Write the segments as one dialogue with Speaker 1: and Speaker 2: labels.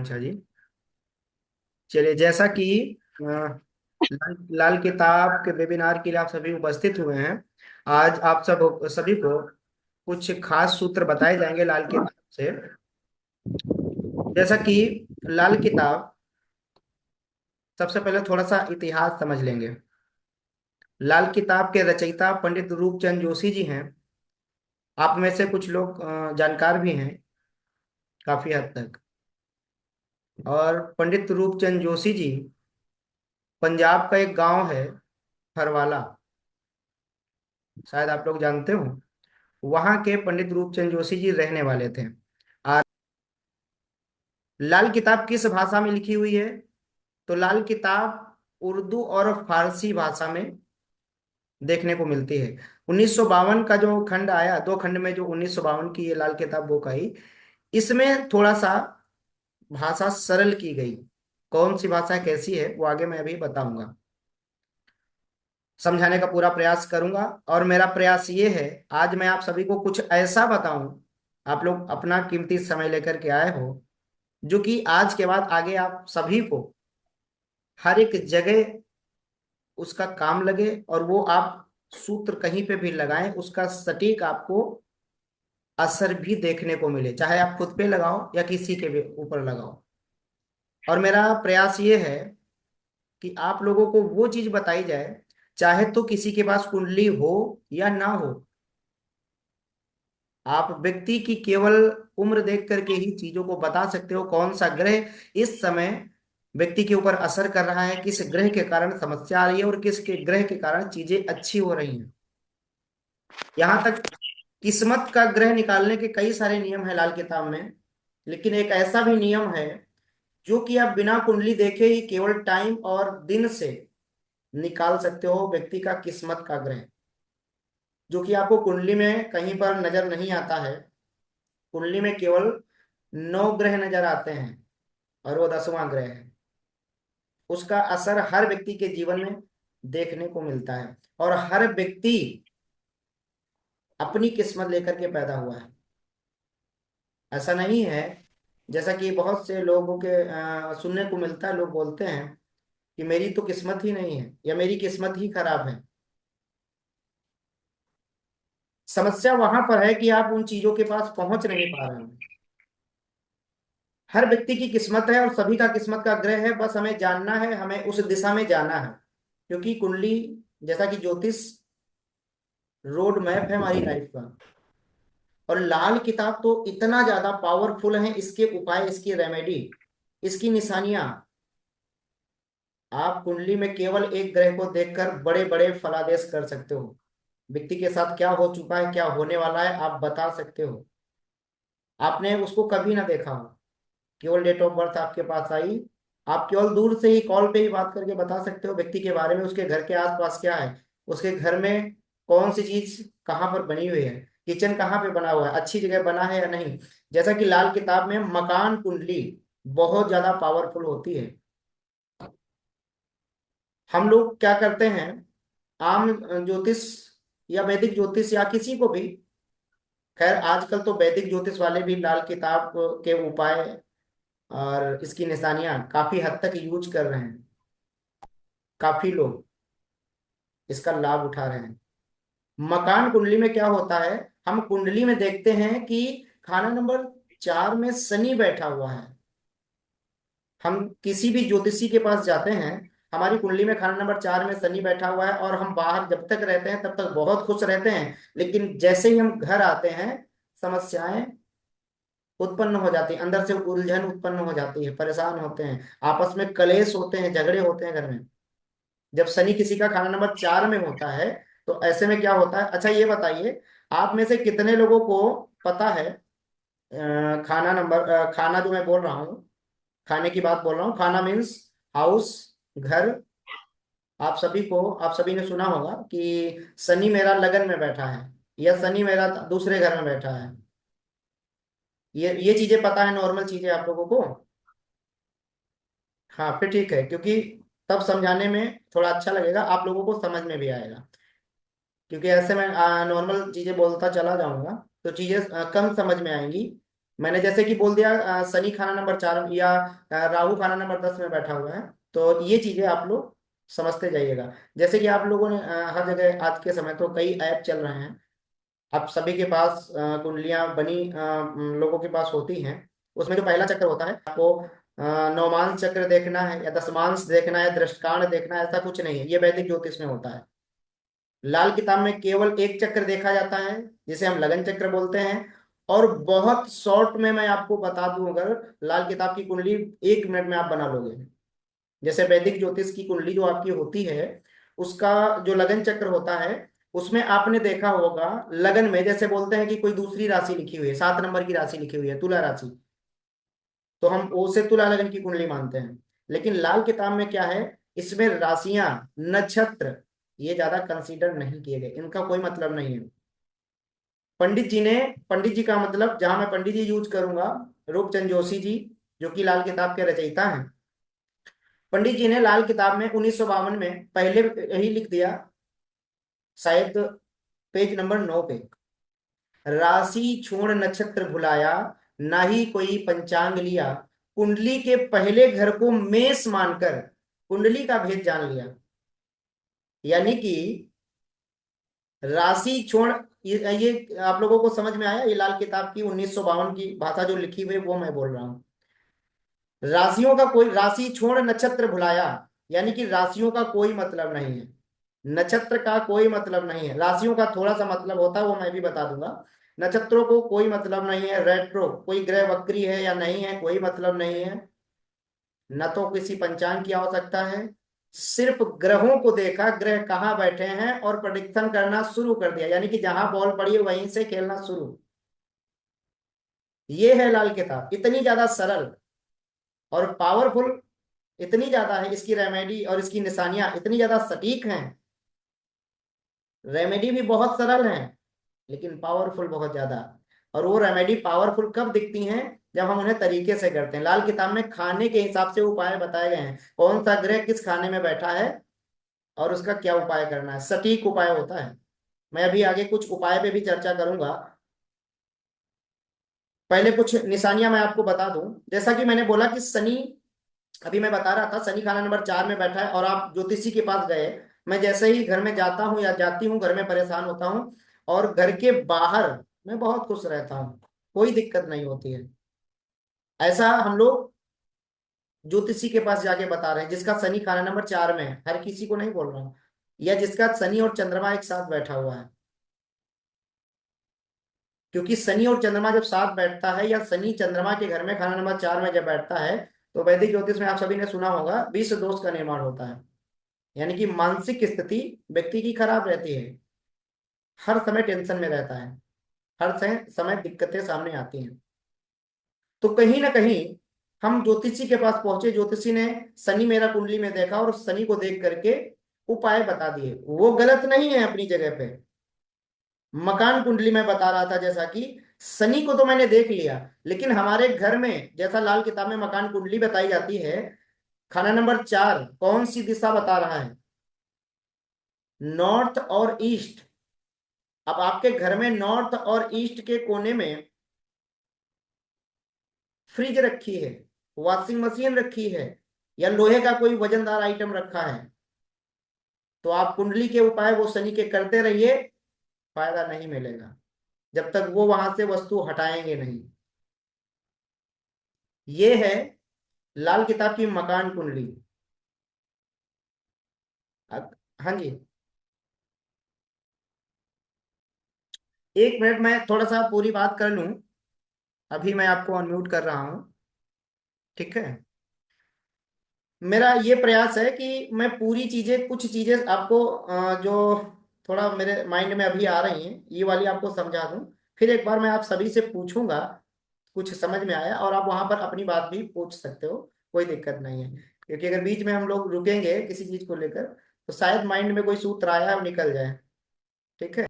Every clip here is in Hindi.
Speaker 1: अच्छा जी। चलिए, जैसा कि लाल किताब के वेबिनार के लिए आप सभी उपस्थित हुए हैं। आज आप सब सभी को कुछ खास सूत्र बताए जाएंगे लाल किताब से। जैसा कि लाल किताब, सबसे पहले थोड़ा सा इतिहास समझ लेंगे। लाल किताब के रचयिता पंडित रूपचंद जोशी जी हैं। आप में से कुछ लोग जानकार भी हैं काफी हद तक। और पंडित रूपचंद जोशी जी, पंजाब का एक गांव है फरवाला, शायद आप लोग जानते हो। वहां के पंडित रूपचंद जोशी जी रहने वाले थे। और लाल किताब किस भाषा में लिखी हुई है? तो लाल किताब उर्दू और फारसी भाषा में देखने को मिलती है। 1952 का जो खंड आया, दो खंड में जो 1952 की ये लाल किताब बुक आई, इसमें थोड़ा सा भाषा सरल की गई। कौन सी भाषा कैसी है वो आगे मैं अभी बताऊंगा, समझाने का पूरा प्रयास करूंगा। और मेरा प्रयास ये है, आज मैं आप सभी को कुछ ऐसा बताऊं, आप लोग अपना कीमती समय लेकर के आए हो, जो कि आज के बाद आगे आप सभी को हर एक जगह उसका काम लगे, और वो आप सूत्र कहीं पे भी लगाएं, उसका सटीक आपको असर भी देखने को मिले, चाहे आप खुद पे लगाओ या किसी के भी ऊपर लगाओ। और मेरा प्रयास ये है कि आप लोगों को वो चीज बताई जाए, चाहे तो किसी के पास कुंडली हो या ना हो। आप व्यक्ति की केवल उम्र देख करके ही चीजों को बता सकते हो, कौन सा ग्रह इस समय व्यक्ति के ऊपर असर कर रहा है, किस ग्रह के कारण समस्या आ रही है और किस के ग्रह के कारण चीजें अच्छी हो रही हैं। यहाँ तक किस्मत का ग्रह निकालने के कई सारे नियम है लाल किताब में, लेकिन एक ऐसा भी नियम है जो कि आप बिना कुंडली देखे ही केवल टाइम और दिन से निकाल सकते हो व्यक्ति का किस्मत का ग्रह, जो कि आपको कुंडली में कहीं पर नजर नहीं आता है। कुंडली में केवल 9 ग्रह नजर आते हैं, और वो 10वां ग्रह है। उसका असर हर व्यक्ति के जीवन में देखने को मिलता है, और हर व्यक्ति अपनी किस्मत लेकर के पैदा हुआ है। ऐसा नहीं है, जैसा कि बहुत से लोगों के सुनने को मिलता है, लोग बोलते हैं कि मेरी तो किस्मत ही नहीं है या मेरी किस्मत ही खराब है। समस्या वहां पर है कि आप उन चीजों के पास पहुंच नहीं पा रहे हैं। हर व्यक्ति की किस्मत है और सभी का किस्मत का ग्रह है, बस हमें जानना है, हमें उस दिशा में जाना है। क्योंकि कुंडली, जैसा कि ज्योतिष रोड मैप है हमारी लाइफ का, और लाल किताब तो इतना ज्यादा पावरफुल है, इसके उपाय, इसकी रेमेडी, इसकी निशानियां। आप कुंडली में केवल एक ग्रह को देखकर बड़े बड़े फलादेश कर सकते हो। व्यक्ति के साथ क्या हो चुका है, क्या होने वाला है, आप बता सकते हो। आपने उसको कभी ना देखा हो, केवल डेट ऑफ बर्थ आपके पास आई, आप केवल दूर से ही कॉल पे ही बात करके बता सकते हो व्यक्ति के बारे में, उसके घर के आसपास क्या है, उसके घर में कौन सी चीज कहाँ पर बनी हुई है, किचन कहाँ पे बना हुआ है, अच्छी जगह बना है या नहीं। जैसा कि लाल किताब में मकान कुंडली बहुत ज्यादा पावरफुल होती है। हम लोग क्या करते हैं, आम ज्योतिष या वैदिक ज्योतिष या किसी को भी, खैर आजकल तो वैदिक ज्योतिष वाले भी लाल किताब के उपाय और इसकी निशानियां काफी हद तक यूज कर रहे हैं। काफी लोग इसका लाभ उठा रहे हैं। मकान कुंडली में क्या होता है, हम कुंडली में देखते हैं कि खाना नंबर 4 में शनि बैठा हुआ है। हम किसी भी ज्योतिषी के पास जाते हैं, हमारी कुंडली में खाना नंबर 4 में शनि बैठा हुआ है, और हम बाहर जब तक रहते हैं तब तक बहुत खुश रहते हैं, लेकिन जैसे ही हम घर आते हैं, समस्याएं उत्पन्न हो जाती है, अंदर से उलझन उत्पन्न हो जाती है, परेशान होते हैं, आपस में कलेश होते हैं, झगड़े होते हैं घर में, जब शनि किसी का खाना नंबर 4 में होता है। तो ऐसे में क्या होता है, अच्छा ये बताइए, आप में से कितने लोगों को पता है, खाना नंबर, खाना जो मैं बोल रहा हूँ, खाने की बात बोल रहा हूँ, खाना मीन्स हाउस, घर। आप सभी ने सुना होगा कि शनि मेरा लगन में बैठा है, या शनि मेरा दूसरे घर में बैठा है। ये चीजें पता है, नॉर्मल चीजें आप लोगों को। हाँ, फिर ठीक है, क्योंकि तब समझाने में थोड़ा अच्छा लगेगा, आप लोगों को समझ में भी आएगा। क्योंकि ऐसे मैं नॉर्मल चीजें बोलता चला जाऊंगा तो चीजें कम समझ में आएंगी। मैंने जैसे कि बोल दिया शनि खाना नंबर 4 या राहु खाना नंबर 10 में बैठा हुआ है। तो ये चीजें आप लोग समझते जाइएगा। जैसे कि आप लोगों ने हर जगह आज के समय तो कई ऐप चल रहे हैं। आप सभी के पास कुंडलियां बनी लोगों के पास होती हैं। उसमें जो पहला चक्र होता है, आपको नवमांश चक्र देखना है या दशमांश देखना है, दृष्टांत देखना है, ऐसा कुछ नहीं है। ये वैदिक ज्योतिष में होता है। लाल किताब में केवल एक चक्र देखा जाता है, जिसे हम लगन चक्र बोलते हैं। और बहुत शॉर्ट में मैं आपको बता दूं, अगर लाल किताब की कुंडली 1 मिनट में आप बना लोगे। जैसे वैदिक ज्योतिष की कुंडली जो आपकी होती है, उसका जो लगन चक्र होता है, उसमें आपने देखा होगा लगन में जैसे बोलते हैं कि कोई दूसरी राशि लिखी हुई है, 7 नंबर की राशि लिखी हुई है, तुला राशि, तो हम उसे तुला लगन की कुंडली मानते हैं। लेकिन लाल किताब में क्या है, इसमें राशियां, नक्षत्र, ये ज्यादा कंसीडर नहीं किए गए, इनका कोई मतलब नहीं है। पंडित जी ने, पंडित जी का मतलब जहां मैं पंडित जी यूज करूंगा, रूपचंद जोशी जी, जो कि लाल किताब के रचयिता हैं। पंडित जी ने लाल किताब में 1952 में पहले ही लिख दिया, शायद पेज नंबर 9 पे, राशि छोड़ नक्षत्र भुलाया, ना ही कोई पंचांग लिया, कुंडली के पहले घर को मेष मानकर कुंडली का भेद जान लिया। यानी कि राशि छोड़, ये आप लोगों को समझ में आया? ये लाल किताब की 1952 की भाषा जो लिखी हुई है, वो मैं बोल रहा हूँ। राशियों का कोई, राशि छोड़ नक्षत्र भुलाया, यानी कि राशियों का कोई मतलब नहीं है, नक्षत्र का कोई मतलब नहीं है। राशियों का थोड़ा सा मतलब होता है, वो मैं भी बता दूंगा। नक्षत्रों को कोई मतलब नहीं है। रेट्रो, कोई ग्रह वक्री है या नहीं है, कोई मतलब नहीं है। न तो किसी पंचांग की आवश्यकता है। सिर्फ ग्रहों को देखा, ग्रह कहाँ बैठे हैं, और प्रेडिक्शन करना शुरू कर दिया, यानी कि जहां बॉल पड़ी है वहीं से खेलना शुरू। ये है लाल किताब, इतनी ज्यादा सरल और पावरफुल, इतनी ज्यादा है इसकी रेमेडी, और इसकी निशानियां इतनी ज्यादा सटीक हैं। रेमेडी भी बहुत सरल है, लेकिन पावरफुल बहुत ज्यादा। और वो रेमेडी पावरफुल कब दिखती हैं, जब हम उन्हें तरीके से करते हैं। लाल किताब में खाने के हिसाब से उपाय बताए गए हैं, कौन सा ग्रह किस खाने में बैठा है और उसका क्या उपाय करना है, सटीक उपाय होता है। मैं अभी आगे कुछ उपाय पे भी चर्चा करूंगा। पहले कुछ निशानियां मैं आपको बता दूं। जैसा कि मैंने बोला कि शनि, अभी मैं बता रहा था शनि खाना नंबर 4 में बैठा है, और आप ज्योतिषी के पास गए। मैं जैसे ही घर में जाता हूँ या जाती हूँ, घर में परेशान होता हूँ, और घर के बाहर मैं बहुत खुश रहता हूँ, कोई दिक्कत नहीं होती है। ऐसा हम लोग ज्योतिषी के पास जाके बता रहे हैं, जिसका शनि खाना नंबर 4 में है, हर किसी को नहीं बोल रहा हूँ। या जिसका शनि और चंद्रमा एक साथ बैठा हुआ है। क्योंकि शनि और चंद्रमा जब साथ बैठता है, या शनि चंद्रमा के घर में खाना नंबर 4 में जब बैठता है, तो वैदिक ज्योतिष में आप सभी ने सुना होगा, विष दोष का निर्माण होता है। यानी कि मानसिक स्थिति व्यक्ति की खराब रहती है, हर समय टेंशन में रहता है, हर समय दिक्कतें सामने आती हैं। तो कहीं ना कहीं हम ज्योतिषी के पास पहुंचे, ज्योतिषी ने शनि मेरा कुंडली में देखा, और उस शनि को देख करके उपाय बता दिए। वो गलत नहीं है अपनी जगह पे। मकान कुंडली में बता रहा था, जैसा कि शनि को तो मैंने देख लिया, लेकिन हमारे घर में जैसा लाल किताब में मकान कुंडली बताई जाती है, खाना नंबर 4 कौन सी दिशा बता रहा है, नॉर्थ और ईस्ट। अब आपके घर में नॉर्थ और ईस्ट के कोने में फ्रिज रखी है, वॉशिंग मशीन रखी है, या लोहे का कोई वजनदार आइटम रखा है, तो आप कुंडली के उपाय वो शनि के करते रहिए, फायदा नहीं मिलेगा जब तक वो वहां से वस्तु हटाएंगे नहीं। ये है लाल किताब की मकान कुंडली। हाँ जी, 1 मिनट मैं थोड़ा सा पूरी बात कर लूं। अभी मैं आपको अनम्यूट कर रहा हूं, ठीक है? मेरा ये प्रयास है कि मैं पूरी चीजें, कुछ चीजें आपको जो थोड़ा मेरे माइंड में अभी आ रही हैं, ये वाली आपको समझा दूं। फिर एक बार मैं आप सभी से पूछूंगा, कुछ समझ में आया, और आप वहां पर अपनी बात भी पूछ सकते हो, कोई दिक्कत नहीं है। क्योंकि अगर बीच में हम लोग रुकेंगे किसी चीज को लेकर, तो शायद माइंड में कोई सूत्र आया और निकल जाए। ठीक है?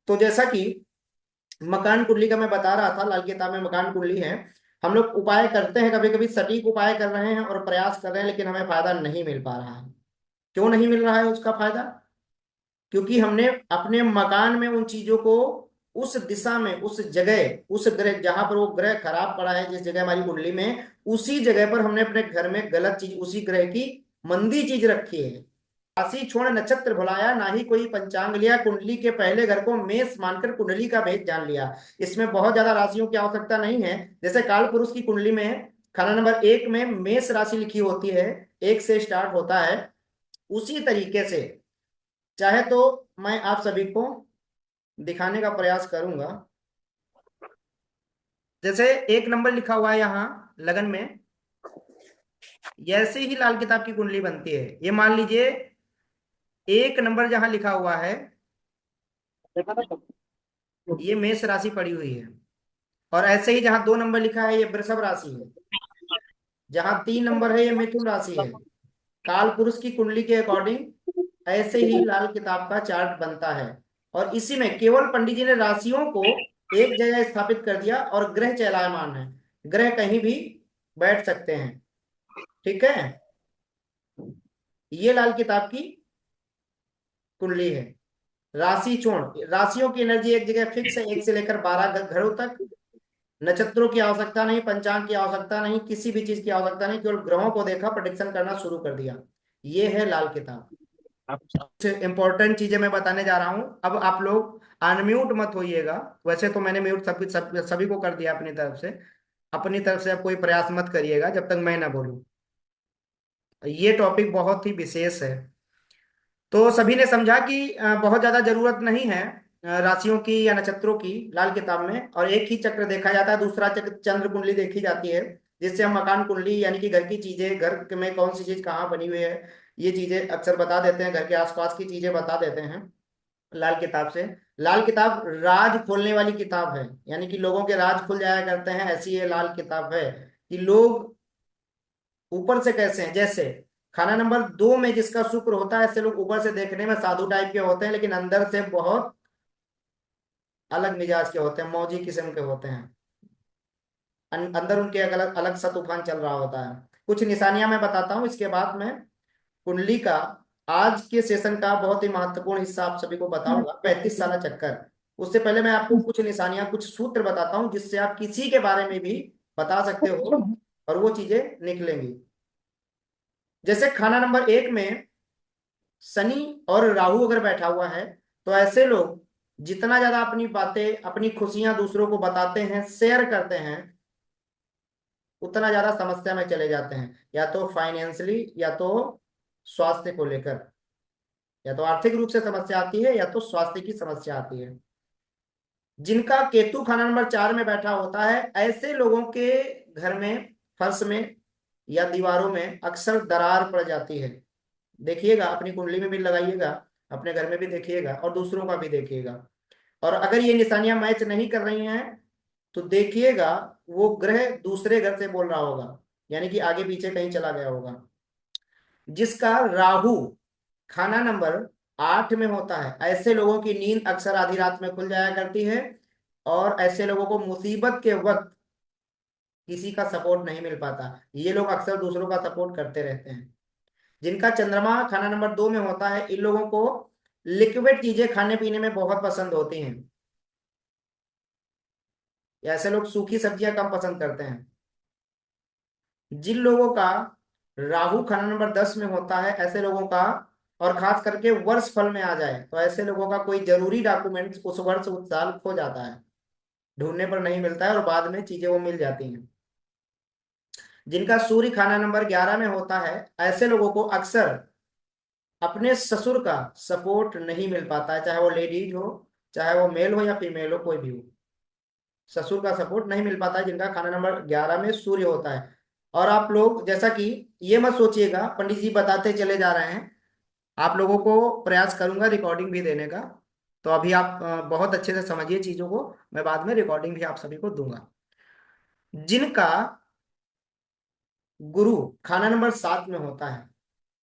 Speaker 1: तो जैसा कि मकान कुंडली का मैं बता रहा था, लाल किताब में मकान कुंडली है। हम लोग उपाय करते हैं, कभी कभी सटीक उपाय कर रहे हैं और प्रयास कर रहे हैं, लेकिन हमें फायदा नहीं मिल पा रहा है। क्यों नहीं मिल रहा है उसका फायदा? क्योंकि हमने अपने मकान में उन चीजों को उस दिशा में, उस जगह, उस ग्रह जहां पर वो ग्रह खराब पड़ा है, जिस जगह हमारी कुंडली में, उसी जगह पर हमने अपने घर में गलत चीज, उसी ग्रह की मंदी चीज रखी है। राशि छोड़ नक्षत्र भुलाया, ना ही कोई पंचांग लिया, कुंडली के पहले घर को मेष मानकर कुंडली का भेद जान लिया। इसमें बहुत ज्यादा राशियों की आवश्यकता नहीं है। जैसे काल पुरुष की कुंडली में खाना नंबर 1 में मेष राशि लिखी होती है, 1 से स्टार्ट होता है, उसी तरीके से चाहे तो मैं आप सभी को दिखाने का प्रयास करूंगा। जैसे 1 नंबर लिखा हुआ है यहाँ लगन में, जैसे ही लाल किताब की कुंडली बनती है, ये मान लीजिए 1 नंबर जहां लिखा हुआ है, ये मेष राशि पड़ी हुई है। और ऐसे ही जहां 2 नंबर लिखा है, ये वृषभ राशि है। जहां 3 नंबर है, ये मिथुन राशि है। काल पुरुष की कुंडली के अकॉर्डिंग ऐसे ही लाल किताब का चार्ट बनता है। और इसी में केवल पंडित जी ने राशियों को एक जगह स्थापित कर दिया, और ग्रह चलायमान है, ग्रह कहीं भी बैठ सकते हैं। ठीक है, ये लाल किताब की कुंडली है। राशि चुन, राशियों की एनर्जी एक जगह फिक्स है, 1 से लेकर 12 घरों तक। नक्षत्रों की आवश्यकता नहीं, पंचांग की आवश्यकता नहीं, किसी भी चीज की आवश्यकता नहीं, केवल ग्रहों को देखा, प्रेडिक्शन करना शुरू कर दिया। ये है लाल किताब। कुछ इंपॉर्टेंट चीजें मैं बताने जा रहा हूं, अब आप लोग अनम्यूट मत होइएगा। वैसे तो मैंने म्यूट सभी को कर दिया अपनी तरफ से। अपनी तरफ से अब कोई प्रयास मत करिएगा जब तक मैं ना बोलूं। ये टॉपिक बहुत ही विशेष है। तो सभी ने समझा कि बहुत ज्यादा जरूरत नहीं है राशियों की या नक्षत्रों की लाल किताब में, और एक ही चक्र देखा जाता है, दूसरा चक्र चंद्र कुंडली देखी जाती है, जिससे हम मकान कुंडली यानी कि घर की चीजें, घर में कौन सी चीज कहाँ बनी हुई है, ये चीजें अक्सर बता देते हैं, घर के आसपास की चीजें बता देते हैं लाल किताब से। लाल किताब राज खोलने वाली किताब है, यानी कि लोगों के राज खुल जाया करते हैं, ऐसी ये लाल किताब है कि लोग ऊपर से कैसे हैं। जैसे खाना नंबर 2 में जिसका शुक्र होता है, ऐसे लोग ऊपर से देखने में साधु टाइप के होते हैं, लेकिन अंदर से बहुत अलग मिजाज के होते हैं, मौजी किस्म के होते हैं। अंदर उनके अलग अलग सा तूफान चल रहा होता है। कुछ निशानियां मैं बताता हूँ, इसके बाद मैं कुंडली का आज के सेशन का बहुत ही महत्वपूर्ण हिस्सा आप सभी को बताऊंगा, 35 साला चक्कर। उससे पहले मैं आपको कुछ निशानियां, कुछ सूत्र बताता हूँ, जिससे आप किसी के बारे में भी बता सकते हो और वो चीजें निकलेंगी। जैसे खाना नंबर 1 में शनि और राहु अगर बैठा हुआ है, तो ऐसे लोग जितना ज्यादा अपनी बातें, अपनी खुशियां दूसरों को बताते हैं, शेयर करते हैं, उतना ज्यादा समस्या में चले जाते हैं, या तो फाइनेंशियली, या तो स्वास्थ्य को लेकर। या तो आर्थिक रूप से समस्या आती है, या तो स्वास्थ्य की समस्या आती है। जिनका केतु खाना नंबर 4 में बैठा होता है, ऐसे लोगों के घर में, फर्श में या दीवारों में अक्सर दरार पड़ जाती है। देखिएगा, अपनी कुंडली में भी लगाइएगा, अपने घर में भी देखिएगा, और दूसरों का भी देखिएगा। और अगर ये निशानियां मैच नहीं कर रही हैं, तो देखिएगा वो ग्रह दूसरे घर से बोल रहा होगा, यानी कि आगे पीछे कहीं चला गया होगा। जिसका राहु खाना नंबर 8 में होता है, ऐसे लोगों की नींद अक्सर आधी रात में खुल जाया करती है, और ऐसे लोगों को मुसीबत के वक्त किसी का सपोर्ट नहीं मिल पाता। ये लोग अक्सर दूसरों का सपोर्ट करते रहते हैं। जिनका चंद्रमा खाना नंबर 2 में होता है, इन लोगों को लिक्विड चीजें खाने पीने में बहुत पसंद होती हैं, या ऐसे लोग सूखी सब्जियां कम पसंद करते हैं। जिन लोगों का राहु खाना नंबर 10 में होता है, ऐसे लोगों का, और खास करके वर्ष फल में आ जाए, तो ऐसे लोगों का कोई जरूरी डॉक्यूमेंट्स उस वर्ष उस साल खो जाता है, ढूंढने पर नहीं मिलता है, और बाद में चीजें वो मिल जाती हैं। जिनका सूर्य खाना नंबर 11 में होता है, ऐसे लोगों को अक्सर अपने ससुर का सपोर्ट नहीं मिल पाता है, चाहे वो लेडीज हो, चाहे वो मेल हो या फीमेल हो, कोई भी हो, ससुर का सपोर्ट नहीं मिल पाता है, जिनका खाना नंबर 11 में सूर्य होता है। और आप लोग जैसा कि, ये मत सोचिएगा पंडित जी बताते चले जा रहे हैं, आप लोगों को प्रयास करूंगा रिकॉर्डिंग भी देने का, तो अभी आप बहुत अच्छे से समझिए चीजों को, मैं बाद में रिकॉर्डिंग भी आप सभी को दूंगा। जिनका गुरु खाना नंबर 7 में होता है,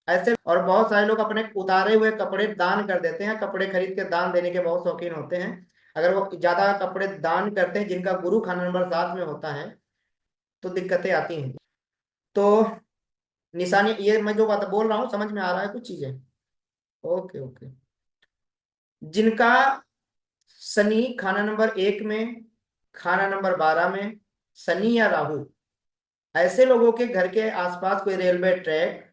Speaker 1: ऐसे, और बहुत सारे लोग अपने उतारे हुए कपड़े दान कर देते हैं, कपड़े खरीद के दान देने के बहुत शौकीन होते हैं। अगर वो ज्यादा कपड़े दान करते हैं, जिनका गुरु खाना नंबर 7 में होता है, तो दिक्कतें आती हैं। तो निशानी, ये मैं जो बात बोल रहा हूँ समझ में आ रहा है कुछ चीजें? Okay okay. जिनका शनि खाना नंबर 1 में, खाना नंबर 12 में, शनि या राहु। ऐसे लोगों के घर के आसपास कोई रेलवे ट्रैक,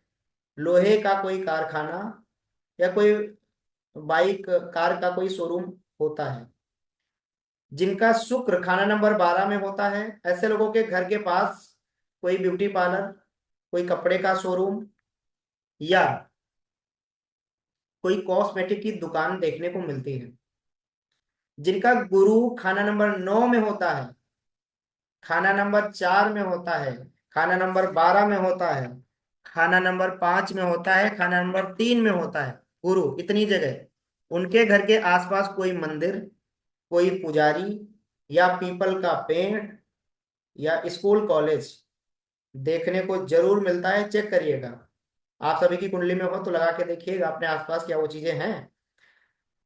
Speaker 1: लोहे का कोई कारखाना, या कोई बाइक कार का कोई शोरूम होता है। जिनका शुक्र खाना नंबर 12 में होता है, ऐसे लोगों के घर के पास कोई ब्यूटी पार्लर, कोई कपड़े का शोरूम, या कोई कॉस्मेटिक की दुकान देखने को मिलती है। जिनका गुरु खाना नंबर 9 में होता है, खाना नंबर 4 में होता है, खाना नंबर 12 में होता है, खाना नंबर 5 में होता है, खाना नंबर 3 में होता है, गुरु इतनी जगह, उनके घर के आसपास कोई मंदिर, कोई पुजारी, या पीपल का पेड़, या स्कूल कॉलेज देखने को जरूर मिलता है। चेक करिएगा, आप सभी की कुंडली में हो तो लगा के देखिएगा अपने आसपास क्या वो चीजें हैं।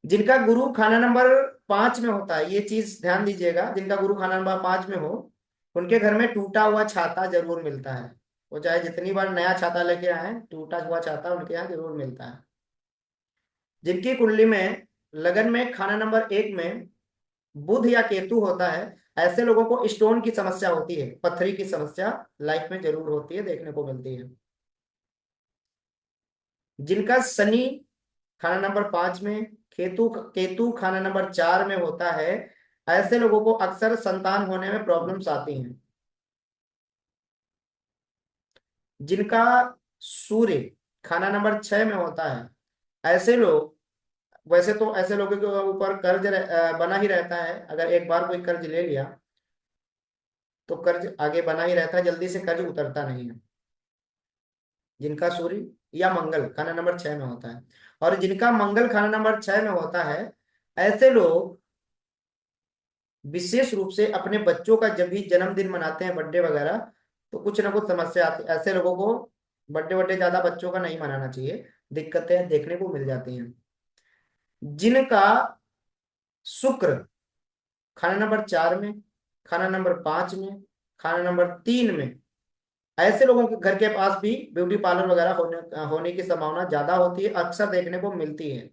Speaker 1: जिनका गुरु खाना नंबर 5 में होता है, ये चीज ध्यान दीजिएगा, जिनका गुरु खाना नंबर 5 में हो, उनके घर में टूटा हुआ छाता जरूर मिलता है। वो चाहे जितनी बार नया छाता लेके आए, टूटा हुआ छाता उनके यहाँ जरूर मिलता है। जिनकी कुंडली में लगन में खाना नंबर 1 में बुध या केतु होता है, ऐसे लोगों को स्टोन की समस्या होती है, पत्थरी की समस्या लाइफ में जरूर होती है, देखने को मिलती है। जिनका शनि खाना नंबर 5 में, केतु केतु खाना नंबर 4 में होता है, ऐसे लोगों को अक्सर संतान होने में प्रॉब्लम्स आती हैं। जिनका सूर्य खाना नंबर 6 में होता है, ऐसे लोग, वैसे तो ऐसे लोगों के ऊपर कर्ज बना ही रहता है, अगर एक बार कोई कर्ज ले लिया तो कर्ज आगे बना ही रहता है, जल्दी से कर्ज उतरता नहीं है। जिनका सूर्य या मंगल खाना नंबर 6 में होता है, और जिनका मंगल खाना नंबर 6 में होता है, ऐसे लोग विशेष रूप से अपने बच्चों का जब भी जन्मदिन मनाते हैं, बर्थडे वगैरह, तो कुछ ना कुछ समस्या आती है। ऐसे लोगों को बर्थडे बर्थडे ज्यादा बच्चों का नहीं मनाना चाहिए, दिक्कतें देखने को मिल जाती हैं। जिनका शुक्र खाना नंबर 4 में, खाना नंबर 5 में, खाना नंबर 3 में, ऐसे लोगों के घर के पास भी ब्यूटी पार्लर वगैरह होने होने की संभावना ज्यादा होती है, अक्सर देखने को मिलती है।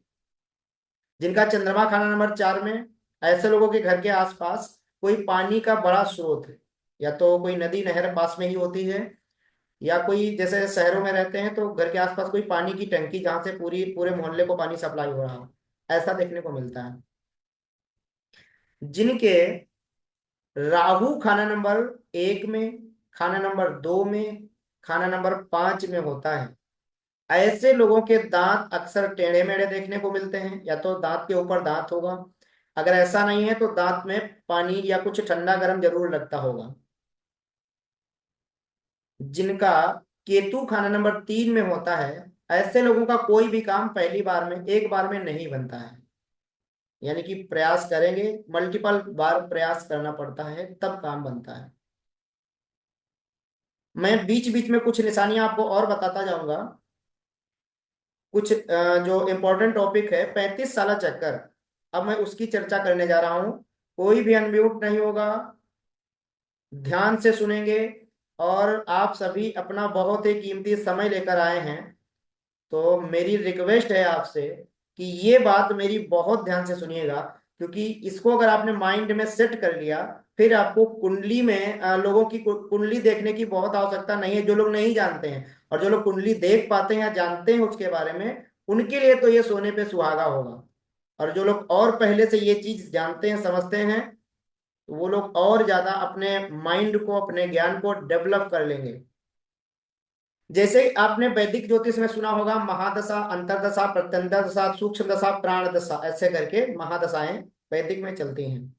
Speaker 1: जिनका चंद्रमा खाना नंबर 4 में, ऐसे लोगों के घर के आसपास कोई पानी का बड़ा स्रोत है, या तो कोई नदी नहर पास में ही होती है, या कोई जैसे शहरों में रहते हैं तो घर के आसपास कोई पानी की टंकी जहां से पूरी पूरे मोहल्ले को पानी सप्लाई हो रहा हो, ऐसा देखने को मिलता है। जिनके राहु खाना नंबर 1 में, खाना नंबर 2 में, खाना नंबर 5 में होता है, ऐसे लोगों के दांत अक्सर टेढ़े मेढ़े देखने को मिलते हैं, या तो दांत के ऊपर दांत होगा, अगर ऐसा नहीं है तो दांत में पानी या कुछ ठंडा गर्म जरूर लगता होगा। जिनका केतु खाना नंबर 3 में होता है, ऐसे लोगों का कोई भी काम पहली बार में, एक बार में नहीं बनता है, यानी कि प्रयास करेंगे, मल्टीपल बार प्रयास करना पड़ता है तब काम बनता है। मैं बीच बीच में कुछ निशानियां आपको और बताता जाऊंगा। कुछ जो इम्पोर्टेंट टॉपिक है, 35 साला चक्कर, अब मैं उसकी चर्चा करने जा रहा हूं। कोई भी अनम्यूट नहीं होगा, ध्यान से सुनेंगे, और आप सभी अपना बहुत ही कीमती समय लेकर आए हैं, तो मेरी रिक्वेस्ट है आपसे कि ये बात मेरी बहुत ध्यान से सुनिएगा, क्योंकि इसको अगर आपने माइंड में सेट कर लिया, फिर आपको कुंडली में लोगों की कुंडली देखने की बहुत आवश्यकता नहीं है, जो लोग नहीं जानते हैं। और जो लोग कुंडली देख पाते हैं या जानते हैं उसके बारे में, उनके लिए तो ये सोने पे सुहागा होगा। और जो लोग और पहले से ये चीज जानते हैं, समझते हैं, तो वो लोग और ज्यादा अपने माइंड को, अपने ज्ञान को डेवलप कर लेंगे। जैसे आपने वैदिक ज्योतिष में सुना होगा, महादशा, अंतरदशा, प्रत्यंतर दशा, सूक्ष्म दशा, प्राण दशा, ऐसे करके महादशाएं वैदिक में चलती हैं।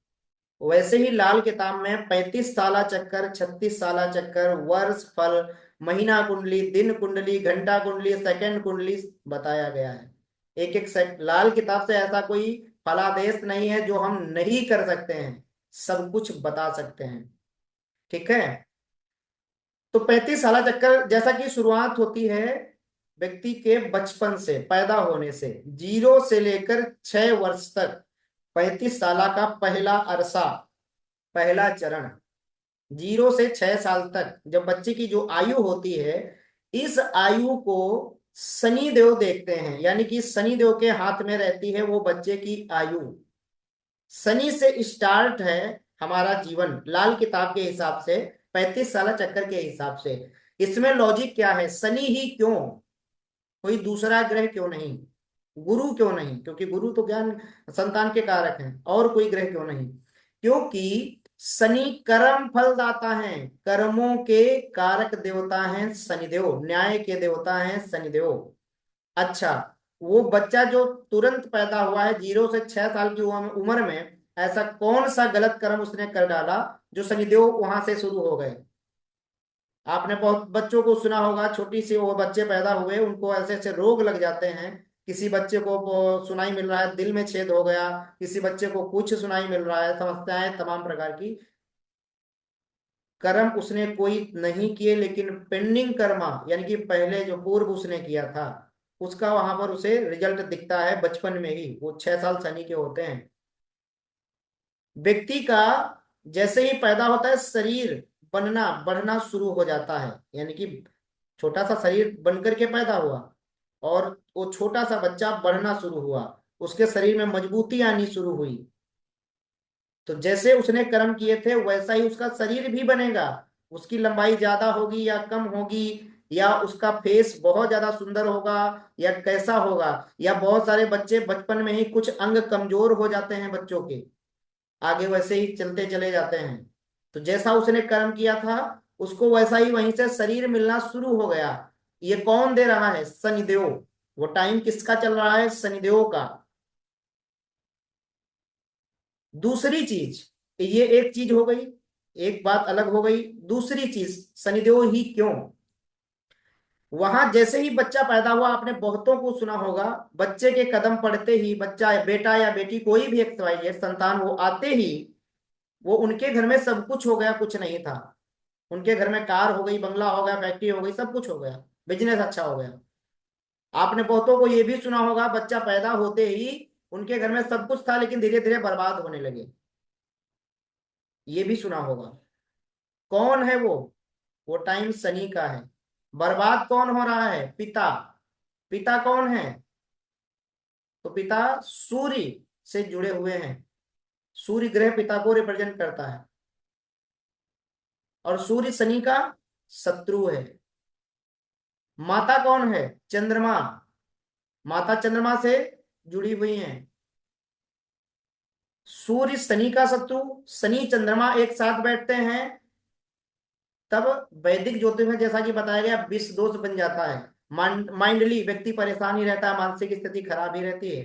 Speaker 1: वैसे ही लाल किताब में 35 साला चक्कर, 36 साला चक्कर, वर्ष फल, महीना कुंडली, दिन कुंडली, घंटा कुंडली, सेकंड कुंडली बताया गया है। एक एक लाल किताब से ऐसा कोई फलादेश नहीं है जो हम नहीं कर सकते हैं, सब कुछ बता सकते हैं। ठीक है। तो 35 साला चक्कर जैसा कि शुरुआत होती है व्यक्ति के बचपन से, पैदा होने से, 0 से लेकर 6 वर्ष तक, 35 साला का पहला अरसा, पहला चरण, 0 से 6 साल तक जब बच्चे की जो आयु होती है, इस आयु को शनि देव देखते हैं, यानी कि शनि देव के हाथ में रहती है वो बच्चे की आयु। शनि से स्टार्ट है हमारा जीवन, लाल किताब के हिसाब से, 35 साल चक्कर के हिसाब से। इसमें लॉजिक क्या है, शनि ही क्यों, कोई दूसरा ग्रह क्यों नहीं, गुरु क्यों नहीं, क्योंकि गुरु तो ज्ञान संतान के कारक हैं, और कोई ग्रह क्यों नहीं, क्योंकि शनि कर्म फलदाता है, कर्मों के कारक देवता हैं शनिदेव, न्याय के देवता हैं शनिदेव। अच्छा, वो बच्चा जो तुरंत पैदा हुआ है 0 से 6 साल की उम्र में, ऐसा कौन सा गलत कर्म उसने कर डाला जो शनिदेव वहां से शुरू हो गए। आपने बहुत बच्चों को सुना होगा, छोटी सी वो बच्चे पैदा हुए उनको ऐसे ऐसे रोग लग जाते हैं, किसी बच्चे को वो सुनाई मिल रहा है दिल में छेद हो गया, किसी बच्चे को कुछ सुनाई मिल रहा है, समस्याएं तमाम प्रकार की। कर्म उसने कोई नहीं किए, लेकिन पेंडिंग कर्मा यानी कि पहले जो पूर्व उसने किया था, उसका वहां पर उसे रिजल्ट दिखता है बचपन में ही, वो 6 साल शनि के होते हैं। व्यक्ति का जैसे ही पैदा होता है शरीर बनना बढ़ना शुरू हो जाता है, यानी कि छोटा सा शरीर बनकर के पैदा हुआ, और वो छोटा सा बच्चा बढ़ना शुरू हुआ, उसके शरीर में मजबूती आनी शुरू हुई। तो जैसे उसने कर्म किए थे वैसा ही उसका शरीर भी बनेगा, उसकी लंबाई ज्यादा होगी या कम होगी, या उसका फेस बहुत ज्यादा सुंदर होगा या कैसा होगा, या बहुत सारे बच्चे बचपन में ही कुछ अंग कमजोर हो जाते हैं बच्चों के, आगे वैसे ही चलते चले जाते हैं। तो जैसा उसने कर्म किया था उसको वैसा ही वहीं से शरीर मिलना शुरू हो गया। ये कौन दे रहा है, शनिदेव। वो टाइम किसका चल रहा है, शनिदेव का। दूसरी चीज, ये एक चीज हो गई, एक बात अलग हो गई। दूसरी चीज, शनिदेव ही क्यों, वहां जैसे ही बच्चा पैदा हुआ, आपने बहुतों को सुना होगा, बच्चे के कदम पड़ते ही, बच्चा बेटा या बेटी कोई भी एक संतान वो आते ही, वो उनके घर में सब कुछ हो गया, कुछ नहीं था। उनके घर में कार हो गई, बंगला हो गया, फैक्ट्री हो गई, सब कुछ हो गया, बिजनेस अच्छा हो गया। आपने बहुतों को ये भी सुना होगा, बच्चा पैदा होते ही उनके घर में सब कुछ था, लेकिन धीरे धीरे बर्बाद होने लगे, ये भी सुना होगा। कौन है वो टाइम शनि का है। बर्बाद कौन हो रहा है, पिता। पिता कौन है, तो पिता सूर्य से जुड़े हुए हैं, सूर्य ग्रह पिता को रिप्रेजेंट करता है, और सूर्य शनि का शत्रु है। माता कौन है, चंद्रमा, माता चंद्रमा से जुड़ी हुई हैं। सूर्य शनि का शत्रु, शनि चंद्रमा एक साथ बैठते हैं, तब वैदिक ज्योतिष में जैसा कि बताया गया विष दोष बन जाता है, माइंडली व्यक्ति परेशान ही रहता है, मानसिक स्थिति खराब ही रहती है।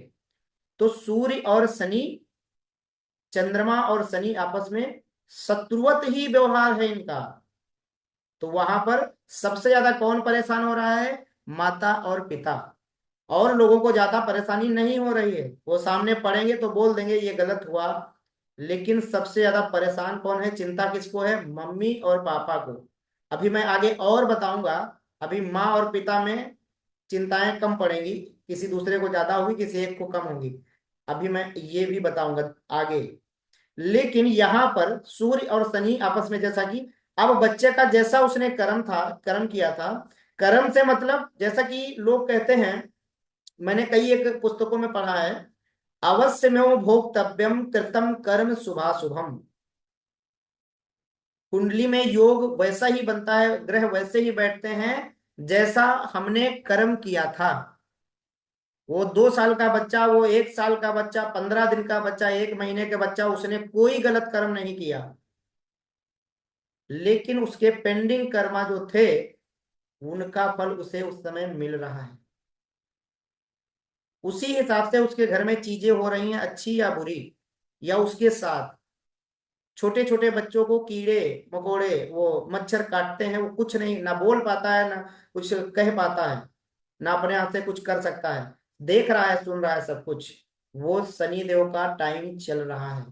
Speaker 1: तो सूर्य और शनि, चंद्रमा और शनि आपस में शत्रुवत ही व्यवहार है इनका। तो वहां पर सबसे ज्यादा कौन परेशान हो रहा है, माता और पिता। और लोगों को ज्यादा परेशानी नहीं हो रही है, वो सामने पढ़ेंगे तो बोल देंगे ये गलत हुआ, लेकिन सबसे ज्यादा परेशान कौन है, चिंता किसको है, मम्मी और पापा को। अभी मैं आगे और बताऊंगा, अभी माँ और पिता में चिंताएं कम पड़ेंगी, किसी दूसरे को ज्यादा होगी, किसी एक को कम होगी, अभी मैं ये भी बताऊंगा आगे। लेकिन यहां पर सूर्य और शनि आपस में, जैसा कि अब बच्चे का जैसा उसने कर्म था, कर्म किया था, कर्म से मतलब जैसा कि लोग कहते हैं, मैंने कई एक पुस्तकों में पढ़ा है, अवश्य में वो भोक्तव्यम कृतम कर्म शुभाशुभम। कुंडली में योग वैसा ही बनता है, ग्रह वैसे ही बैठते हैं जैसा हमने कर्म किया था। वो 2 साल का बच्चा, वो 1 साल का बच्चा, 15 दिन का बच्चा, 1 महीने का बच्चा, उसने कोई गलत कर्म नहीं किया, लेकिन उसके पेंडिंग कर्मा जो थे उनका फल उसे उस समय मिल रहा है। उसी हिसाब से उसके घर में चीजें हो रही हैं, अच्छी या बुरी, या उसके साथ छोटे छोटे बच्चों को कीड़े मकोड़े, वो मच्छर काटते हैं, वो कुछ नहीं, ना बोल पाता है, ना कुछ कह पाता है, ना अपने हाथ से कुछ कर सकता है, देख रहा है सुन रहा है सब कुछ। वो शनि देव का टाइम चल रहा है,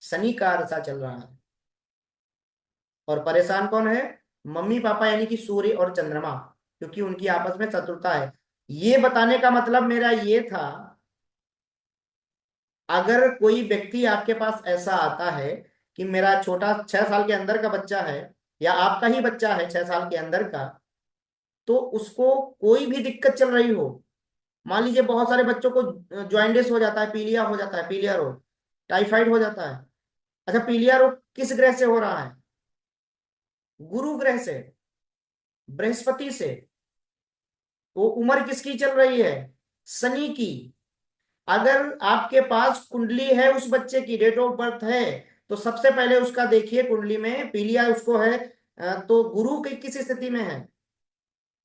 Speaker 1: शनि का अरसा चल रहा है। और परेशान कौन है, मम्मी पापा यानी कि सूर्य और चंद्रमा, क्योंकि उनकी आपस में शत्रुता है। ये बताने का मतलब मेरा ये था, अगर कोई व्यक्ति आपके पास ऐसा आता है कि मेरा छोटा 6 साल के अंदर का बच्चा है, या आपका ही बच्चा है 6 साल के अंदर का, तो उसको कोई भी दिक्कत चल रही हो, मान लीजिए बहुत सारे बच्चों को ज्वाइंटिस हो जाता है, पीलिया हो जाता है, पीलिया रोग, टाइफाइड हो जाता है। अच्छा, पीलिया रोग किस ग्रह से हो रहा है? गुरु ग्रह से, बृहस्पति से। वो उम्र किसकी चल रही है? शनि की। अगर आपके पास कुंडली है, उस बच्चे की डेट ऑफ बर्थ है, तो सबसे पहले उसका देखिए कुंडली में पीलिया उसको है, तो गुरु की किस स्थिति में है।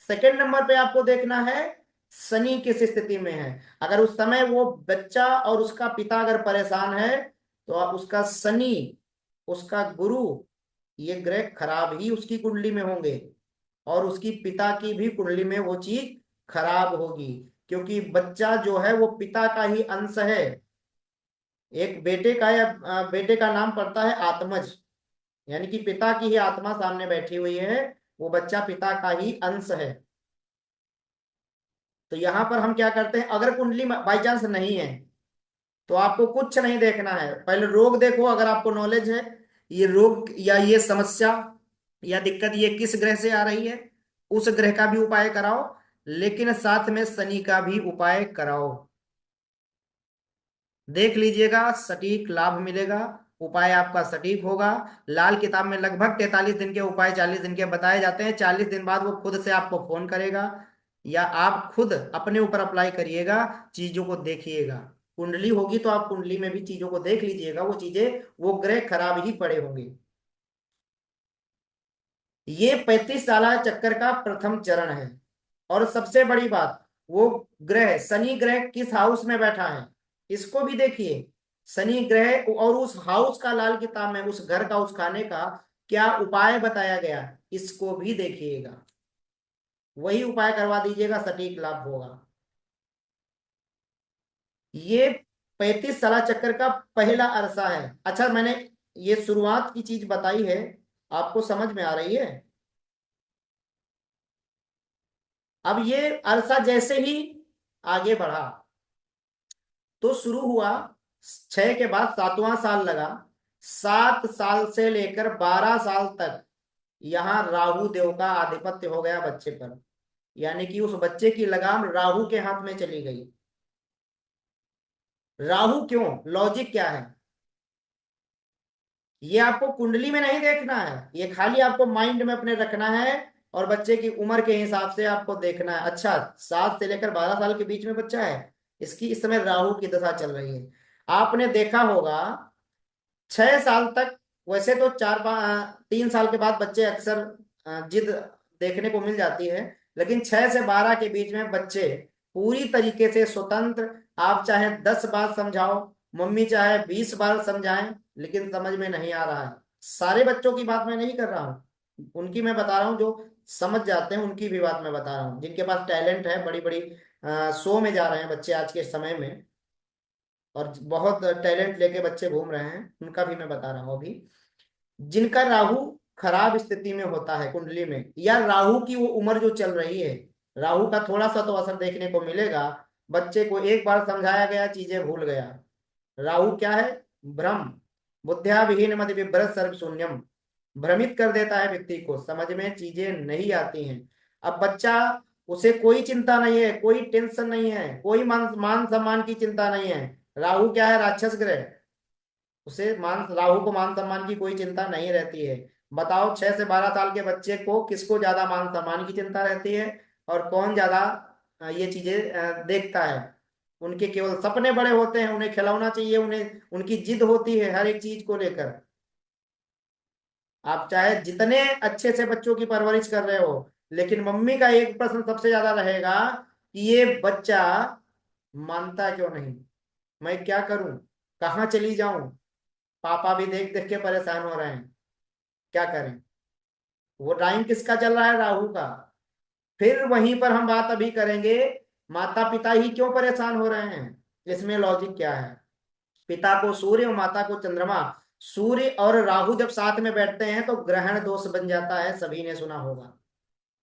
Speaker 1: सेकंड नंबर पे आपको देखना है शनि किस स्थिति में है। अगर उस समय वो बच्चा और उसका पिता अगर परेशान है, तो आप उसका शनि, उसका गुरु, ये ग्रह खराब ही उसकी कुंडली में होंगे, और उसकी पिता की भी कुंडली में वो चीज खराब होगी। क्योंकि बच्चा जो है वो पिता का ही अंश है। एक बेटे का या बेटे का नाम पड़ता है आत्मज, यानी कि पिता की ही आत्मा सामने बैठी हुई है, वो बच्चा पिता का ही अंश है। तो यहां पर हम क्या करते हैं, अगर कुंडली बाई चांस नहीं है, तो आपको कुछ नहीं देखना है, पहले रोग देखो, अगर आपको नॉलेज है ये रोग या ये समस्या या दिक्कत ये किस ग्रह से आ रही है, उस ग्रह का भी उपाय कराओ, लेकिन साथ में शनि का भी उपाय कराओ। देख लीजिएगा, सटीक लाभ मिलेगा, उपाय आपका सटीक होगा। लाल किताब में लगभग 43 दिन के उपाय 40 दिन के बताए जाते हैं। 40 दिन बाद वो खुद से आपको फोन करेगा, या आप खुद अपने ऊपर अप्लाई करिएगा, चीजों को देखिएगा। कुंडली होगी तो आप कुंडली में भी चीजों को देख लीजिएगा, वो चीजें, वो ग्रह खराब ही पड़े होंगे। ये 35 साला चक्कर का प्रथम चरण है। और सबसे बड़ी बात, वो ग्रह शनि ग्रह किस हाउस में बैठा है, इसको भी देखिए। शनि ग्रह और उस हाउस का लाल किताब में उस घर का, उस खाने का क्या उपाय बताया गया, इसको भी देखिएगा। वही उपाय करवा दीजिएगा, सटीक लाभ होगा। ये 35 साला चक्कर का पहला अरसा है। अच्छा, मैंने ये शुरुआत की चीज बताई है, आपको समझ में आ रही है? अब ये अरसा जैसे ही आगे बढ़ा, तो शुरू हुआ, 6 के बाद 7वां साल लगा, 7 साल से लेकर 12 साल तक यहाँ राहु देव का आधिपत्य हो गया बच्चे पर। यानी कि उस बच्चे की लगाम राहु के हाथ में चली गई। राहु क्यों, लॉजिक क्या है, ये आपको कुंडली में नहीं देखना है, ये खाली आपको माइंड में अपने रखना है, और बच्चे की उम्र के हिसाब से आपको देखना है। अच्छा, 7 से लेकर 12 साल के बीच में बच्चा है, इसकी इस समय राहु की दशा चल रही है। आपने देखा होगा 6 साल तक, वैसे तो 3 साल के बाद बच्चे अक्सर जिद देखने को मिल जाती है, लेकिन 6 से 12 के बीच में बच्चे पूरी तरीके से स्वतंत्र। आप चाहे 10 बार समझाओ, मम्मी चाहे 20 बार समझाएं, लेकिन समझ में नहीं आ रहा है। सारे बच्चों की बात मैं नहीं कर रहा हूँ, उनकी मैं बता रहा हूँ जो समझ जाते हैं, उनकी भी बात मैं बता रहा हूँ। जिनके पास टैलेंट है, बड़ी बड़ी शो में जा रहे हैं बच्चे आज के समय में, और बहुत टैलेंट लेके बच्चे घूम रहे हैं, उनका भी मैं बता रहा हूँ अभी। जिनका राहु खराब स्थिति में होता है कुंडली में, या राहु की वो उम्र जो चल रही है, राहु का थोड़ा सा तो असर देखने को मिलेगा। बच्चे को एक बार समझाया गया, चीजें भूल गया। राहु क्या है? भ्रम, बुद्धिया विहीन मति विभ्रत सर्व शून्यम। भ्रमित कर देता है व्यक्ति को, समझ में चीजें नहीं आती हैं। अब बच्चा, उसे कोई चिंता नहीं है, कोई टेंशन नहीं है, कोई मान मान सम्मान की चिंता नहीं है। राहु क्या है? राक्षस ग्रह। उसे मान राहु को मान सम्मान की कोई चिंता नहीं रहती है। बताओ, 6 से 12 साल के बच्चे को किसको ज्यादा मान सम्मान की चिंता रहती है, और कौन ज्यादा ये चीजें देखता है? उनके केवल सपने बड़े होते हैं, उन्हें खिलौना चाहिए, उन्हें उनकी जिद होती है हर एक चीज को लेकर। आप चाहे जितने अच्छे से बच्चों की परवरिश कर रहे हो, लेकिन मम्मी का एक प्रश्न सबसे ज्यादा रहेगा कि ये बच्चा मानता क्यों नहीं, मैं क्या करूं, कहाँ चली जाऊं, पापा भी देख देख के परेशान हो रहे हैं, क्या करें। वो टाइम किसका चल रहा है? राहु का। फिर वहीं पर हम बात अभी करेंगे, माता पिता ही क्यों परेशान हो रहे हैं, इसमें लॉजिक क्या है। पिता को सूर्य और माता को चंद्रमा। सूर्य और राहु जब साथ में बैठते हैं तो ग्रहण दोष बन जाता है, सभी ने सुना होगा।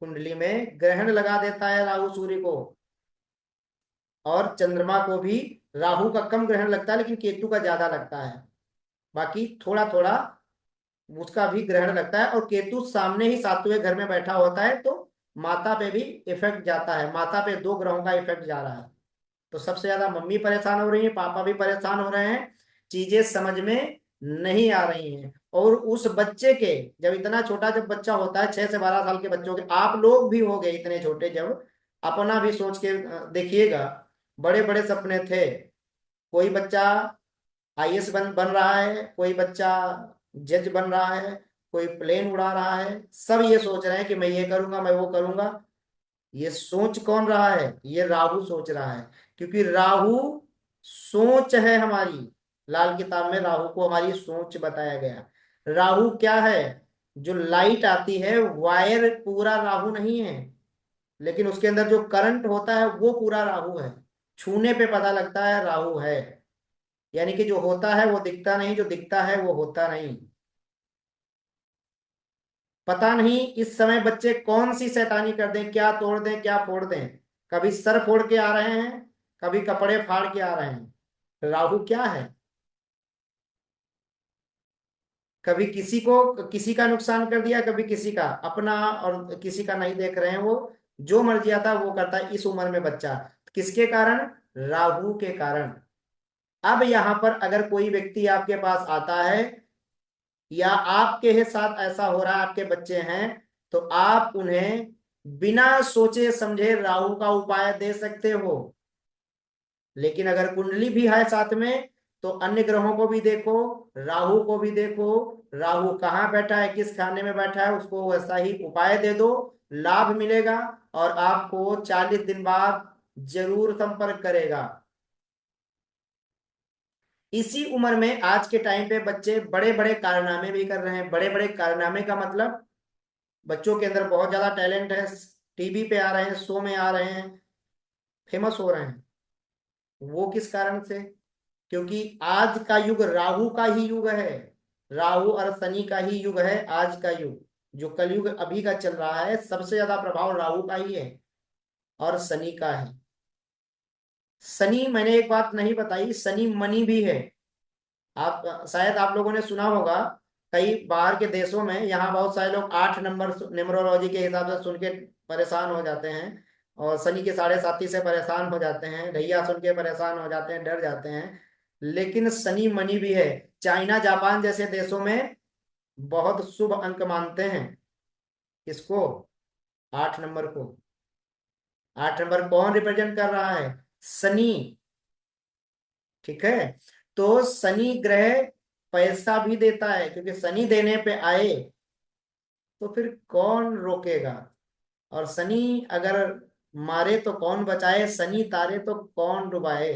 Speaker 1: कुंडली में ग्रहण लगा देता है राहु सूर्य को, और चंद्रमा को भी। राहु का कम ग्रहण लगता है, लेकिन केतु का ज्यादा लगता है। बाकी थोड़ा थोड़ा उसका भी ग्रहण लगता है, और केतु सामने ही 7वें घर में बैठा होता है, तो माता पे भी इफेक्ट जाता है, माता पे 2 ग्रहों का इफेक्ट जा रहा है। तो सबसे ज्यादा मम्मी परेशान हो रही है, पापा भी परेशान हो रहे हैं। चीजें समझ में नहीं आ रही हैं। और उस बच्चे के, जब इतना छोटा जब बच्चा होता है, 6 से 12 साल के बच्चों के, आप लोग भी हो गए इतने छोटे, जब अपना भी सोच के देखिएगा, बड़े बड़े सपने थे। कोई बच्चा आईएएस बन रहा है, कोई बच्चा जज बन रहा है, कोई प्लेन उड़ा रहा है, सब ये सोच रहे हैं कि मैं ये करूंगा, मैं वो करूंगा। ये सोच कौन रहा है? ये राहु सोच रहा है। क्योंकि राहु सोच है हमारी। लाल किताब में राहु को हमारी सोच बताया गया। राहु क्या है? जो लाइट आती है, वायर पूरा राहु नहीं है, लेकिन उसके अंदर जो करंट होता है वो पूरा राहु है। छूने पे पता लगता है राहु है। यानी कि जो होता है वो दिखता नहीं, जो दिखता है वो होता नहीं। पता नहीं इस समय बच्चे कौन सी शैतानी कर दें, क्या तोड़ दें, क्या फोड़ दें। कभी सर फोड़ के आ रहे हैं, कभी कपड़े फाड़ के आ रहे हैं। राहु क्या है? कभी किसी को किसी का नुकसान कर दिया, कभी किसी का, अपना और किसी का नहीं देख रहे हैं। वो जो मर्जी आता है वो करता है इस उम्र में बच्चा। किसके कारण? राहु के कारण। अब यहां पर अगर कोई व्यक्ति आपके पास आता है, या आपके साथ ऐसा हो रहा है, आपके बच्चे हैं, तो आप उन्हें बिना सोचे समझे राहु का उपाय दे सकते हो। लेकिन अगर कुंडली भी है साथ में, तो अन्य ग्रहों को भी देखो, राहु को भी देखो। राहु कहाँ बैठा है, किस खाने में बैठा है, उसको वैसा ही उपाय दे दो, लाभ मिलेगा। और आपको 40 दिन बाद जरूर संपर्क करेगा। इसी उम्र में आज के टाइम पे बच्चे बड़े बड़े कारनामे भी कर रहे हैं। बड़े बड़े कारनामे का मतलब, बच्चों के अंदर बहुत ज्यादा टैलेंट है, टीवी पे आ रहे हैं, शो में आ रहे हैं, फेमस हो रहे हैं। वो किस कारण से? क्योंकि आज का युग राहु का ही युग है। राहु और शनि का ही युग है आज का युग। जो कलयुग अभी का चल रहा है, सबसे ज्यादा प्रभाव राहु का ही है और शनि का है। शनि, मैंने एक बात नहीं बताई, शनि मनी भी है। आप शायद आप लोगों ने सुना होगा, कई बाहर के देशों में, यहाँ बहुत सारे लोग 8 नंबर न्यूमरोलॉजी के हिसाब से सुन के परेशान हो जाते हैं, और शनि के 7.5 से परेशान हो जाते हैं, ढैया सुन के परेशान हो जाते हैं, डर जाते हैं। लेकिन शनि मनी भी है। चाइना जापान जैसे देशों में बहुत शुभ अंक मानते हैं। किसको? 8 नंबर को। 8 नंबर कौन रिप्रेजेंट कर रहा है? शनि। ठीक है। तो शनि ग्रह पैसा भी देता है, क्योंकि शनि देने पे आए तो फिर कौन रोकेगा? और शनि अगर मारे तो कौन बचाए, शनि तारे तो कौन डुबाए।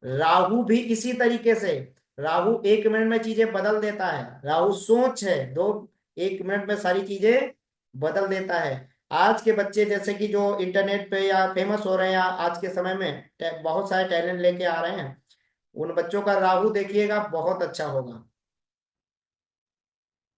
Speaker 1: राहु भी इसी तरीके से। राहु 1 मिनट में चीजें बदल देता है। राहु सोच है, दो 1 मिनट में सारी चीजें बदल देता है। आज के बच्चे जैसे कि जो इंटरनेट पे या फेमस हो रहे हैं, या आज के समय में बहुत सारे टैलेंट लेके आ रहे हैं, उन बच्चों का राहु देखिएगा बहुत अच्छा होगा।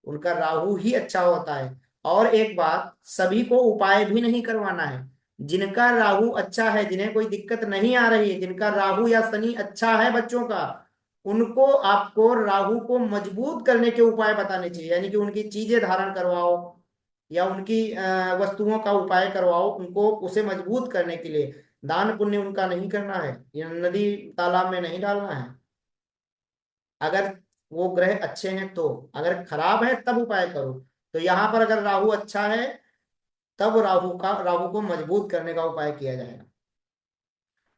Speaker 1: उनका राहु ही अच्छा होता है। और एक बात, सभी को उपाय भी नहीं करवाना है। जिनका राहु अच्छा है, जिन्हें कोई दिक्कत नहीं आ रही है, जिनका राहु या शनि अच्छा है बच्चों का, उनको आपको राहु को मजबूत करने के उपाय बताने चाहिए। यानी कि उनकी चीजें धारण करवाओ, या उनकी वस्तुओं का उपाय करवाओ, उनको उसे मजबूत करने के लिए। दान पुण्य उनका नहीं करना है, या नदी तालाब में नहीं डालना है। अगर वो ग्रह अच्छे हैं तो, अगर खराब है तब उपाय करो। तो यहां पर अगर राहु अच्छा है, तब राहु को मजबूत करने का उपाय किया जाएगा।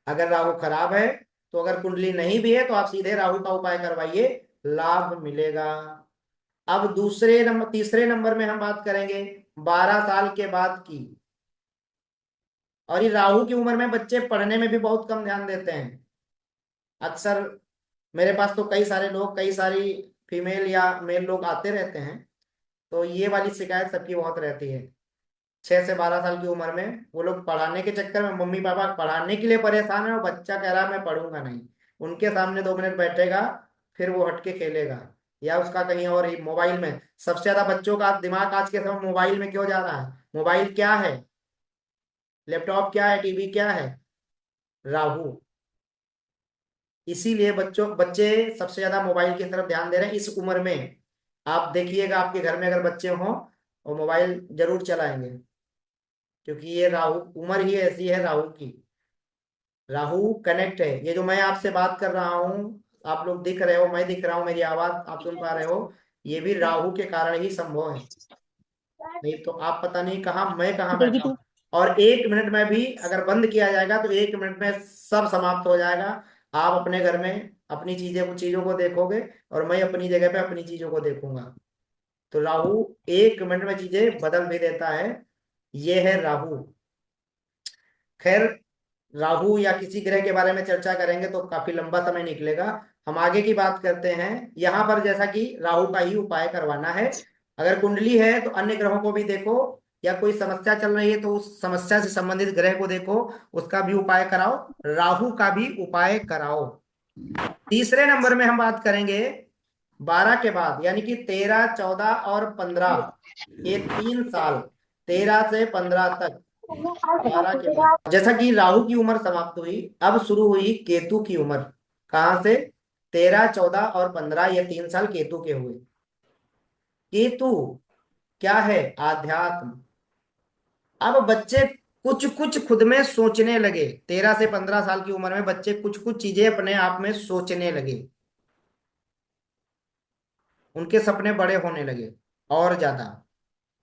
Speaker 1: अगर राहु खराब है, तो अगर कुंडली नहीं भी है, तो आप सीधे राहु का उपाय करवाइए, लाभ मिलेगा। अब दूसरे नंबर, तीसरे नंबर में हम बात करेंगे 12 साल के बाद की। और ये राहु की उम्र में बच्चे पढ़ने में भी बहुत कम ध्यान देते हैं। अक्सर मेरे पास तो कई सारे लोग, कई सारी फीमेल या मेल लोग आते रहते हैं, तो ये वाली शिकायत सबकी बहुत रहती है। 6 से 12 साल की उम्र में वो लोग पढ़ाने के चक्कर में, मम्मी पापा पढ़ाने के लिए परेशान है, और बच्चा कह रहा है मैं पढ़ूंगा नहीं। उनके सामने 2 मिनट बैठेगा, फिर वो हट के खेलेगा, या उसका कहीं और ही मोबाइल में। सबसे ज्यादा बच्चों का दिमाग आज के समय मोबाइल में क्यों जा रहा है? मोबाइल क्या है, लैपटॉप क्या है, टीवी क्या है? राहु। इसीलिए बच्चे सबसे ज्यादा मोबाइल की तरफ ध्यान दे रहे हैं इस उम्र में। आप देखिएगा, आपके घर में अगर बच्चे हों, वो मोबाइल जरूर चलाएंगे, क्योंकि ये राहु, उम्र ही ऐसी है राहु की। राहु कनेक्ट है। ये जो मैं आपसे बात कर रहा हूँ, आप लोग दिख रहे हो, मैं दिख रहा हूँ, मेरी आवाज आप सुन पा रहे हो, ये भी राहु के कारण ही संभव है। नहीं तो आप पता नहीं कहाँ मैं कहाँ
Speaker 2: देगी
Speaker 1: बैठा
Speaker 2: तू।
Speaker 1: हूँ। और 1 मिनट में भी अगर बंद किया जाएगा तो 1 मिनट में सब समाप्त हो जाएगा। आप अपने घर में अपनी चीजों को देखोगे और मैं अपनी जगह पे अपनी चीजों को देखूंगा। तो राहु 1 मिनट में चीजें बदल भी देता है। ये है राहु। खैर, राहु या किसी ग्रह के बारे में चर्चा करेंगे तो काफी लंबा समय निकलेगा। हम आगे की बात करते हैं। यहाँ पर जैसा कि राहु का ही उपाय करवाना है। अगर कुंडली है तो अन्य ग्रहों को भी देखो, या कोई समस्या चल रही है तो उस समस्या से संबंधित ग्रह को देखो, उसका भी उपाय कराओ, राहु का भी उपाय कराओ। तीसरे नंबर में हम बात करेंगे 12 के बाद, यानी कि 13, 14 और 15, ये 3 साल, 13 से 15 तक। 12 के बाद जैसा कि राहु की उम्र समाप्त हुई, अब शुरू हुई केतु की उम्र। कहां से? 13, 14 और 15, ये 3 साल केतु के हुए। केतु क्या है? आध्यात्म। अब बच्चे कुछ कुछ खुद में सोचने लगे। 13 से 15 साल की उम्र में बच्चे कुछ कुछ चीजें अपने आप में सोचने लगे। उनके सपने बड़े होने लगे और ज्यादा।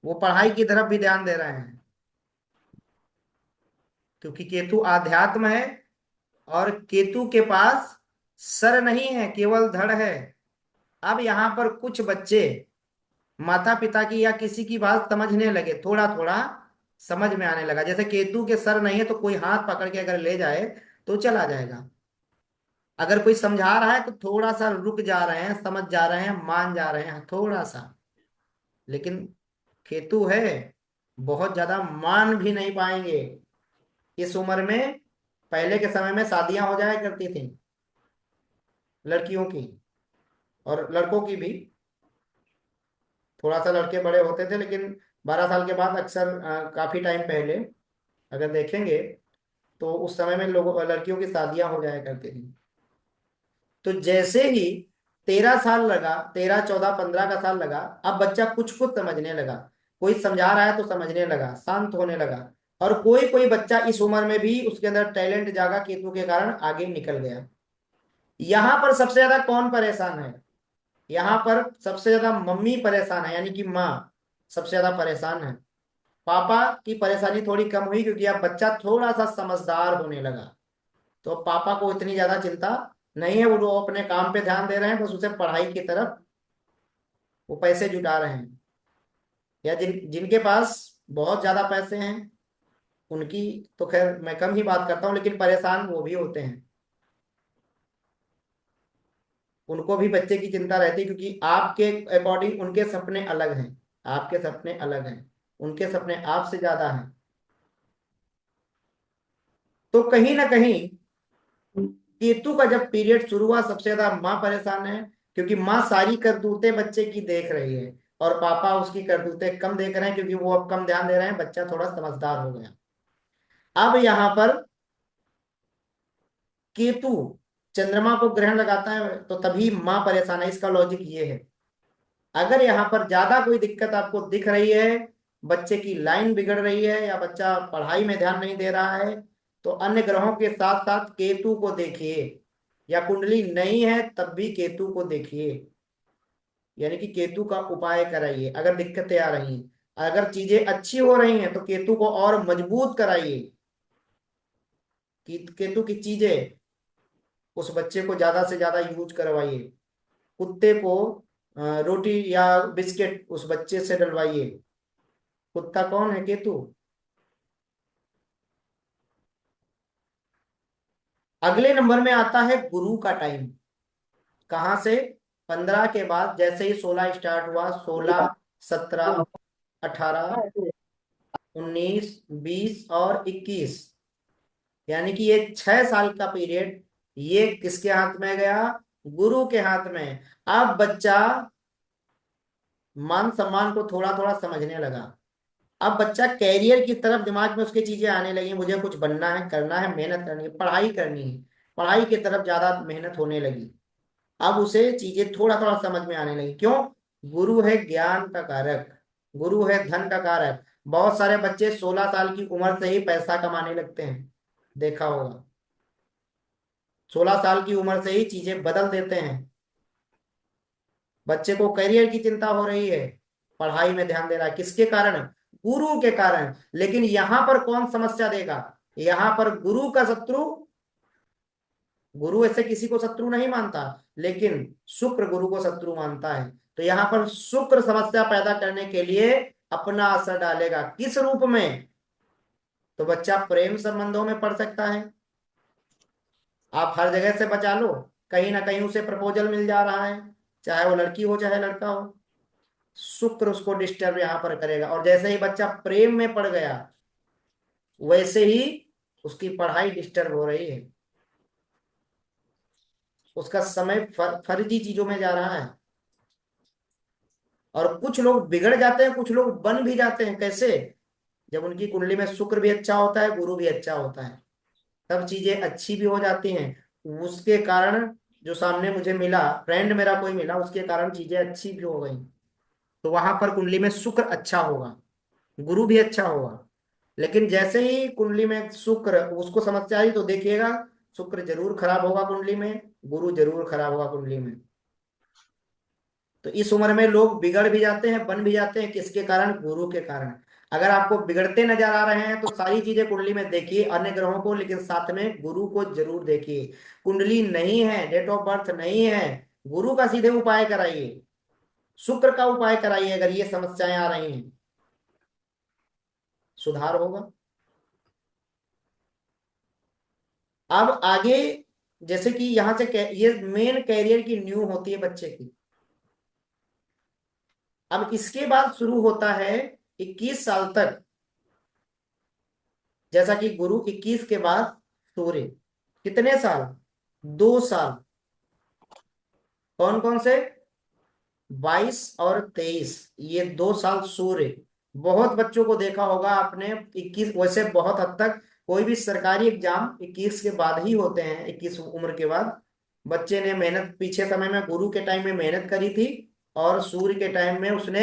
Speaker 1: वो पढ़ाई की तरफ भी ध्यान दे रहे हैं, क्योंकि केतु आध्यात्म है। और केतु के पास सर नहीं है, केवल धड़ है। अब यहाँ पर कुछ बच्चे माता पिता की या किसी की बात समझने लगे, थोड़ा थोड़ा समझ में आने लगा। जैसे केतु के सर नहीं है तो कोई हाथ पकड़ के अगर ले जाए तो चला जाएगा। अगर कोई समझा रहा है तो थोड़ा सा रुक जा रहे हैं, समझ जा रहे हैं, मान जा रहे हैं थोड़ा सा। लेकिन केतु है, बहुत ज्यादा मान भी नहीं पाएंगे इस उम्र में। पहले के समय में शादियां हो जाया करती थी, लड़कियों की और लड़कों की भी। थोड़ा सा लड़के बड़े होते थे, लेकिन 12 साल के बाद अक्सर काफी टाइम पहले अगर देखेंगे तो उस समय में लोगों लड़कियों की शादियां हो जाया करती थी। तो जैसे ही 13 साल लगा, 13, 14, 15 का साल लगा, अब बच्चा कुछ कुछ समझने लगा। कोई समझा रहा है तो समझने लगा, शांत होने लगा। और कोई कोई बच्चा इस उम्र में भी उसके अंदर टैलेंट जागा, केतु के कारण आगे निकल गया। यहाँ पर सबसे ज्यादा कौन परेशान है? यहाँ पर सबसे ज्यादा मम्मी परेशान है, यानी कि माँ सबसे ज्यादा परेशान है। पापा की परेशानी थोड़ी कम हुई, क्योंकि अब बच्चा थोड़ा सा समझदार होने लगा। तो पापा को इतनी ज्यादा चिंता नहीं है, वो अपने काम पे ध्यान दे रहे हैं, बस उसे पढ़ाई की तरफ वो पैसे जुटा रहे हैं। या जिनके पास बहुत ज्यादा पैसे हैं उनकी तो खैर मैं कम ही बात करता हूँ, लेकिन परेशान वो भी होते हैं। उनको भी बच्चे की चिंता रहती है, क्योंकि आपके अकॉर्डिंग उनके सपने अलग हैं। आपके सपने अलग हैं, उनके सपने आपसे ज्यादा हैं। तो कहीं ना कहीं केतु का जब पीरियड शुरू हुआ, सबसे ज्यादा माँ परेशान है, क्योंकि माँ सारी करतूतें बच्चे की देख रही है। और पापा उसकी करतूतें कम देख रहे हैं, क्योंकि वो अब कम ध्यान दे रहे हैं, बच्चा थोड़ा समझदार हो गया। अब यहाँ पर केतु चंद्रमा को ग्रहण लगाता है तो तभी माँ परेशान है। इसका लॉजिक ये है। अगर यहाँ पर ज्यादा कोई दिक्कत आपको दिख रही है, बच्चे की लाइन बिगड़ रही है या बच्चा पढ़ाई में ध्यान नहीं दे रहा है, तो अन्य ग्रहों के साथ साथ केतु को देखिए। या कुंडली नहीं है तब भी केतु को देखिए, यानी कि केतु का उपाय कराइए अगर दिक्कतें आ रही हैं। अगर चीजें अच्छी हो रही हैं तो केतु को और मजबूत कराइए। कि केतु की चीजें उस बच्चे को ज्यादा से ज्यादा यूज करवाइए। कुत्ते को रोटी या बिस्किट उस बच्चे से डलवाइए। कुत्ता कौन है? केतु। अगले नंबर में आता है गुरु का टाइम। कहां से? 15 के बाद, जैसे ही 16 स्टार्ट हुआ, 16, 17, 18, 19, 20 और 21, यानी कि ये 6 साल का पीरियड, ये किसके हाथ में गया? गुरु के हाथ में। अब बच्चा मान सम्मान को थोड़ा थोड़ा समझने लगा। अब बच्चा कैरियर की तरफ दिमाग में उसकी चीजें आने लगी, मुझे कुछ बनना है, करना है, मेहनत करनी है, पढ़ाई करनी है। पढ़ाई की तरफ ज्यादा मेहनत होने लगी। अब उसे चीजें थोड़ा थोड़ा समझ में आने लगी। क्यों? गुरु है ज्ञान का कारक, गुरु है धन का कारक। बहुत सारे बच्चे 16 साल की उम्र से ही पैसा कमाने लगते हैं, देखा होगा। 16 साल की उम्र से ही चीजें बदल देते हैं। बच्चे को करियर की चिंता हो रही है, पढ़ाई में ध्यान दे रहा है, किसके कारण? गुरु के कारण। लेकिन यहां पर कौन समस्या देगा? यहां पर गुरु का शत्रु। गुरु ऐसे किसी को शत्रु नहीं मानता, लेकिन शुक्र गुरु को शत्रु मानता है। तो यहां पर शुक्र समस्या पैदा करने के लिए अपना असर डालेगा। किस रूप में? तो बच्चा प्रेम संबंधों में पड़ सकता है। आप हर जगह से बचा लो, कहीं ना कहीं उसे प्रपोजल मिल जा रहा है, चाहे वो लड़की हो चाहे लड़का हो। शुक्र उसको डिस्टर्ब यहां पर करेगा, और जैसे ही बच्चा प्रेम में पड़ गया, वैसे ही उसकी पढ़ाई डिस्टर्ब हो रही है। उसका समय फर्जी चीजों में जा रहा है। और कुछ लोग बिगड़ जाते हैं, कुछ लोग बन भी जाते हैं। कैसे? जब उनकी कुंडली में शुक्र भी अच्छा होता है, गुरु भी अच्छा होता है, तब चीजें अच्छी भी हो जाती हैं। उसके कारण जो सामने मुझे मिला, फ्रेंड मेरा कोई मिला, उसके कारण चीजें अच्छी भी हो गई। तो वहां पर कुंडली में शुक्र अच्छा होगा, गुरु भी अच्छा होगा। लेकिन जैसे ही कुंडली में शुक्र, उसको समस्या आई, तो देखिएगा शुक्र जरूर खराब होगा कुंडली में, गुरु जरूर खराब होगा कुंडली में। तो इस उम्र में लोग बिगड़ भी जाते हैं, बन भी जाते हैं। किसके कारण? गुरु के कारण। अगर आपको बिगड़ते नजर आ रहे हैं, तो सारी चीजें कुंडली में देखिए, अन्य ग्रहों को, लेकिन साथ में गुरु को जरूर देखिए। कुंडली नहीं है, डेट ऑफ बर्थ नहीं है, गुरु का सीधे उपाय कराइए, शुक्र का उपाय कराइए। अगर ये समस्याएं आ रही हैं, सुधार होगा। अब आगे, जैसे कि यहां से ये मेन कैरियर की न्यू होती है बच्चे की। अब इसके बाद शुरू होता है 21 साल तक। जैसा कि गुरु 21 के बाद सूर्य। कितने साल? 2 साल। कौन कौन से? 22 और 23, ये 2 साल सूर्य। बहुत बच्चों को देखा होगा आपने, 21, वैसे बहुत हद तक कोई भी सरकारी एग्जाम 21 के बाद ही होते हैं, 21 उम्र के बाद। बच्चे ने मेहनत पीछे समय में गुरु के टाइम में मेहनत करी थी, और सूर्य के टाइम में उसने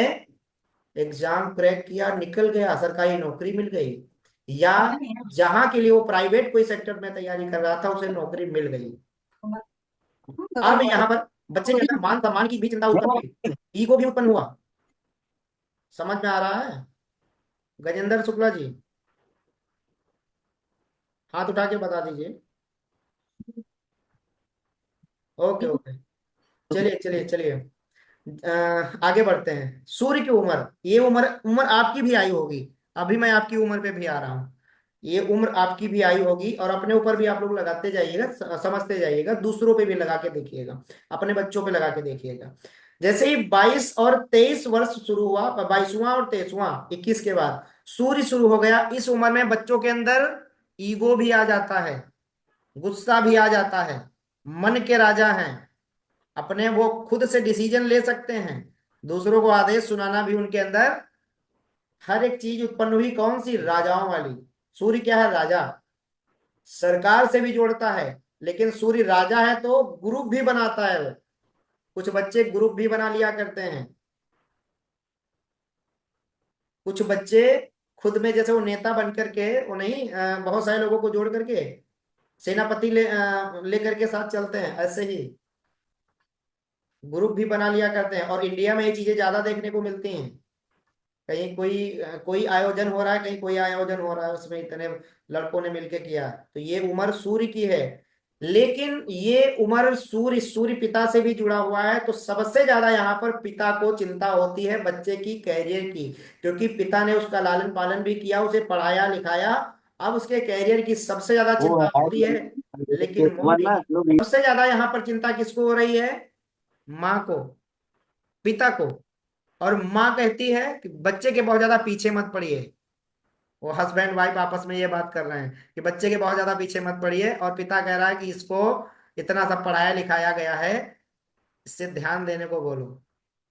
Speaker 1: एग्जाम क्रैक किया, निकल गया, सरकारी नौकरी मिल गई। या जहां के लिए वो प्राइवेट कोई सेक्टर में तैयारी कर रहा था, उसे नौकरी मिल गई। अब यहाँ पर बच्चे के अंदर मान सम्मान की भी चिंता उत्पन्न हुई, ईगो भी उत्पन्न हुआ। समझ में आ रहा है? गजेंद्र शुक्ला जी, हाथ उठा के बता दीजिए। Okay okay. चलिए चलिए चलिए। आगे बढ़ते हैं। सूर्य की उम्र, ये उम्र उम्र आपकी भी आई होगी। अभी मैं आपकी उम्र पे भी आ रहा हूँ। ये उम्र आपकी भी आई होगी, और अपने ऊपर भी आप लोग लगाते जाइएगा, समझते जाइएगा, दूसरों पे भी लगा के देखिएगा, अपने बच्चों पे लगा के देखिएगा। जैसे ही 22 और 23 वर्ष शुरू हुआ, 22वां और 23वां, 21 के बाद सूर्य शुरू हो गया, इस उम्र में बच्चों के अंदर ईगो भी आ जाता है, गुस्सा भी आ जाता है, मन के राजा हैं, अपने वो खुद से डिसीजन ले सकते हैं, दूसरों को आदेश सुनाना भी उनके अंदर। हर एक चीज उत्पन्न हुई कौन सी? राजाओं वाली। सूर्य क्या है? राजा। सरकार से भी जोड़ता है, लेकिन सूर्य राजा है तो ग्रुप भी बनाता है वो। कुछ बच्चे ग्रुप भी बना लिया करते हैं। कुछ बच्चे खुद में, जैसे वो नेता बन करके, वो नहीं, बहुत सारे लोगों को जोड़ करके सेनापति ले करके साथ चलते हैं, ऐसे ही ग्रुप भी बना लिया करते हैं। और इंडिया में ये चीजें ज्यादा देखने को मिलती हैं। कहीं कोई आयोजन हो रहा है, कहीं कोई आयोजन हो रहा है, उसमें इतने लड़कों ने मिलके किया, तो ये उम्र सूर्य की है। लेकिन ये उम्र सूर्य सूर्य पिता से भी जुड़ा हुआ है, तो सबसे ज्यादा यहाँ पर पिता को चिंता होती है बच्चे की कैरियर की, क्योंकि पिता ने उसका लालन पालन भी किया, उसे पढ़ाया लिखाया। अब उसके कैरियर की सबसे ज्यादा
Speaker 2: वो
Speaker 1: चिंता
Speaker 2: है
Speaker 1: होती है। लेकिन
Speaker 2: वरना लोग
Speaker 1: सबसे ज्यादा यहाँ पर चिंता किसको हो रही है? माँ को, पिता को। और माँ कहती है कि बच्चे के बहुत ज्यादा पीछे मत पड़िए। वो हस्बैंड वाइफ आपस में ये बात कर रहे हैं कि बच्चे के बहुत ज्यादा पीछे मत पड़िए, और पिता कह रहा है कि इसको इतना सब पढ़ाया लिखाया गया है, इससे ध्यान देने को बोलो।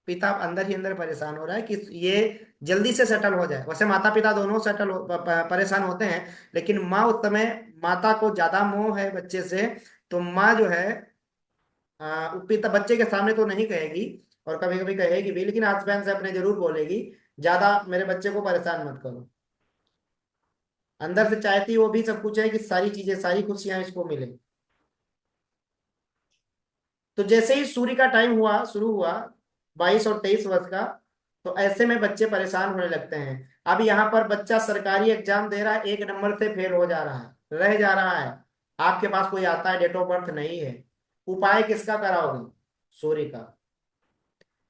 Speaker 1: पिता अंदर ही अंदर परेशान हो रहा है कि ये जल्दी से सेटल हो जाए। वैसे माता पिता दोनों परेशान होते हैं, लेकिन माँ उस समय, माता को ज्यादा मोह है बच्चे से। तो माँ जो है, पिता बच्चे के सामने तो नहीं कहेगी, और कभी कभी कहेगी भी, लेकिन हस्बैंड से अपने जरूर बोलेगी, ज्यादा मेरे बच्चे को परेशान मत करो। अंदर से चाहती वो भी सब कुछ है कि सारी चीजें, सारी खुशियां इसको मिले। तो जैसे ही सूर्य का टाइम हुआ, शुरू हुआ 22 और 23 वर्ष का, तो ऐसे में बच्चे परेशान होने लगते हैं। अब यहाँ पर बच्चा सरकारी एग्जाम दे रहा है, 1 नंबर से फेल हो जा रहा है, रह जा रहा है। आपके पास कोई आता है, डेट ऑफ बर्थ नहीं है, उपाय किसका कराओगे? सूर्य का।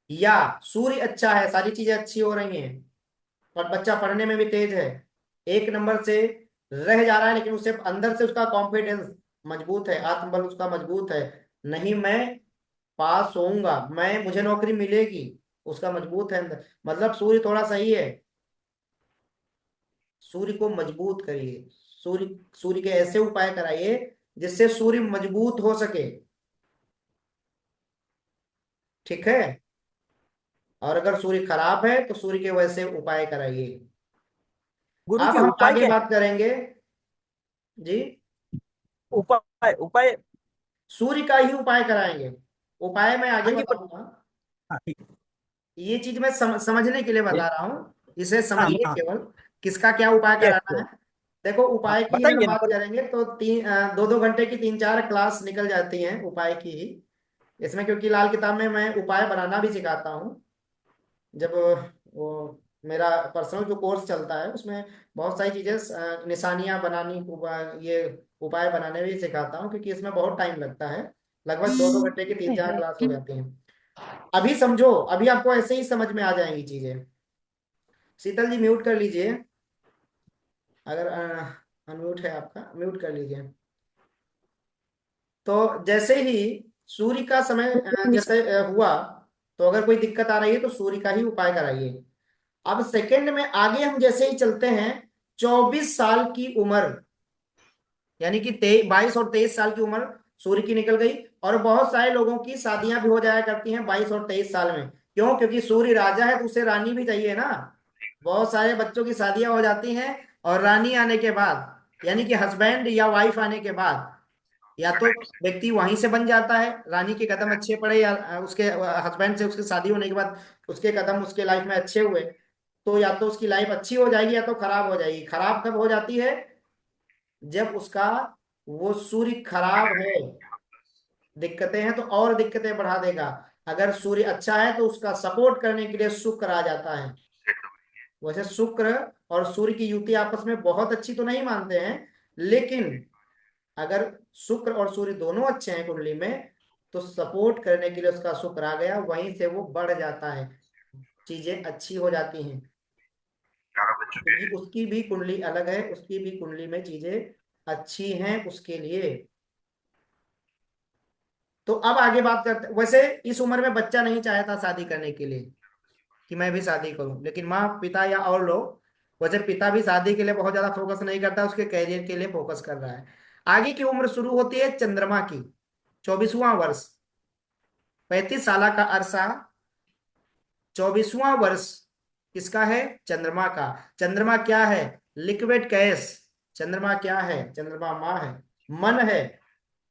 Speaker 1: या सूर्य अच्छा है, सारी चीजें अच्छी हो रही हैं, और बच्चा पढ़ने में भी तेज है, 1 नंबर से रह जा रहा है, लेकिन उसे अंदर से उसका कॉन्फिडेंस मजबूत है, आत्मबल उसका मजबूत है, नहीं मैं पास होऊंगा, मैं मुझे नौकरी मिलेगी, उसका मजबूत है अंदर, मतलब सूर्य थोड़ा सही है। सूर्य को मजबूत करिए, सूर्य सूर्य के ऐसे उपाय कराइए जिससे सूर्य मजबूत हो सके। ठीक है। और अगर सूर्य खराब है तो सूर्य के वैसे उपाय कराइए।
Speaker 2: गुरु
Speaker 1: अब
Speaker 2: जी
Speaker 1: हम
Speaker 2: उपाय
Speaker 1: आगे
Speaker 2: क्या
Speaker 1: बात करेंगे जी।
Speaker 2: है? उपाय उपाय।
Speaker 1: सूर्य का ही उपाय कराएंगे, उपाय मैं आगे
Speaker 2: हाँ जी
Speaker 1: बताऊंगा।
Speaker 2: हाँ ठीक।
Speaker 1: ये चीज मैं समझने के लिए
Speaker 2: ये-
Speaker 1: बता रहा हूँ, इसे
Speaker 2: हाँ
Speaker 1: समझिए
Speaker 2: हाँ।
Speaker 1: केवल, किसका क्या उपाय
Speaker 2: यस
Speaker 1: कराना
Speaker 2: यस।
Speaker 1: है। देखो
Speaker 2: हाँ
Speaker 1: उपाय की ही अगर
Speaker 2: बताइए ना
Speaker 1: बात करेंगे तो 2-2 घंटे की 3-4 क्लास निकल जाती हैं उपाय की ही इसमें, क्योंकि लाल किताब में मैं उपाय बनाना भी सिखाता हूँ। जब वो मेरा पर्सनल जो कोर्स चलता है उसमें बहुत सारी चीजें निशानियां बनानी, ये उपाय बनाने भी सिखाता हूँ, क्योंकि इसमें बहुत टाइम लगता है। लगभग 2-2 घंटे की 3-4 क्लास हो जाती है। अभी समझो, अभी आपको ऐसे ही समझ में आ जाएंगी चीजें। शीतल जी म्यूट कर लीजिए, अगर अनम्यूट है आपका, म्यूट कर लीजिए। तो जैसे ही सूर्य का समय जैसे हुआ, तो अगर कोई दिक्कत आ रही है तो सूर्य का ही उपाय कराइए। अब सेकंड में आगे हम जैसे ही चलते हैं, 24 साल की उम्र, यानी कि 22 और 23 साल की उम्र सूर्य की निकल गई, और बहुत सारे लोगों की शादियां भी हो जाया करती हैं 22 और 23 साल में। क्यों? क्योंकि सूर्य राजा है तो उसे रानी भी चाहिए ना। बहुत सारे बच्चों की शादियां हो जाती हैं, और रानी आने के बाद, यानी कि हस्बैंड या वाइफ आने के बाद, या तो व्यक्ति वहीं से बन जाता है, रानी के कदम अच्छे पड़े, या उसके हस्बैंड से उसकी शादी होने के बाद उसके कदम उसके लाइफ में अच्छे हुए, तो या तो उसकी लाइफ अच्छी हो जाएगी या तो खराब हो जाएगी। खराब कब हो जाती है? जब उसका वो सूर्य खराब है, दिक्कतें हैं तो और दिक्कतें बढ़ा देगा। अगर सूर्य अच्छा है तो उसका सपोर्ट करने के लिए शुक्र आ जाता है। वैसे शुक्र और सूर्य की युति आपस में बहुत अच्छी तो नहीं मानते हैं, लेकिन अगर शुक्र और सूर्य दोनों अच्छे हैं कुंडली में, तो सपोर्ट करने के लिए उसका शुक्र आ गया, वहीं से वो बढ़ जाता है, चीजें अच्छी हो जाती हैं, क्योंकि उसकी भी कुंडली अलग है, उसकी भी कुंडली में चीजें अच्छी हैं उसके लिए। तो अब आगे बात करते, वैसे इस उम्र में बच्चा नहीं चाहता शादी करने के लिए कि मैं भी शादी करूं, लेकिन माँ पिता या और लोग, वैसे पिता भी शादी के लिए बहुत ज्यादा फोकस नहीं करता, उसके कैरियर के लिए फोकस कर रहा है। आगे की उम्र शुरू होती है चंद्रमा की, 24वां वर्ष, 35 साल का अरसा, 24वां वर्ष किसका है? चंद्रमा का। चंद्रमा क्या है? Liquid gas. चंद्रमा क्या है? चंद्रमा माँ है, मन है,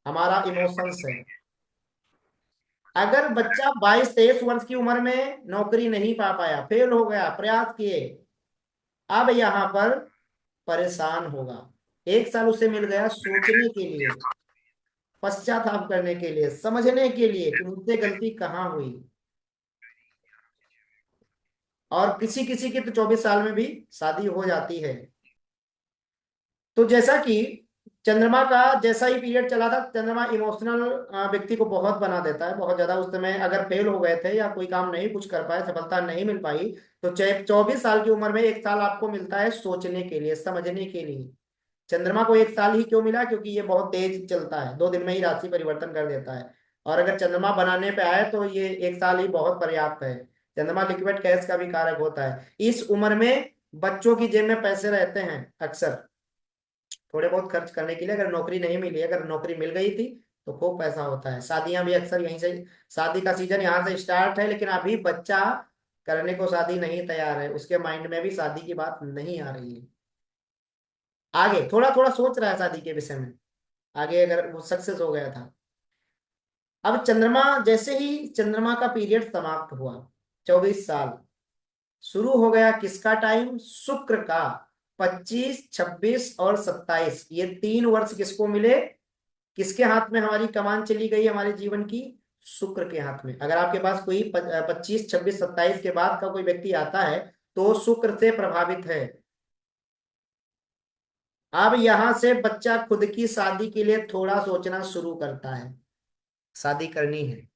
Speaker 1: हमारा इमोशंस है। अगर बच्चा 22-23 वर्ष की उम्र में नौकरी नहीं पा पाया, फेल हो गया, प्रयास किए, अब यहां पर परेशान होगा। 1 साल उसे मिल गया सोचने के लिए, पश्चाताप करने के लिए, समझने के लिए कि मुझसे गलती कहाँ हुई। और किसी किसी की तो 24 साल में भी शादी हो जाती है। तो जैसा कि चंद्रमा का जैसा ही पीरियड चला था, चंद्रमा इमोशनल व्यक्ति को बहुत बना देता है, बहुत ज्यादा। उस समय अगर फेल हो गए थे या कोई काम नहीं कुछ कर पाए, सफलता नहीं मिल पाई, तो 24 साल की उम्र में 1 साल आपको मिलता है सोचने के लिए, समझने के लिए। चंद्रमा को 1 साल ही क्यों मिला? क्योंकि ये बहुत तेज चलता है, 2 दिन में ही राशि परिवर्तन कर देता है। और अगर चंद्रमा बनाने पे आए तो ये 1 साल ही बहुत पर्याप्त है। चंद्रमा लिक्विड गैस का भी कारक होता है। इस उम्र में बच्चों की जेब में पैसे रहते हैं अक्सर, थोड़े बहुत खर्च करने के लिए। अगर नौकरी नहीं मिली, अगर नौकरी मिल गई थी तो खूब पैसा होता है। शादियां भी अक्सर यहीं से, शादी का सीजन यहाँ से स्टार्ट है, लेकिन अभी बच्चा करने को शादी नहीं तैयार है, उसके माइंड में भी शादी की बात नहीं आ रही है। आगे थोड़ा थोड़ा सोच रहा है शादी के विषय में, आगे अगर वो सक्सेस हो गया था। अब चंद्रमा, जैसे ही चंद्रमा का पीरियड समाप्त हुआ, 24 साल शुरू हो गया, किसका टाइम? शुक्र का। 25, 26 और 27, ये 3 वर्ष किसको मिले? किसके हाथ में हमारी कमान चली गई हमारे जीवन की? शुक्र के हाथ में। अगर आपके पास कोई 25, 26, 27 के बाद का कोई व्यक्ति आता है तो शुक्र से प्रभावित है। अब यहां से बच्चा खुद की शादी के लिए थोड़ा सोचना शुरू करता है, शादी करनी है।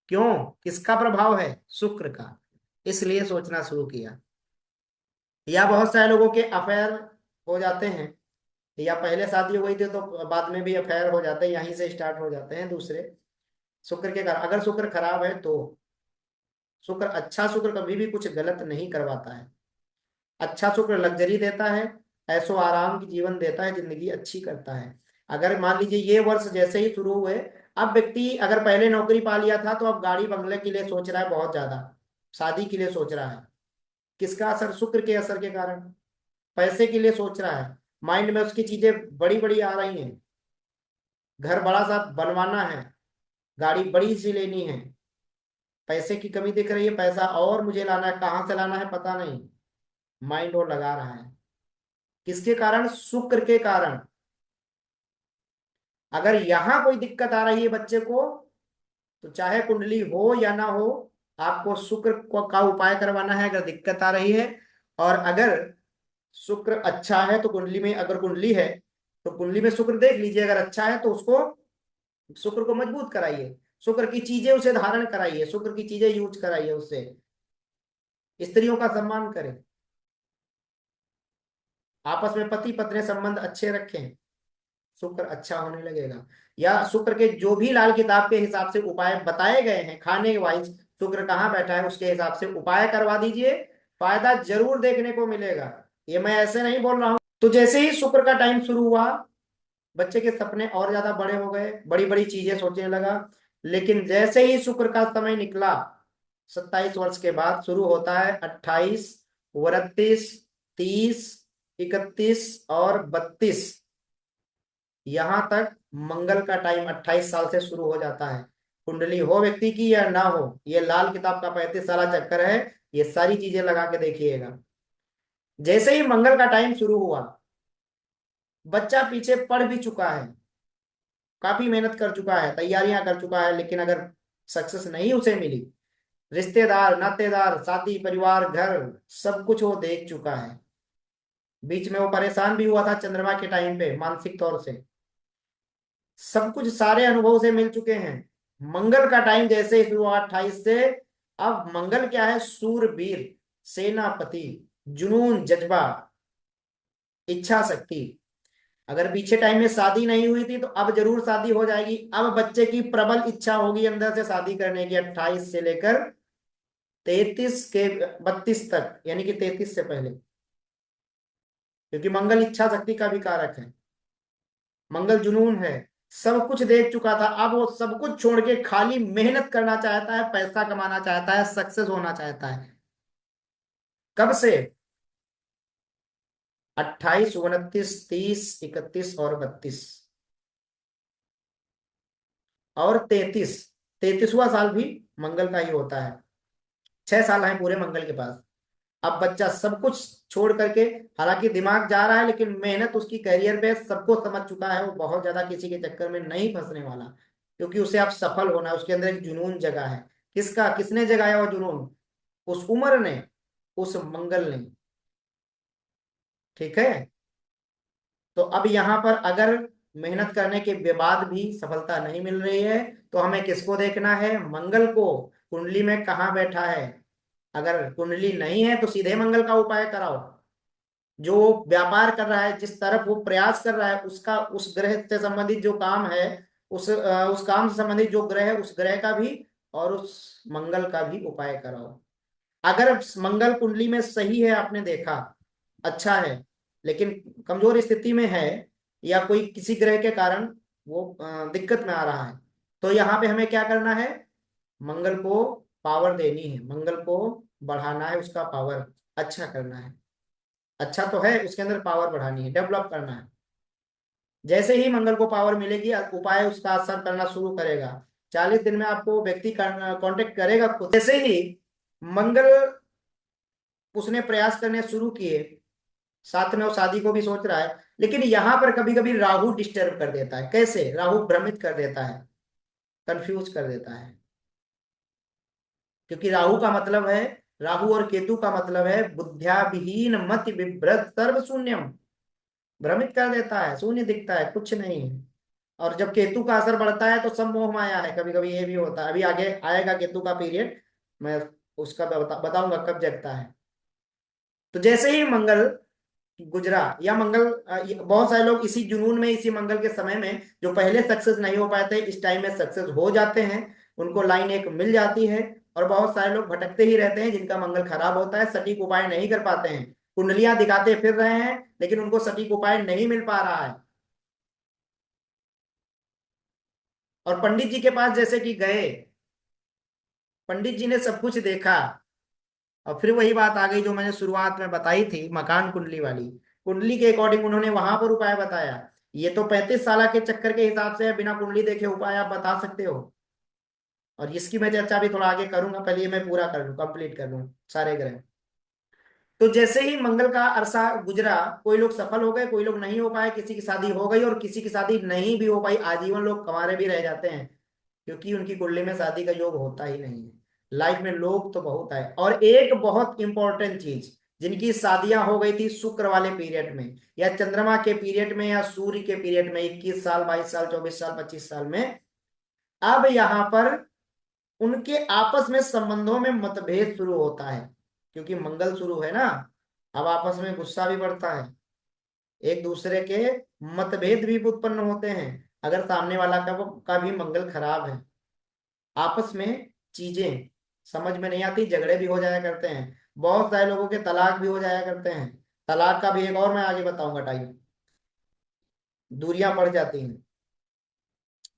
Speaker 1: क्यों? किसका प्रभाव है? शुक्र का। इसलिए सोचना शुरू किया। या बहुत सारे लोगों के अफेयर हो जाते हैं, या पहले शादी हो गई थी तो बाद में भी अफेयर हो जाते हैं, यहीं से स्टार्ट हो जाते हैं दूसरे, शुक्र के कारण। अगर शुक्र खराब है तो, शुक्र अच्छा शुक्र कभी भी कुछ गलत नहीं करवाता है। अच्छा शुक्र लग्जरी देता है, ऐशो आराम की जीवन देता है, जिंदगी अच्छी करता है। अगर मान लीजिए ये वर्ष जैसे ही शुरू हुए, अब व्यक्ति अगर पहले नौकरी पा लिया था तो अब गाड़ी बंगले के लिए सोच रहा है बहुत ज्यादा, शादी के लिए सोच रहा है। किसका असर? शुक्र के असर के कारण। पैसे के लिए सोच रहा है, माइंड में उसकी चीजें बड़ी बड़ी आ रही हैं। घर बड़ा सा बनवाना है, गाड़ी बड़ी सी लेनी है, पैसे की कमी दिख रही है, पैसा और मुझे लाना है, कहाँ से लाना है पता नहीं, माइंड और लगा रहा है। किसके कारण? शुक्र के कारण। अगर यहां कोई दिक्कत आ रही है बच्चे को, तो चाहे कुंडली हो या ना हो, आपको शुक्र को का उपाय करवाना है अगर दिक्कत आ रही है। और अगर शुक्र अच्छा है तो कुंडली में, अगर कुंडली है तो कुंडली में शुक्र देख लीजिए, अगर अच्छा है तो उसको, शुक्र को मजबूत कराइए, शुक्र की चीजें उसे धारण कराइए, शुक्र की चीजें यूज कराइए उससे। स्त्रियों का सम्मान करें, आपस में पति पत्नी संबंध अच्छे रखें, शुक्र अच्छा होने लगेगा। या शुक्र के जो भी लाल किताब के हिसाब से उपाय बताए गए हैं खाने वाइज, शुक्र कहाँ बैठा है उसके हिसाब से उपाय करवा दीजिए, फायदा जरूर देखने को मिलेगा। ये मैं ऐसे नहीं बोल रहा हूं। तो जैसे ही शुक्र का टाइम शुरू हुआ, बच्चे के सपने और ज्यादा बड़े हो गए, बड़ी बड़ी चीजें सोचने लगा। लेकिन जैसे ही शुक्र का समय निकला, 27 वर्ष के बाद शुरू होता है 28, 29, 30, 31 और 32। यहां तक मंगल का टाइम 28 साल से शुरू हो जाता है। कुंडली हो व्यक्ति की या ना हो, ये लाल किताब का 35 साल चक्कर है। ये सारी चीजें लगा के देखिएगा। जैसे ही मंगल का टाइम शुरू हुआ, बच्चा पीछे पढ़ भी चुका है, काफी मेहनत कर चुका है, तैयारियां कर चुका है, लेकिन अगर सक्सेस नहीं उसे मिली, रिश्तेदार नातेदार शादी परिवार घर सब कुछ वो देख चुका है। बीच में वो परेशान भी हुआ था चंद्रमा के टाइम पे मानसिक तौर से, सब कुछ सारे अनुभव से मिल चुके हैं। मंगल का टाइम जैसे ही शुरू हुआ 28 से, अब मंगल क्या है? सूरवीर, सेनापति, जुनून, जज्बा, इच्छा शक्ति। अगर पीछे टाइम में शादी नहीं हुई थी तो अब जरूर शादी हो जाएगी। अब बच्चे की प्रबल इच्छा होगी अंदर से शादी करने की, 28 से लेकर 33 के 32 तक, यानी कि 33 से पहले। क्योंकि मंगल इच्छा शक्ति का भी कारक है, मंगल जुनून है। सब कुछ देख चुका था, अब वो सब कुछ छोड़ के खाली मेहनत करना चाहता है, पैसा कमाना चाहता है, सक्सेस होना चाहता है। कब से? 28, 29, 30, 31 और 32 और 33। 33वां साल भी मंगल का ही होता है। 6 साल है पूरे मंगल के पास। अब बच्चा सब कुछ छोड़ करके, हालांकि दिमाग जा रहा है लेकिन मेहनत उसकी करियर पे, सबको समझ चुका है, वो बहुत ज्यादा किसी के चक्कर में नहीं फंसने वाला। क्योंकि उसे अब सफल होना है, उसके अंदर एक जुनून जगा है। किसका? किसने जगाया वो जुनून? उस उम्र ने, उस मंगल ने। ठीक है। तो अब यहाँ पर अगर मेहनत करने के बाद भी सफलता नहीं मिल रही है, तो हमें किसको देखना है? मंगल को। कुंडली में कहाँ बैठा है? अगर कुंडली नहीं है तो सीधे मंगल का उपाय कराओ। जो व्यापार कर रहा है, जिस तरफ वो प्रयास कर रहा है, उसका, उस ग्रह से संबंधित जो काम है, उस काम से संबंधित जो ग्रह है उस ग्रह का भी, और उस मंगल का भी उपाय कराओ। अगर मंगल कुंडली में सही है, आपने देखा अच्छा है, लेकिन कमजोर स्थिति में है, या कोई किसी ग्रह के कारण वो दिक्कत में आ रहा है, तो यहाँ पे हमें क्या करना है? मंगल को पावर देनी है, मंगल को बढ़ाना है, उसका पावर अच्छा करना है। अच्छा तो है, उसके अंदर पावर बढ़ानी है, डेवलप करना है। जैसे ही मंगल को पावर मिलेगी, उपाय उसका असर करना शुरू करेगा। 40 दिन में आपको व्यक्ति कांटेक्ट करेगा खुद। जैसे ही मंगल, उसने प्रयास करने शुरू किए, साथ में वो शादी को भी सोच रहा है, लेकिन यहाँ पर कभी कभी राहु डिस्टर्ब कर देता है। कैसे? राहु भ्रमित कर देता है, कंफ्यूज कर देता है। क्योंकि राहु का मतलब है, राहु और केतु का मतलब है बुद्ध्या विहीन मति विभ्रत सर्व शून्यम। भ्रमित कर देता है, शून्य दिखता है, कुछ नहीं है। और जब केतु का असर बढ़ता है तो सब मोह माया है। कभी कभी ये भी होता है, अभी आगे आएगा केतु का पीरियड, मैं उसका बताऊंगा कब जगता है। तो जैसे ही मंगल गुजरा, या मंगल बहुत सारे लोग इसी जुनून में, इसी मंगल के समय में, जो पहले सक्सेस नहीं हो पाए थे इस टाइम में सक्सेस हो जाते हैं, उनको लाइन एक मिल जाती है। और बहुत सारे लोग भटकते ही रहते हैं, जिनका मंगल खराब होता है, सटीक उपाय नहीं कर पाते हैं, कुंडलियां दिखाते फिर रहे हैं लेकिन उनको सटीक उपाय नहीं मिल पा रहा है। और पंडित जी के पास जैसे कि गए, पंडित जी ने सब कुछ देखा, और फिर वही बात आ गई जो मैंने शुरुआत में बताई थी, मकान कुंडली वाली। कुंडली के अकॉर्डिंग उन्होंने वहां पर उपाय बताया। ये तो 35 साल के चक्कर के हिसाब से है, बिना कुंडली देखे उपाय आप बता सकते हो। और इसकी मैं चर्चा भी थोड़ा आगे करूंगा, पहले ये मैं पूरा कर लूं, कंप्लीट कर लूं सारे ग्रह। तो जैसे ही मंगल का अरसा गुजरा, कोई लोग सफल हो गए, कोई लोग नहीं हो पाए, किसी की शादी हो गई और किसी की शादी नहीं भी हो पाई, आजीवन लोग कंवारे भी रह जाते हैं, क्योंकि उनकी कुंडली में शादी का योग होता ही नहीं है। लाइफ में लोग तो बहुत है। और एक बहुत इंपॉर्टेंट चीज, जिनकी शादियां हो गई थी शुक्र वाले पीरियड में, या चंद्रमा के पीरियड में, या सूर्य के पीरियड में, 21 साल, 22 साल, 24 साल, 25 साल में, अब यहां पर उनके आपस में संबंधों में मतभेद शुरू होता है। क्योंकि मंगल शुरू है ना, अब आपस में गुस्सा भी बढ़ता है, एक दूसरे के मतभेद भी उत्पन्न होते हैं। अगर सामने वाला का भी मंगल खराब है, आपस में चीजें समझ में नहीं आती, झगड़े भी हो जाया करते हैं, बहुत सारे लोगों के तलाक भी हो जाया करते हैं। तलाक का भी एक और मैं आगे बताऊंगा टाइम, दूरियां पड़ जाती हैं।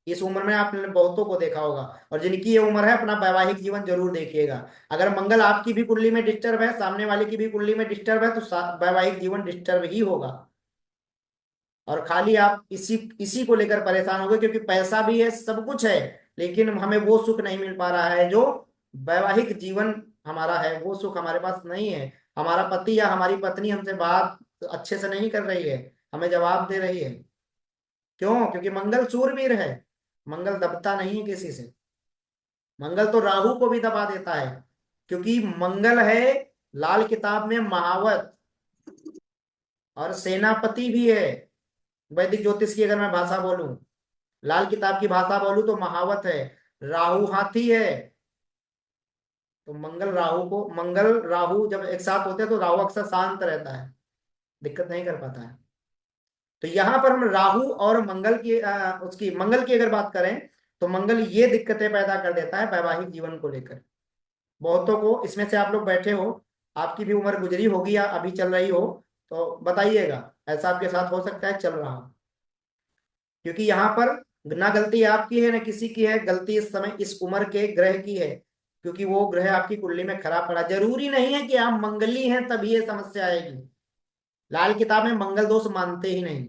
Speaker 1: इस उम्र में आपने बहुतों को देखा होगा, और जिनकी ये उम्र है अपना वैवाहिक जीवन जरूर देखिएगा। अगर मंगल आपकी भी कुंडली में डिस्टर्ब है, सामने वाले की भी कुंडली में डिस्टर्ब है, तो वैवाहिक जीवन डिस्टर्ब ही होगा। और खाली आप इसी इसी को लेकर परेशान होंगे, क्योंकि पैसा भी है, सब कुछ है, लेकिन हमें वो सुख नहीं मिल पा रहा है जो वैवाहिक जीवन हमारा है, वो सुख हमारे पास नहीं है। हमारा पति या हमारी पत्नी हमसे बात अच्छे से नहीं कर रही है, हमें जवाब दे रही है। क्यों? क्योंकि मंगल शूरवीर है, मंगल दबता नहीं है किसी से। मंगल तो राहु को भी दबा देता है, क्योंकि मंगल है लाल किताब में महावत, और सेनापति भी है। वैदिक ज्योतिष की अगर मैं भाषा बोलूं, लाल किताब की भाषा बोलूं तो महावत है। राहु हाथी है, तो मंगल राहु को, मंगल राहु जब एक साथ होते हैं तो राहु अक्सर शांत रहता है, दिक्कत नहीं कर पाता है। तो यहां पर हम राहु और मंगल की उसकी मंगल की अगर बात करें, तो मंगल ये दिक्कतें पैदा कर देता है वैवाहिक जीवन को लेकर। बहुतों को, इसमें से आप लोग बैठे हो, आपकी भी उम्र गुजरी होगी या अभी चल रही हो, तो बताइएगा ऐसा आपके साथ हो सकता है, चल रहा हो। क्योंकि यहाँ पर ना गलती आपकी है ना किसी की है, गलती इस समय इस उम्र के ग्रह की है, क्योंकि वो ग्रह आपकी कुंडली में खराब पड़ा। जरूरी नहीं है कि आप मंगली हैं तभी ये समस्या आएगी। लाल किताब में मंगल दोष मानते ही नहीं,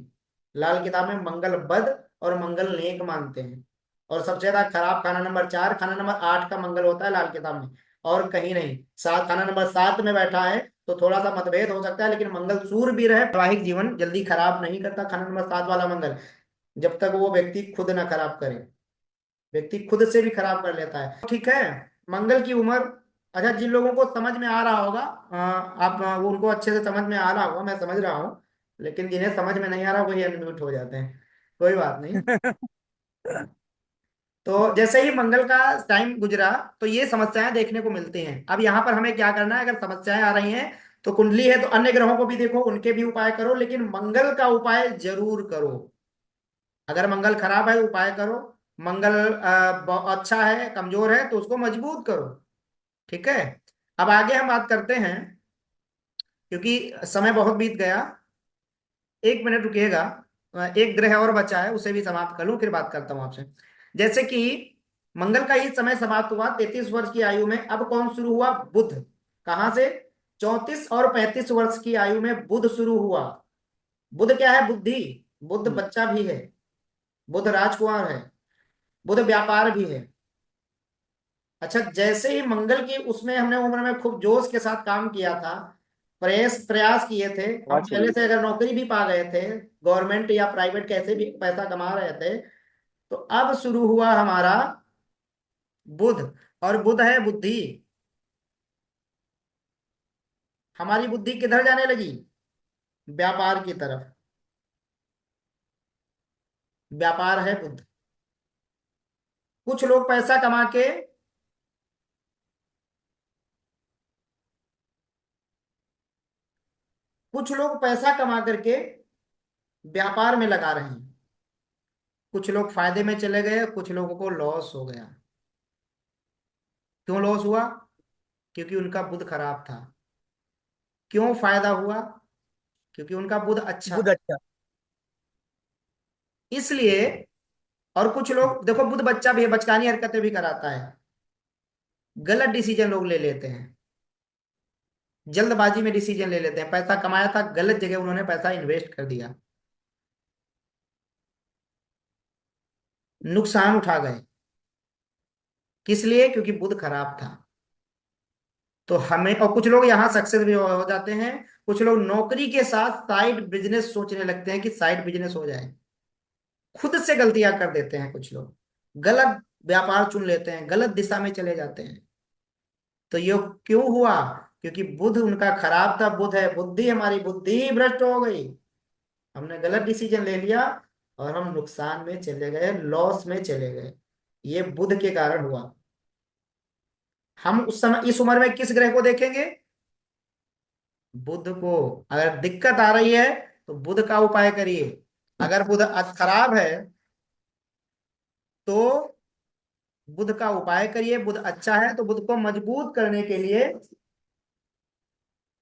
Speaker 1: लाल किताब में मंगल बद और मंगल नेक मानते हैं। और सबसे ज्यादा खराब खाना नंबर 4, खाना नंबर 8 का मंगल होता है लाल किताब में, और कहीं नहीं। सात, खाना नंबर 7 में बैठा है तो थोड़ा सा मतभेद हो सकता है, लेकिन मंगल सूर भी रहे, वैवाहिक जीवन जल्दी खराब नहीं करता खाना नंबर 7 वाला मंगल, जब तक वो व्यक्ति खुद ना खराब करे। व्यक्ति खुद से भी खराब कर लेता है, ठीक है। मंगल की उम्र, अच्छा, जिन लोगों को समझ में आ रहा होगा, आप वो उनको अच्छे से समझ में आ रहा होगा, मैं समझ रहा हूँ। लेकिन जिन्हें समझ में नहीं आ रहा वही अनम्यूट हो जाते हैं, कोई बात नहीं। तो जैसे ही मंगल का टाइम गुजरा, तो ये समस्याएं देखने को मिलती हैं। अब यहाँ पर हमें क्या करना है, अगर समस्याएं आ रही हैं तो कुंडली है तो अन्य ग्रहों को भी देखो, उनके भी उपाय करो, लेकिन मंगल का उपाय जरूर करो। अगर मंगल खराब है उपाय करो, मंगल अच्छा है, कमजोर है तो उसको मजबूत करो, ठीक है। अब आगे हम बात करते हैं, क्योंकि समय बहुत बीत गया। 1 मिनट रुकिएगा, एक ग्रह और बचा है, उसे भी समाप्त कर लूं, फिर बात करता हूं आपसे। जैसे कि मंगल का ही समय समाप्त हुआ 33 वर्ष की आयु में, अब कौन शुरू हुआ? बुध। कहां से? 34 और 35 वर्ष की आयु में बुध शुरू हुआ। बुध क्या है? बुद्धि। बुध
Speaker 2: हम्म।
Speaker 1: बच्चा भी है, बुध राजकुमार है, बुध व्यापार भी है। अच्छा, जैसे ही मंगल की उसमें हमने उम्र में खूब जोश के साथ काम किया था, प्रयास प्रयास किए थे, हम
Speaker 2: आवाज
Speaker 1: पहले
Speaker 2: चली।
Speaker 1: से अगर नौकरी भी पा गए थे, गवर्नमेंट या प्राइवेट कैसे भी पैसा कमा रहे थे, तो अब शुरू हुआ हमारा बुध। और बुध है बुद्धि, हमारी बुद्धि किधर जाने लगी? व्यापार की तरफ। व्यापार है बुद्ध। कुछ लोग पैसा कमा के, कुछ लोग पैसा कमा करके व्यापार में लगा रहे हैं। कुछ लोग फायदे में चले गए, कुछ लोगों को लॉस हो गया। क्यों लॉस हुआ? क्योंकि उनका बुद्ध खराब था। क्यों फायदा हुआ? क्योंकि उनका बुद्ध अच्छा
Speaker 2: बुध
Speaker 1: था।
Speaker 2: अच्छा।
Speaker 1: इसलिए। और कुछ लोग देखो, बुद्ध बच्चा भी है, बचकानी हरकतें भी कराता है। गलत डिसीजन लोग ले लेते हैं। जल्दबाजी में डिसीजन ले लेते हैं। पैसा कमाया था, गलत जगह उन्होंने पैसा इन्वेस्ट कर दिया। नुकसान उठा गए। किस लिए? क्योंकि बुद्ध खराब था। तो हमें, और कुछ लोग यहाँ सक्सेस भी हो जाते हैं। कुछ लोग नौकरी के साथ साइड बिजनेस सोचने लगते हैं कि साइड बिजनेस हो जाए। खुद से गलतियां कर देते हैं कुछ लोग। गलत व्यापार चुन लेते हैं, गलत दिशा में चले जाते हैं। तो ये क्यों हुआ? क्योंकि बुद्ध उनका खराब था। बुद्ध है बुद्धि, हमारी बुद्धि ही भ्रष्ट हो गई। हमने गलत डिसीजन ले लिया और हम नुकसान में चले गए, लॉस में चले गए। ये बुद्ध के कारण हुआ। हम उस समय इस उम्र में किस ग्रह को देखेंगे? बुध को। अगर दिक्कत आ रही है तो बुध का उपाय करिए। अगर बुध खराब है तो बुध का उपाय करिए। बुध अच्छा है तो बुध को मजबूत करने के लिए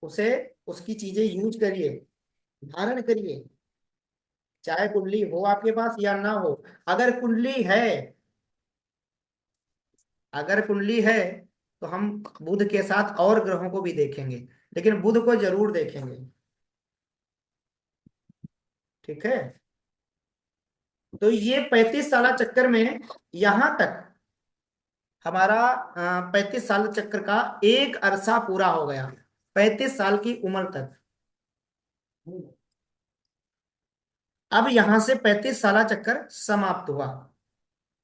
Speaker 1: उसे, उसकी चीजें यूज करिए, धारण करिए। चाहे कुंडली हो आपके पास या ना हो। अगर कुंडली है, अगर कुंडली है तो हम बुध के साथ और ग्रहों को भी देखेंगे, लेकिन बुध को जरूर देखेंगे। ठीक है। तो ये 35 साल चक्कर में यहां तक हमारा 35 साल चक्र का एक अरसा पूरा हो गया। 35 साल की उम्र तक। अब यहां से 35 साल चक्कर समाप्त हुआ।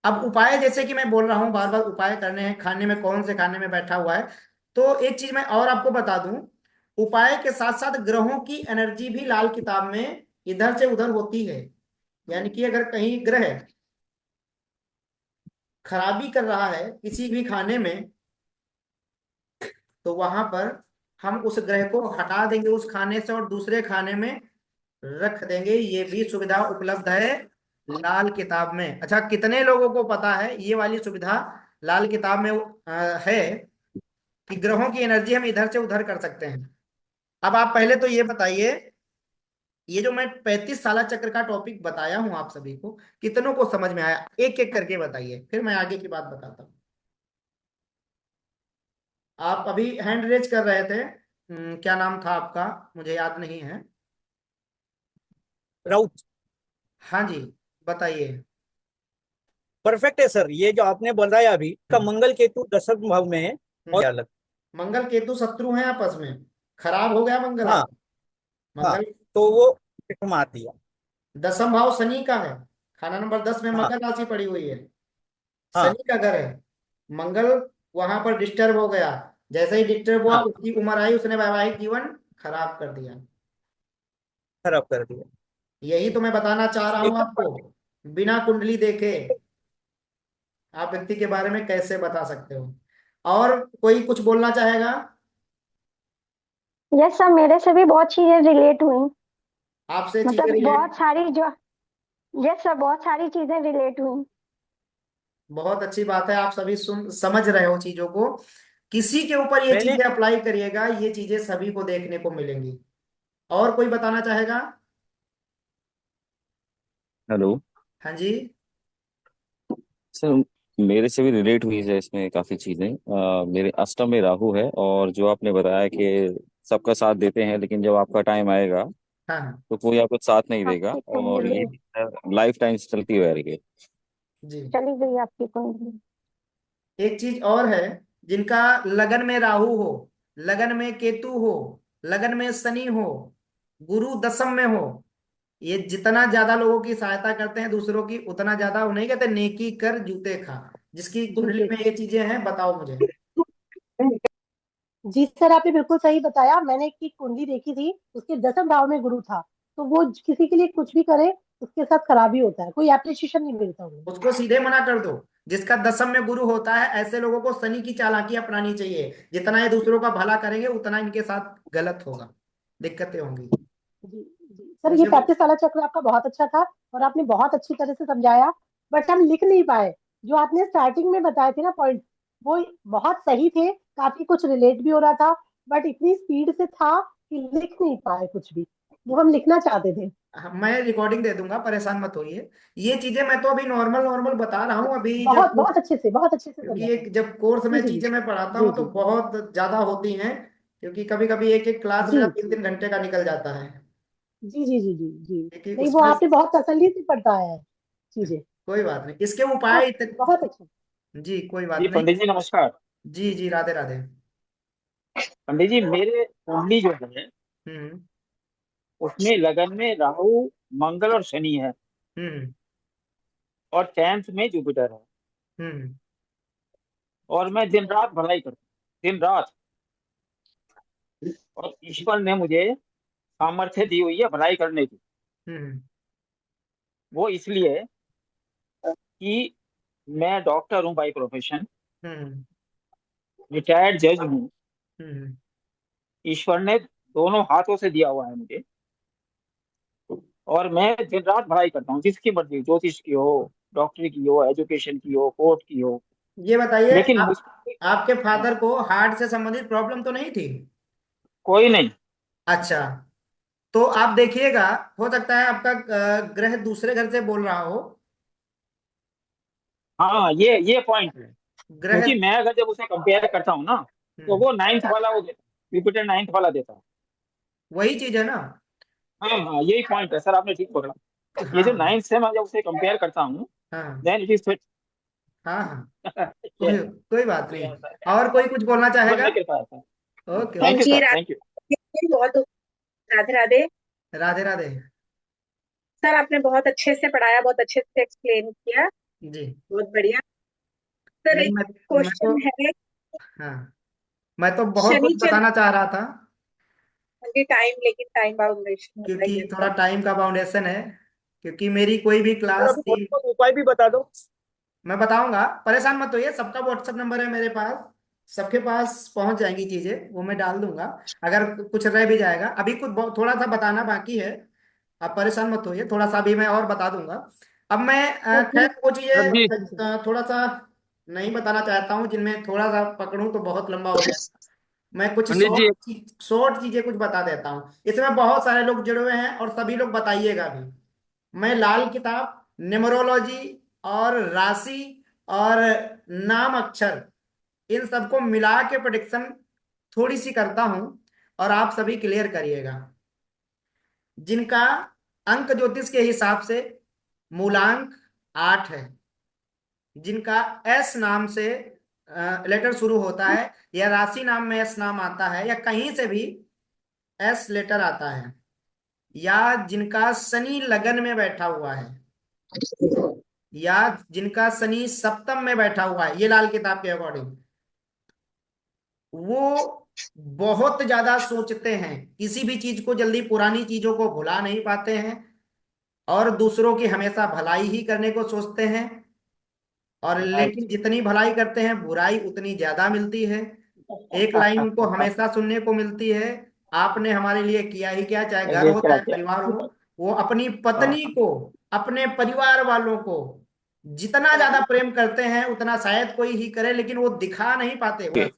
Speaker 1: अब उपाय, जैसे कि मैं बोल रहा हूं बार बार, उपाय करने हैं। खाने में कौन से खाने में बैठा हुआ है? तो एक चीज मैं और आपको बता दूं। उपाय के साथ साथ ग्रहों की एनर्जी भी लाल किताब में इधर से उधर होती है। यानी कि अगर कहीं ग्रह खराबी कर रहा है किसी भी खाने में, तो वहां पर हम उस ग्रह को हटा देंगे उस खाने से और दूसरे खाने में रख देंगे। ये भी सुविधा उपलब्ध है लाल किताब में। अच्छा, कितने लोगों को पता है ये वाली सुविधा लाल किताब में है कि ग्रहों की एनर्जी हम इधर से उधर कर सकते हैं? अब आप पहले तो ये बताइए, ये जो मैं 35 साल चक्र का टॉपिक बताया हूं आप सभी को, कितनों को समझ में आया? एक एक करके बताइए, फिर मैं आगे की बात बताता हूँ। आप अभी हैंड रेज कर रहे थे। क्या नाम था आपका? मुझे याद नहीं है।
Speaker 2: राउत।
Speaker 1: हाँ जी, बताइए।
Speaker 2: परफेक्ट है सर, ये जो आपने बताया अभी का
Speaker 1: हम्म,
Speaker 2: मंगल केतु दशम भाव में है।
Speaker 1: हम्म।
Speaker 2: और अलग।
Speaker 1: मंगल केतु शत्रु हैं आपस में। खराब हो गया मंगल
Speaker 2: हाँ।
Speaker 1: आप।
Speaker 2: हाँ।
Speaker 1: मंगल
Speaker 2: तो वो मार दिया।
Speaker 1: दसम भाव शनि का है। खाना नंबर 10 में
Speaker 2: हाँ।
Speaker 1: मकर राशि पड़ी हुई है।
Speaker 2: हाँ।
Speaker 1: शनि का घर है। मंगल वहां पर डिस्टर्ब हो गया। जैसे ही डिस्टर्ब हुआ,
Speaker 2: हाँ।
Speaker 1: उसकी उम्र आई, उसने वैवाहिक जीवन खराब कर दिया।
Speaker 2: खराब कर दिया।
Speaker 1: यही तो मैं बताना चाह रहा हूं
Speaker 2: एकदम।
Speaker 1: आपको। बिना कुंडली देखे आप व्यक्ति के बारे में कैसे बता सकते हो? और कोई कुछ बोलना चाहेगा?
Speaker 3: यस सर, मेरे से भी बहुत चीजें रिलेट हुई।
Speaker 1: आपसे चीजें
Speaker 3: मतलब
Speaker 1: रिलेट।
Speaker 3: बहुत सारी जो, यस सर, बहुत सारी चीजें रिलेट हुई।
Speaker 1: बहुत अच्छी बात है, आप सभी सुन समझ रहे हो चीजों को। किसी के ऊपर ये
Speaker 2: मैंने
Speaker 1: चीजें अप्लाई करिएगा, ये चीजें सभी को देखने को मिलेंगी। और कोई बताना चाहेगा?
Speaker 4: हेलो
Speaker 1: हाँ जी।
Speaker 4: सर। मेरे से भी रिलेट हुई है इसमें काफी चीजें। मेरे अष्टम में राहु है, और जो आपने बताया कि सबका साथ देते हैं, लेकिन जब आपका टाइम आएगा
Speaker 1: हाँ हाँ।
Speaker 4: तो कोई आपको साथ नहीं देगा,
Speaker 3: आपकी
Speaker 4: और
Speaker 3: कुंडली
Speaker 4: ये लाइफ टाइम चलती रहेगी।
Speaker 1: जी।
Speaker 3: चली गई, आपकी कुंडली।
Speaker 1: एक चीज और है। जिनका लगन में राहु हो, लगन में केतु हो, लगन में शनि हो, गुरु दसम में हो, ये जितना ज्यादा लोगों की सहायता करते हैं दूसरों की, उतना ज्यादा, वो नहीं कहते नेकी कर जूते खा। जिसकी कुंडली
Speaker 3: जूते
Speaker 1: में ये चीजें हैं, बताओ मुझे।
Speaker 5: जी सर, आपने बिल्कुल सही बताया। मैंने एक कुंडली देखी थी, उसके 10वें भाव में गुरु था। तो वो किसी के लिए कुछ भी करे, उसके साथ खराबी होता है, कोई एप्रिशिएशन नहीं मिलता उन्हें।
Speaker 1: उसको सीधे मना कर दो। जिसका दसम में गुरु होता है, ऐसे लोगों को शनि की चालाकी अपनानी चाहिए। जितना ये दूसरों का भला करेंगे उतना इनके साथ गलत होगा, दिक्कतें होंगी
Speaker 5: जी जी सर, ये
Speaker 1: इनसे।
Speaker 5: 35 वाला चक्र आपका बहुत अच्छा था और आपने बहुत अच्छी तरह से समझाया। बट हम लिख नहीं पाए। जो आपने स्टार्टिंग में बताए थे ना पॉइंट, वो बहुत सही थे, काफी कुछ रिलेट भी हो रहा था। बट इतनी स्पीड से था कि लिख नहीं पाए कुछ भी, वो हम लिखना चाहते थे।
Speaker 1: हाँ, मैं रिकॉर्डिंग दे दूंगा, परेशान मत होइए। ये चीजें मैं तो अभी नॉर्मल नॉर्मल बता रहा हूँ अभी,
Speaker 5: बहुत
Speaker 1: जब
Speaker 5: बहुत अच्छे से
Speaker 1: क्योंकि
Speaker 5: समझाया।
Speaker 1: एक जब कोर्स
Speaker 5: जी
Speaker 1: में
Speaker 5: जी
Speaker 1: चीजें मैं पढ़ाता
Speaker 5: जी
Speaker 1: हूँ तो
Speaker 5: जी
Speaker 1: बहुत ज्यादा होती हैं। क्योंकि कभी कभी एक एक क्लास
Speaker 5: जी
Speaker 1: मेरा तीन
Speaker 5: जी
Speaker 1: तीन घंटे का निकल जाता है।
Speaker 5: जी जी जी जी जी।
Speaker 1: क्योंकि
Speaker 5: नहीं, वो
Speaker 1: उसमें
Speaker 5: आपने बहुत तसल्ली से बताया है चीजें।
Speaker 1: कोई बात नहीं, इसके उपाय
Speaker 5: बहुत बहुत अच्छा।
Speaker 1: जी कोई
Speaker 2: जी
Speaker 1: बात नहीं।
Speaker 2: पंडित जी नमस्कार।
Speaker 1: जी जी, राधे राधे।
Speaker 2: पंडित जी मेरे कुंडली जो है
Speaker 1: हम्म
Speaker 2: उसमें लगन में राहु, मंगल और शनि है,
Speaker 1: हम्म
Speaker 2: और 10th में जुपिटर है।
Speaker 1: हम्म
Speaker 2: और मैं दिन रात भलाई करता हूँ, दिन रात। और ईश्वर ने मुझे सामर्थ्य दी हुई है भलाई करने की।
Speaker 1: हम्म
Speaker 2: वो इसलिए कि मैं डॉक्टर हूँ बाई प्रोफेशन,
Speaker 1: हम्म
Speaker 2: रिटायर्ड जज हूँ।
Speaker 1: हम्म
Speaker 2: ईश्वर ने दोनों हाथों से दिया हुआ है मुझे, और मैं दिन रात भलाई करता हूँ, जिसकी मर्जी, ज्योतिष की हो, डॉक्टरी की हो, एजुकेशन की हो, कोर्ट की हो।
Speaker 1: ये बताइए,
Speaker 2: लेकिन
Speaker 1: आप
Speaker 2: मुझको
Speaker 1: आपके फादर को हार्ट से संबंधित प्रॉब्लम तो नहीं थी?
Speaker 2: कोई नहीं।
Speaker 1: अच्छा, तो आप देखिएगा, हो सकता है आपका ग्रह दूसरे घर से बोल रहा हो।
Speaker 2: हाँ, ये पॉइंट है।
Speaker 1: ग्रह।
Speaker 2: क्योंकि मैं अगर जब उसे कंपेयर करता हूँ ना, तो
Speaker 1: हम्म,
Speaker 2: वो 9th वाला वो देता है, जुपिटर 9th वाला देता है।
Speaker 1: वही चीज है ना।
Speaker 2: हाँ हाँ, यही पॉइंट है सर, आपने ठीक पकड़ा। ये जो
Speaker 1: हाँ
Speaker 2: 9th से मैं जब उसे कंपेयर करता हूँ,
Speaker 1: हाँ
Speaker 2: देन इट इज फिट।
Speaker 1: हाँ हाँ,
Speaker 2: ये
Speaker 1: कोई कोई बात
Speaker 2: ये
Speaker 1: नहीं।
Speaker 2: होता है,
Speaker 1: और कोई कुछ बोलना
Speaker 2: ईश्वर
Speaker 1: चाहेगा?
Speaker 2: ने कृपा है sir.
Speaker 1: Okay
Speaker 2: thank you
Speaker 1: okay.
Speaker 6: जी
Speaker 2: सर, थैंक यू।
Speaker 6: राधे, बहुत राधे राधे।
Speaker 1: राधे राधे।
Speaker 6: सर आपने बहुत अच्छे से पढ़ाया, बहुत अच्छे से एक्सप्लेन किया,
Speaker 1: जी।
Speaker 6: बहुत बढ़िया। सर
Speaker 1: नहीं,
Speaker 6: एक
Speaker 1: मैं तो,
Speaker 6: क्वेश्चन है।
Speaker 1: हाँ, मैं तो बहुत कुछ
Speaker 6: शनि चंद्र
Speaker 1: बताना चाह रहा था।
Speaker 6: की टाइम, लेकिन टाइम बाउंडेशन होता है
Speaker 1: क्योंकि
Speaker 6: ये
Speaker 1: थोड़ा
Speaker 6: तो।
Speaker 1: टाइम का बाउंडेशन है। क्योंकि मेरी कोई भी
Speaker 2: सर
Speaker 1: क्लास
Speaker 2: अभी थोड़ा
Speaker 1: तीन,
Speaker 2: बहुत उपाय भी बता दो।
Speaker 1: मैं बताऊंगा, परेशान मत होइए। सबका व्हाट्सएप नंबर है मेरे पास, सबके पास पहुंच जाएंगी चीजें, वो मैं डाल दूंगा। अगर कुछ रह भी जाएगा, अभी कुछ थोड़ा सा बताना बाकी है। आप परेशान मत होइए, थोड़ा सा भी मैं और बता दूंगा। अब मैं
Speaker 5: सर
Speaker 1: खैर
Speaker 5: प्लीज।
Speaker 1: वो
Speaker 2: जी
Speaker 1: चीजें थोड़ा सा नहीं बताना चाहता हूँ, जिनमें थोड़ा सा पकड़ूं तो बहुत लंबा हो जाए। मैं कुछ
Speaker 2: पंडित जी।
Speaker 1: शॉर्ट चीजें कुछ बता देता हूँ। इसमें बहुत सारे लोग जुड़े हुए हैं और सभी लोग बताइएगा भी। मैं लाल किताब, न्यूमरोलॉजी और राशि और नाम अक्षर, इन सबको मिला के प्रेडिक्शन थोड़ी सी करता हूं, और आप सभी क्लियर करिएगा। जिनका अंक ज्योतिष के हिसाब से मूलांक 8 है, जिनका एस नाम से लेटर शुरू होता है, या राशि नाम में एस नाम आता है, या कहीं से भी एस लेटर आता है, या जिनका शनि लगन में बैठा हुआ है, या जिनका शनि सप्तम में बैठा हुआ है, ये लाल किताब के अकॉर्डिंग, वो बहुत ज्यादा सोचते हैं, किसी भी चीज को जल्दी, पुरानी चीजों को भुला नहीं पाते हैं, और दूसरों की हमेशा भलाई ही करने को सोचते हैं। और लेकिन जितनी भलाई करते हैं, बुराई उतनी ज्यादा मिलती है। एक लाइन उनको हमेशा सुनने को मिलती है, आपने हमारे लिए किया ही क्या, चाहे घर
Speaker 2: ये
Speaker 1: हो
Speaker 2: करा
Speaker 1: चाहे
Speaker 2: क्या?
Speaker 1: परिवार हो। वो अपनी पत्नी
Speaker 2: हाँ।
Speaker 1: को, अपने परिवार वालों को जितना ज्यादा प्रेम करते हैं, उतना शायद कोई ही करे, लेकिन वो दिखा नहीं पाते बस।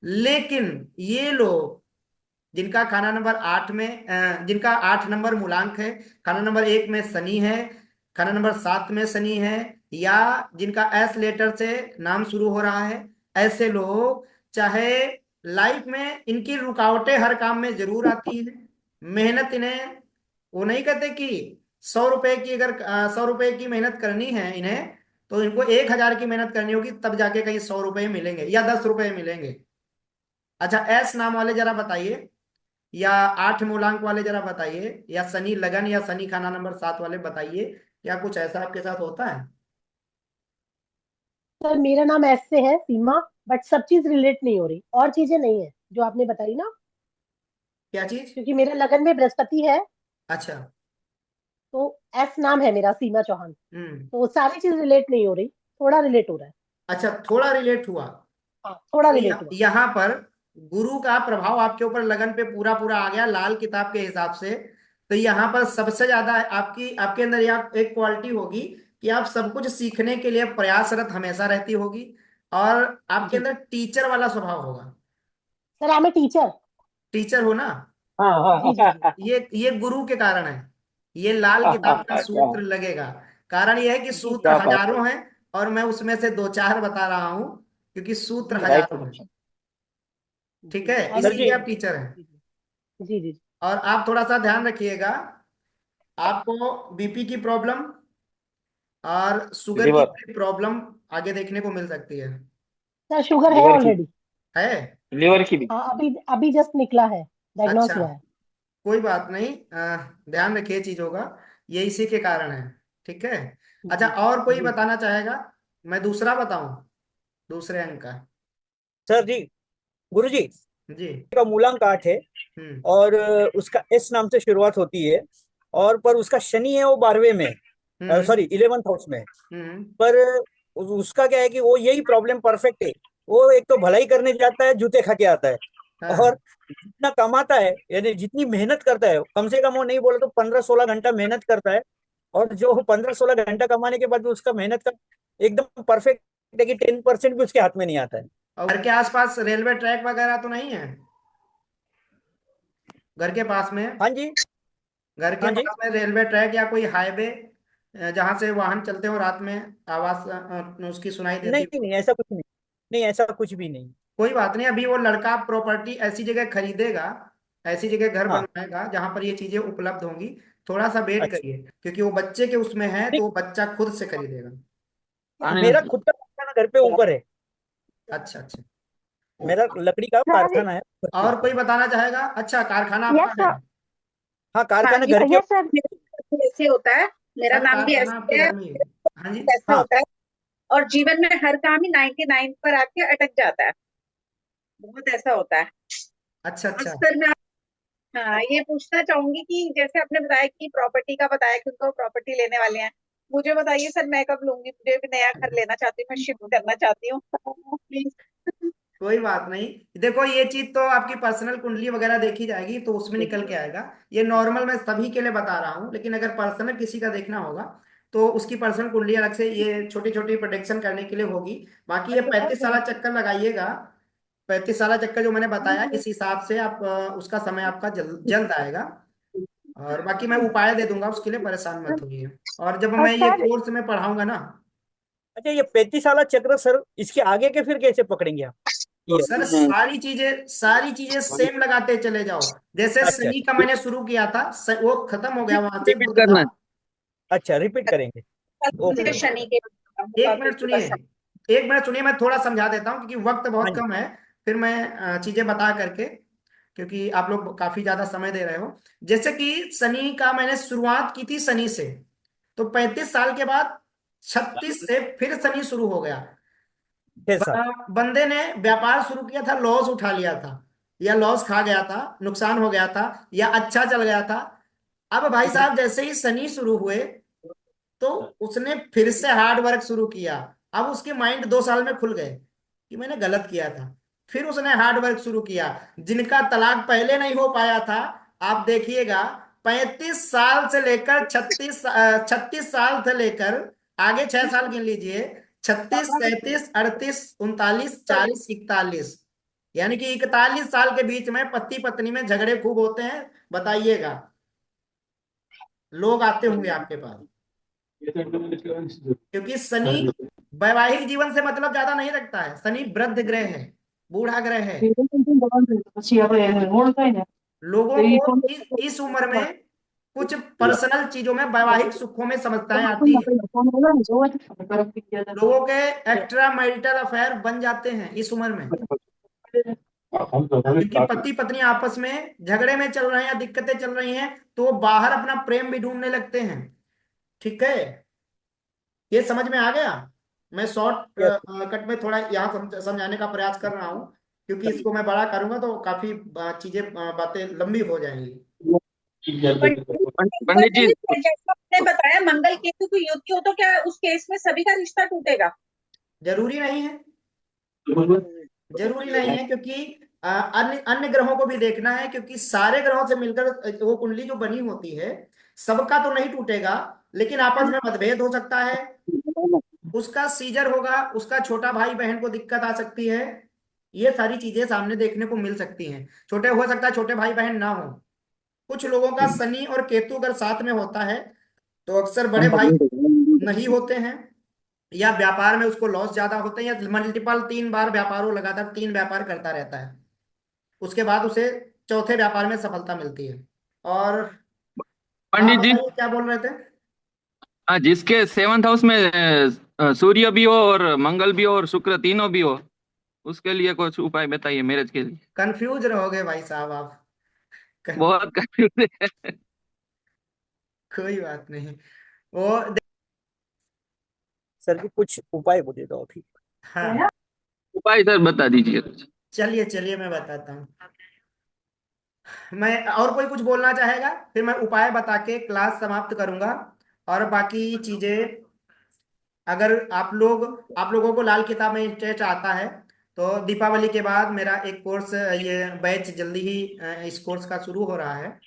Speaker 1: लेकिन ये लोग, जिनका खाना नंबर 8 में जिनका 8 नंबर मूलांक है, खाना नंबर 1 में शनि है, खाना नंबर 7 में शनि है, या जिनका एस लेटर से नाम शुरू हो रहा है, ऐसे लोग, चाहे लाइफ में इनकी रुकावटें हर काम में जरूर आती हैं, मेहनत इन्हें, वो नहीं कहते कि 100 रुपए की, अगर 100 रुपए की मेहनत करनी है इन्हें, तो इनको 1,000 की मेहनत करनी होगी, तब जाके कहीं 100 रुपए मिलेंगे या 10 रुपए मिलेंगे। अच्छा, एस नाम वाले जरा बताइए, या 8 मूलांक वाले जरा बताइए, या शनि लगन या शनि खाना नंबर 7 वाले बताइए, क्या कुछ ऐसा आपके साथ होता है?
Speaker 5: सर मेरा नाम एस से है, सीमा। बट सब चीज रिलेट नहीं हो रही, और चीजें नहीं है। जो आपने बताई ना,
Speaker 1: क्या चीज?
Speaker 5: क्योंकि मेरे लगन में बृहस्पति है।
Speaker 1: अच्छा।
Speaker 5: तो एस नाम है मेरा, सीमा चौहान।
Speaker 1: हम्म।
Speaker 5: तो सारी चीज रिलेट नहीं हो रही, थोड़ा रिलेट हो रहा है।
Speaker 1: अच्छा, थोड़ा रिलेट हुआ।
Speaker 5: हाँ, थोड़ा
Speaker 1: तो
Speaker 5: रिलेट हुआ।
Speaker 1: यहाँ पर गुरु का प्रभाव आपके ऊपर लगन पे पूरा पूरा आ गया लाल किताब के हिसाब से। तो यहाँ पर सबसे ज्यादा आपकी आपके अंदर यह एक क्वालिटी होगी कि आप सब कुछ सीखने के लिए प्रयासरत हमेशा रहती होगी। और आपके
Speaker 5: जी
Speaker 1: अंदर टीचर वाला स्वभाव होगा।
Speaker 5: Sir, I am a teacher.
Speaker 1: Teacher हो ना?
Speaker 2: हाँ
Speaker 5: जी जी
Speaker 2: हाँ
Speaker 5: जी।
Speaker 1: ये गुरु के कारण है। ये लाल किताब का
Speaker 2: क्या
Speaker 1: सूत्र लगेगा। कारण यह है कि
Speaker 5: जी
Speaker 1: सूत्र
Speaker 2: क्या बात है।
Speaker 1: हजारों हैं, और मैं उसमें से दो चार बता रहा हूं, क्योंकि सूत्र
Speaker 5: जी
Speaker 2: राइट
Speaker 1: हजारों हैं।
Speaker 2: सर।
Speaker 1: ठीक
Speaker 5: जी,
Speaker 1: है,
Speaker 5: आई एम ए
Speaker 2: सर जी,
Speaker 1: इसीलिए आप
Speaker 5: टीचर।
Speaker 1: टीचर हैं।
Speaker 5: जी जी जी जी।
Speaker 1: और आप थोड़ा सा ध्यान रखिएगा, आपको बीपी की प्रॉब्लम और शुगर की
Speaker 2: लिवर,
Speaker 1: प्रॉब्लम आगे देखने को मिल सकती है।
Speaker 5: सर, शुगर है
Speaker 2: लिवर की,
Speaker 5: ऑलरेडी।
Speaker 1: है?
Speaker 2: लिवर की भी।
Speaker 5: हाँ, अभी अभी जस्ट निकला है, डायग्नोस
Speaker 1: अच्छा,
Speaker 5: हुआ है।
Speaker 1: कोई बात नहीं, ध्यान रखिए चीजों का। ये इसी के कारण है। ठीक है। अच्छा,
Speaker 5: जी
Speaker 1: और कोई
Speaker 5: जी जी।
Speaker 1: बताना चाहेगा? मैं दूसरा बताऊं, दूसरे अंक का?
Speaker 7: सर जी, गुरु जी
Speaker 1: जी।
Speaker 7: का मूलांक 8 है।
Speaker 1: हम्म।
Speaker 7: और उसका एस नाम से शुरुआत होती है। और पर उसका शनि है वो 12वें में,
Speaker 1: हम्म।
Speaker 7: सॉरी 11th हाउस में है।
Speaker 1: हम्म।
Speaker 7: पर उसका क्या है कि वो यही प्रॉब्लम परफेक्ट है। वो एक तो भलाई करने जाता है, जूते खा के आता है। और
Speaker 1: हाँ।
Speaker 7: जितना कमाता है, यानी जितनी मेहनत करता है, कम से कम वो नहीं बोले तो 15-16 घंटा मेहनत करता है। और जो 15-16 घंटा कमाने के बाद भी उसका मेहनत का एकदम परफेक्ट है कि 10% भी उसके हाथ में नहीं आता है।
Speaker 1: और घर के आसपास रेलवे ट्रैक वगैरह तो नहीं है? घर के पास में?
Speaker 7: हाँ जी।
Speaker 1: घर के
Speaker 7: हाँ जी।
Speaker 1: पास में रेलवे ट्रैक या कोई हाईवे जहां से वाहन चलते हो, रात में आवाज उसकी सुनाई देती
Speaker 7: नहीं
Speaker 1: हो?
Speaker 7: नहीं, ऐसा कुछ नहीं। नहीं, ऐसा कुछ भी नहीं।
Speaker 1: कोई बात नहीं, अभी वो लड़का प्रॉपर्टी ऐसी जगह खरीदेगा, ऐसी जगह घर
Speaker 7: हाँ।
Speaker 1: बनवाएगा जहां पर ये चीजें उपलब्ध होंगी। थोड़ा सा वेट
Speaker 7: अच्छा।
Speaker 1: करिए, क्योंकि वो बच्चे के उसमें है,
Speaker 7: नहीं,
Speaker 1: तो वो बच्चा खुद से खरीदेगा।
Speaker 7: मेरा खुद का कारखाना घर पे ऊपर है।
Speaker 1: अच्छा अच्छा।
Speaker 7: मेरा लकड़ी का
Speaker 3: सर,
Speaker 7: कारखाना है घर पे
Speaker 1: और
Speaker 7: ऊपर।
Speaker 1: कोई बताना चाहेगा? अच्छा, कारखाना
Speaker 3: यस
Speaker 1: आपका है?
Speaker 3: सर।
Speaker 7: हाँ,
Speaker 6: हाँ
Speaker 7: कारखाना
Speaker 6: ये
Speaker 7: घर के।
Speaker 3: Yes sir.
Speaker 6: ऐसे होता है, मेरा
Speaker 1: सब
Speaker 6: नाम भी
Speaker 1: कारखाना आपके
Speaker 6: ऐसे है।
Speaker 1: घर में ही है? हाँ जी।
Speaker 6: ऐसा
Speaker 7: हाँ।
Speaker 6: होता है। और जीवन में हर काम ही 99 पर आके अटक जाता है। बहुत ऐसा होता है।
Speaker 1: अच्छा
Speaker 6: और
Speaker 1: अच्छा।
Speaker 6: सर मैं, हाँ ये पूछना चाहूंगी कि जैसे आपने बताया कि प्रॉपर्टी का बताया कि उनको प्रॉपर्टी लेने वाले हैं, मुझे बताइए सर मैं कब लूंगी? मुझे भी नया घर लेना चाहती हूँ, मैं शिफ्ट करना चाहती हूँ प्लीज।
Speaker 1: कोई बात नहीं। देखो, ये चीज तो आपकी पर्सनल कुंडली वगैरह देखी जाएगी, तो उसमें निकल के आएगा। ये नॉर्मल मैं सभी के लिए बता रहा हूँ, लेकिन अगर पर्सनल किसी का देखना होगा तो उसकी पर्सनल कुंडली अलग से ये छोटी छोटी प्रोटेक्शन करने के लिए होगी। बाकी ये 35 साल चक्कर लगाइएगा। 35 साल चक्कर जो मैंने बताया, इस हिसाब से आप उसका समय आपका जल्द आएगा। और बाकी मैं उपाय दे दूंगा, उसके लिए परेशान मत होइए। और जब
Speaker 3: और
Speaker 1: मैं ये
Speaker 3: सर,
Speaker 1: कोर्स में पढ़ाऊंगा ना,
Speaker 7: अच्छा, ये 35 साल चक्र सर, इसके आगे के फिर कैसे पकड़ेंगे आप?
Speaker 1: सर
Speaker 7: ये।
Speaker 1: सारी चीजें सेम लगाते चले जाओ। जैसे
Speaker 7: अच्छा।
Speaker 1: शनि का मैंने शुरू किया था, वो खत्म हो गया, वहां से
Speaker 7: रिपीट
Speaker 1: बुध
Speaker 7: करना
Speaker 1: था।
Speaker 7: है। अच्छा, रिपीट करेंगे।
Speaker 6: मुझे
Speaker 7: ओके।
Speaker 6: शनि के
Speaker 1: एक मिनट
Speaker 6: फालतू का
Speaker 1: सुनिए, एक मिनट सुनिए, मैं थोड़ा समझा देता हूँ क्योंकि वक्त
Speaker 7: हाँ
Speaker 1: बहुत
Speaker 7: जी।
Speaker 1: कम है। फिर मैं चीजें बता करके, क्योंकि आप लोग काफी ज्यादा समय दे रहे हो। जैसे कि शनि का मैंने शुरुआत की थी शनि से, तो 35 साल के बाद 36 से फिर शनि शुरू हो गया।
Speaker 7: 6 साल।
Speaker 1: बंदे ने व्यापार शुरू किया था, लॉस उठा लिया था, या लॉस खा गया था, नुकसान हो गया था, या अच्छा चल गया था। अब भाई साहब, जैसे ही शनि शुरू हुए, तो उसने फिर से हार्ड वर्क शुरू किया। अब उसके माइंड 2 साल में खुल गए कि मैंने गलत किया था। फिर उसने हार्ड वर्क शुरू किया। जिनका तलाक पहले नहीं हो पाया था, आप देखिएगा, 35 साल से लेकर 36 साल से लेकर आगे 6 साल गिन लीजिए, 36, 37, 38, 39, 40, 41, यानी कि 41 साल के बीच में पति पत्नी में झगड़े खूब होते हैं। बताइएगा, लोग आते होंगे आपके पास, क्योंकि शनि वैवाहिक जीवन से मतलब ज्यादा नहीं रखता है। शनि वृद्ध ग्रह है, बूढ़ा ग्रह है। लोगों को इस उम्र में कुछ पर्सनल चीजों में, वैवाहिक सुखों में समस्याएं आती हैं। लोगों के एक्स्ट्रा मैरिटल अफेयर बन जाते हैं इस उम्र में, क्योंकि पति पत्नी आपस में झगड़े में चल रहे हैं या दिक्कतें चल रही हैं, तो वो बाहर अपना प्रेम भी ढूंढने लगते हैं। ठीक है, ये समझ में आ गया? मैं शॉर्ट
Speaker 7: यस।
Speaker 1: कट में थोड़ा यहाँ समझाने का प्रयास कर रहा हूँ, क्योंकि इसको मैं बड़ा करूंगा तो काफी चीजें बातें लंबी हो जाएंगी।
Speaker 2: पंडित जी,
Speaker 6: जैसा आपने बताया मंगल केतु की युति हो तो क्या उस केस में सभी का रिश्ता टूटेगा?
Speaker 1: जरूरी नहीं है, जरूरी नहीं है, क्योंकि अन्य अन्य ग्रहों को भी देखना है, क्योंकि सारे ग्रहों से मिलकर वो कुंडली जो बनी होती है, सबका तो नहीं टूटेगा, लेकिन आपस में मतभेद हो सकता है, उसका सीजर होगा, उसका छोटा भाई बहन को दिक्कत आ सकती है। ये सारी चीजें सामने देखने को मिल सकती हैं। छोटे हो सकता है छोटे भाई बहन ना हो। कुछ लोगों का शनि और केतु अगर साथ में होता है तो अक्सर बड़े भाई नहीं होते हैं, या व्यापार में उसको लॉस ज्यादा होते हैं, या मल्टीपल 3 बार व्यापार, वो लगातार 3 व्यापार करता रहता है, उसके बाद उसे चौथे व्यापार में सफलता मिलती है। और हाँ
Speaker 8: पंडित जी,
Speaker 1: बताइए क्या बोल रहे थे।
Speaker 8: जिसके 7th हाउस में सूर्य भी हो और मंगल भी हो और शुक्र तीनों भी हो, उसके लिए कुछ उपाय बताइए मैरिज के लिए।
Speaker 1: कंफ्यूज रहोगे भाई साहब आप।
Speaker 8: बहुत कंफ्यूज है।
Speaker 1: कोई बात नहीं, वो
Speaker 7: सर जी कुछ उपाय मुझे दो अभी।
Speaker 1: हाँ,
Speaker 8: उपाय सर बता दीजिए।
Speaker 1: चलिए चलिए मैं बताता हूँ। मैं और कोई कुछ बोलना चाहेगा, फिर मैं उपाय बता के क्लास समाप्त करूंगा। और बाकी चीजें, अगर आप लोगों को लाल किताब में इंटरेस्ट आता है तो दीपावली के बाद मेरा एक कोर्स, ये बैच जल्दी ही इस कोर्स का शुरू हो रहा है,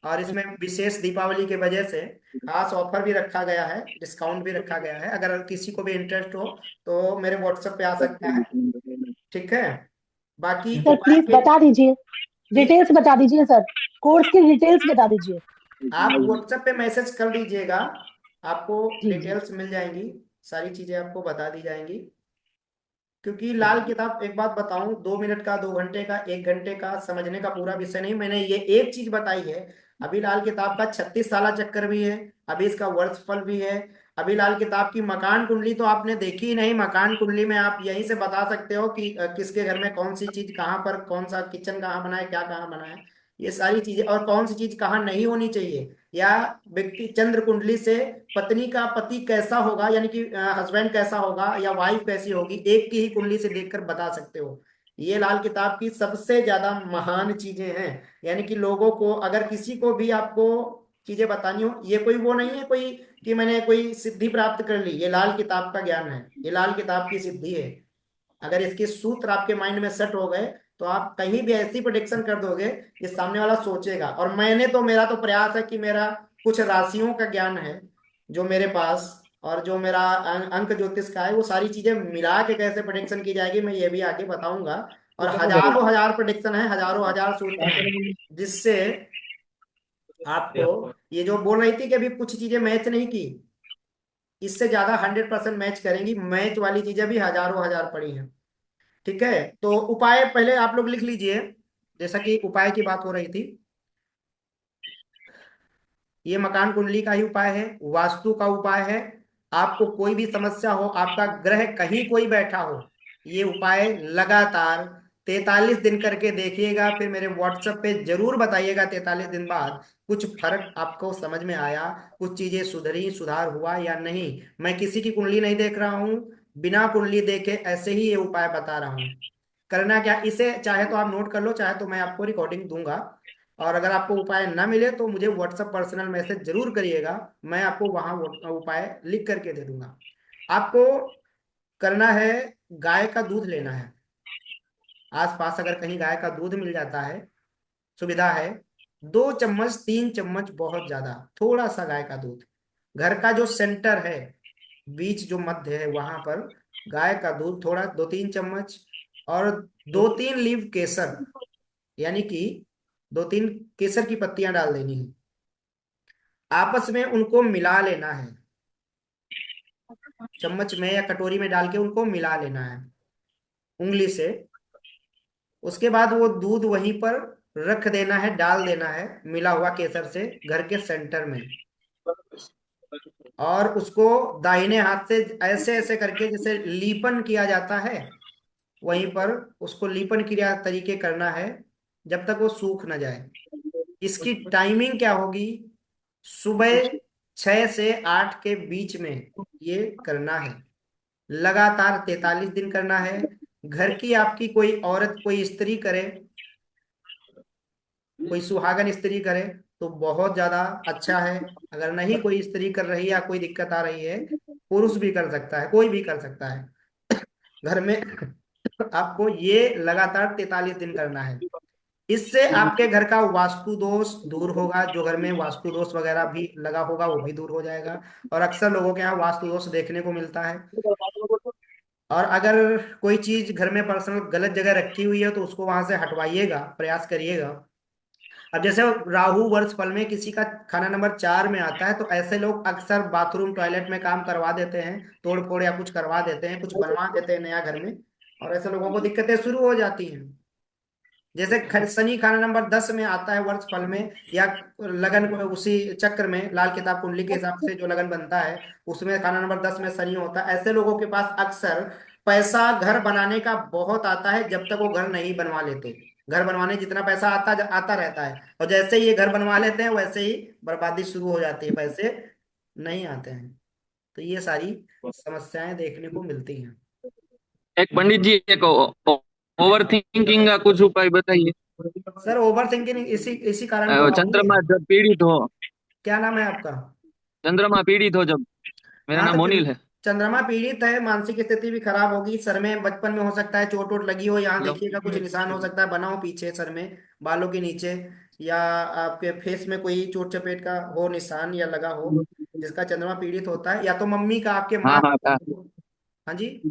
Speaker 1: और इसमें विशेष दीपावली के वजह से खास ऑफर भी रखा गया है, डिस्काउंट भी रखा गया है। अगर किसी को भी इंटरेस्ट हो तो मेरे व्हाट्सएप पे आ सकता है। ठीक है, बाकी
Speaker 5: सर
Speaker 1: उपाय
Speaker 5: प्लीज
Speaker 1: के
Speaker 5: बता दीजिए,
Speaker 1: जी,
Speaker 5: डिटेल्स बता दीजिए सर, कोर्स की डिटेल्स बता दीजिए।
Speaker 1: आप व्हाट्सएप पे मैसेज कर दीजिएगा, आपको
Speaker 5: जी जी।
Speaker 1: डिटेल्स मिल जाएंगी, सारी चीजें आपको बता दी जाएंगी। क्योंकि लाल किताब, एक बात बताऊं, 2 मिनट का, 2 घंटे का, 1 घंटे का समझने का पूरा विषय नहीं। मैंने ये एक चीज बताई है, अभी लाल किताब का 36 साला चक्कर भी है, अभी इसका वर्षफल भी है। अभी लाल किताब की मकान कुंडली तो आपने देखी ही नहीं। मकान कुंडली में आप यहीं से बता सकते हो कि किसके घर में कौन सी चीज कहाँ पर, कौन सा किचन कहाँ बना है, क्या कहाँ बना है, ये सारी चीजें, और कौन सी चीज कहाँ नहीं होनी चाहिए, या व्यक्ति चंद्र कुंडली से पत्नी का पति कैसा होगा, यानी कि हस्बैंड कैसा होगा या वाइफ कैसी होगी, एक की ही कुंडली से देखकर बता सकते हो। ये लाल किताब की सबसे ज्यादा महान चीजें हैं। यानी कि लोगों को, अगर किसी को भी आपको चीजें बतानी हो, ये कोई वो नहीं है कोई कि मैंने कोई सिद्धि प्राप्त कर ली, ये लाल किताब का ज्ञान है, ये लाल किताब की सिद्धि है। अगर इसके सूत्र आपके माइंड में सेट हो गए तो आप कहीं भी ऐसी प्रोडिक्शन कर दोगे कि सामने वाला सोचेगा। और मैंने तो, मेरा तो प्रयास है कि मेरा कुछ राशियों का ज्ञान है जो मेरे पास, और जो मेरा अंक ज्योतिष का है, वो सारी चीजें मिला के कैसे प्रोडिक्शन की जाएगी मैं ये भी आगे बताऊंगा। और हजारों हजार प्रोडिक्शन है, हजारों हजार सूत्र हैं, जिससे आपको, ये जो बोल रही थी कि अभी कुछ चीजें मैच नहीं की, इससे ज्यादा 100% मैच करेंगी। मैच वाली चीजें भी हजारों हजार पड़ी हैं। ठीक है, तो उपाय पहले आप लोग लिख लीजिए, जैसा कि उपाय की बात हो रही थी। ये मकान कुंडली का ही उपाय है, वास्तु का उपाय है। आपको कोई भी समस्या हो, आपका ग्रह कहीं कोई बैठा हो, ये उपाय लगातार 43 दिन करके देखिएगा, फिर मेरे व्हाट्सएप पे जरूर बताइएगा 43 दिन बाद कुछ फर्क आपको समझ में आया, कुछ चीजें सुधरी, सुधार हुआ या नहीं। मैं किसी की कुंडली नहीं देख रहा हूँ, बिना कुंडली देखे ऐसे ही ये उपाय बता रहा हूँ। करना क्या, इसे चाहे तो आप नोट कर लो, चाहे तो मैं आपको रिकॉर्डिंग दूंगा। और अगर आपको उपाय ना मिले तो मुझे व्हाट्सएप पर्सनल मैसेज जरूर करिएगा, मैं आपको वहां वो उपाय लिख करके दे दूंगा। आपको करना है, गाय का दूध लेना है। आसपास अगर कहीं गाय का दूध मिल जाता है, सुविधा है, 2 चम्मच 3 चम्मच, बहुत ज्यादा, थोड़ा सा गाय का दूध, घर का जो सेंटर है, बीच जो मध्य है वहां पर गाय का दूध थोड़ा, 2-3 चम्मच, और 2-3 लीव केसर, यानी कि 2-3 केसर की पत्तियां डाल देनी है, आपस में उनको मिला लेना है, चम्मच में या कटोरी में डाल के उनको मिला लेना है उंगली से। उसके बाद वो दूध वहीं पर रख देना है, डाल देना है मिला हुआ केसर से घर के सेंटर में, और उसको दाहिने हाथ से ऐसे ऐसे करके जैसे लीपन किया जाता है, वहीं पर उसको लीपन क्रिया तरीके करना है, जब तक वो सूख ना जाए। इसकी टाइमिंग क्या होगी, सुबह 6 से 8 के बीच में ये करना है, लगातार 43 दिन करना है। घर की आपकी कोई औरत, कोई स्त्री करे, कोई सुहागन स्त्री करे तो बहुत ज्यादा अच्छा है। अगर नहीं कोई स्त्री कर रही है या कोई दिक्कत आ रही है, पुरुष भी कर सकता है, कोई भी कर सकता है घर में। आपको ये लगातार 43 दिन करना है। इससे आपके घर का वास्तु दोष दूर होगा। जो घर में वास्तु दोष वगैरह भी लगा होगा वो भी दूर हो जाएगा। और अक्सर लोगों के यहाँ वास्तु दोष देखने को मिलता है। और अगर कोई चीज घर में पर्सनल गलत जगह रखी हुई है तो उसको वहां से हटवाइएगा, प्रयास करिएगा। अब जैसे राहु वर्ष फल में किसी का खाना नंबर 4 में आता है तो ऐसे लोग अक्सर बाथरूम टॉयलेट में काम करवा देते हैं, तोड़ फोड़ या कुछ करवा देते हैं, कुछ बनवा देते हैं नया घर में, और ऐसे लोगों को दिक्कतें शुरू हो जाती हैं। जैसे शनि खाना नंबर 10 में आता है वर्ष फल में, या लगन उसी चक्र में लाल किताब कुंडली के हिसाब से जो लगन बनता है उसमें खाना नंबर 10 में शनि होता है, ऐसे लोगों के पास अक्सर पैसा घर बनाने का बहुत आता है जब तक वो घर नहीं बनवा लेते। घर बनवाने जितना पैसा आता आता रहता है, और जैसे ही ये घर बनवा लेते हैं वैसे ही बर्बादी शुरू हो जाती है, पैसे नहीं आते हैं। तो ये सारी समस्याएं देखने को मिलती हैं।
Speaker 8: एक पंडित जी, एक ओवर थिंकिंग का कुछ उपाय बताइए।
Speaker 1: सर ओवर थिंकिंग इसी इसी कारण तो राहु है।
Speaker 8: चंद्रमा जब पीड़ित हो,
Speaker 1: क्या नाम है आपका?
Speaker 8: चंद्रमा पीड़ित हो जब। मेरा
Speaker 1: हाँ,
Speaker 8: नाम
Speaker 1: तो
Speaker 8: मोनिल है।
Speaker 1: चंद्रमा पीड़ित है, मानसिक स्थिति भी खराब होगी। सर में बचपन में हो सकता है चोट वोट लगी हो, यहाँ
Speaker 8: हेलो।
Speaker 1: देखिएगा कुछ निशान हो सकता है बना हो पीछे सर में, बालों के नीचे, या आपके फेस में कोई चोट चपेट का हो निशान या लगा हो, जिसका चंद्रमा पीड़ित होता है। या तो मम्मी का, आपके
Speaker 8: हाँ
Speaker 1: माँ
Speaker 8: हाँ था।
Speaker 1: का। हाँ जी।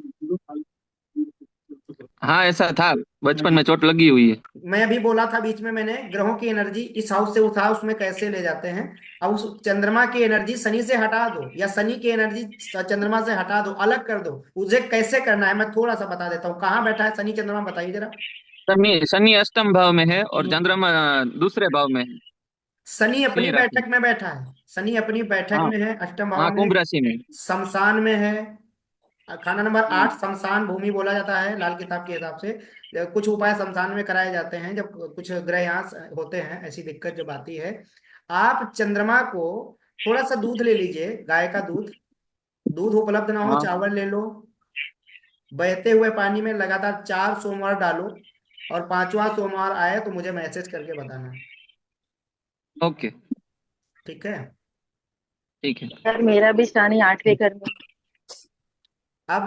Speaker 8: हाँ ऐसा था, बचपन में चोट लगी हुई है।
Speaker 1: मैं अभी बोला था बीच में मैंने, ग्रहों की एनर्जी इस हाउस से उस हाउस में कैसे ले जाते हैं। अब उस चंद्रमा की एनर्जी शनि से हटा दो, या शनि की एनर्जी चंद्रमा से हटा दो, अलग कर दो। उसे कैसे करना है मैं थोड़ा सा बता देता हूँ। कहाँ बैठा है शनि चंद्रमा, बताइए जरा।
Speaker 8: शनि शनि अष्टम भाव में है और चंद्रमा दूसरे भाव में है।
Speaker 1: शनि
Speaker 8: सिंह
Speaker 1: अपनी
Speaker 8: राशि।
Speaker 1: बैठक में बैठा है, शनि अपनी बैठक
Speaker 8: हाँ
Speaker 1: में है, अष्टम भाव
Speaker 8: हाँ,
Speaker 1: में,
Speaker 8: कुंभ राशि में।
Speaker 1: शमशान में है। खाना नंबर 8 शमशान भूमि बोला जाता है लाल किताब के हिसाब से। कुछ उपाय शमशान में कराए जाते हैं जब कुछ ग्रह यहाँ होते हैं, ऐसी दिक्कत जब आती है। आप चंद्रमा को थोड़ा सा दूध ले लीजिए, गाय का दूध। दूध उपलब्ध ना हो
Speaker 8: हाँ
Speaker 1: चावल ले लो। बहते हुए पानी में लगातार 4 सोमवार डालो, और 5वां सोमवार आए तो मुझे मैसेज करके बताना।
Speaker 8: ओके।
Speaker 1: ठीक है।
Speaker 8: ठीक है।
Speaker 9: सर मेरा भी शनि 8वें घर में।
Speaker 1: अब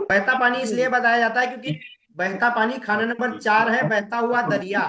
Speaker 1: बहता पानी इसलिए बताया जाता है क्योंकि बहता पानी खाना नंबर 4 है, बहता हुआ दरिया।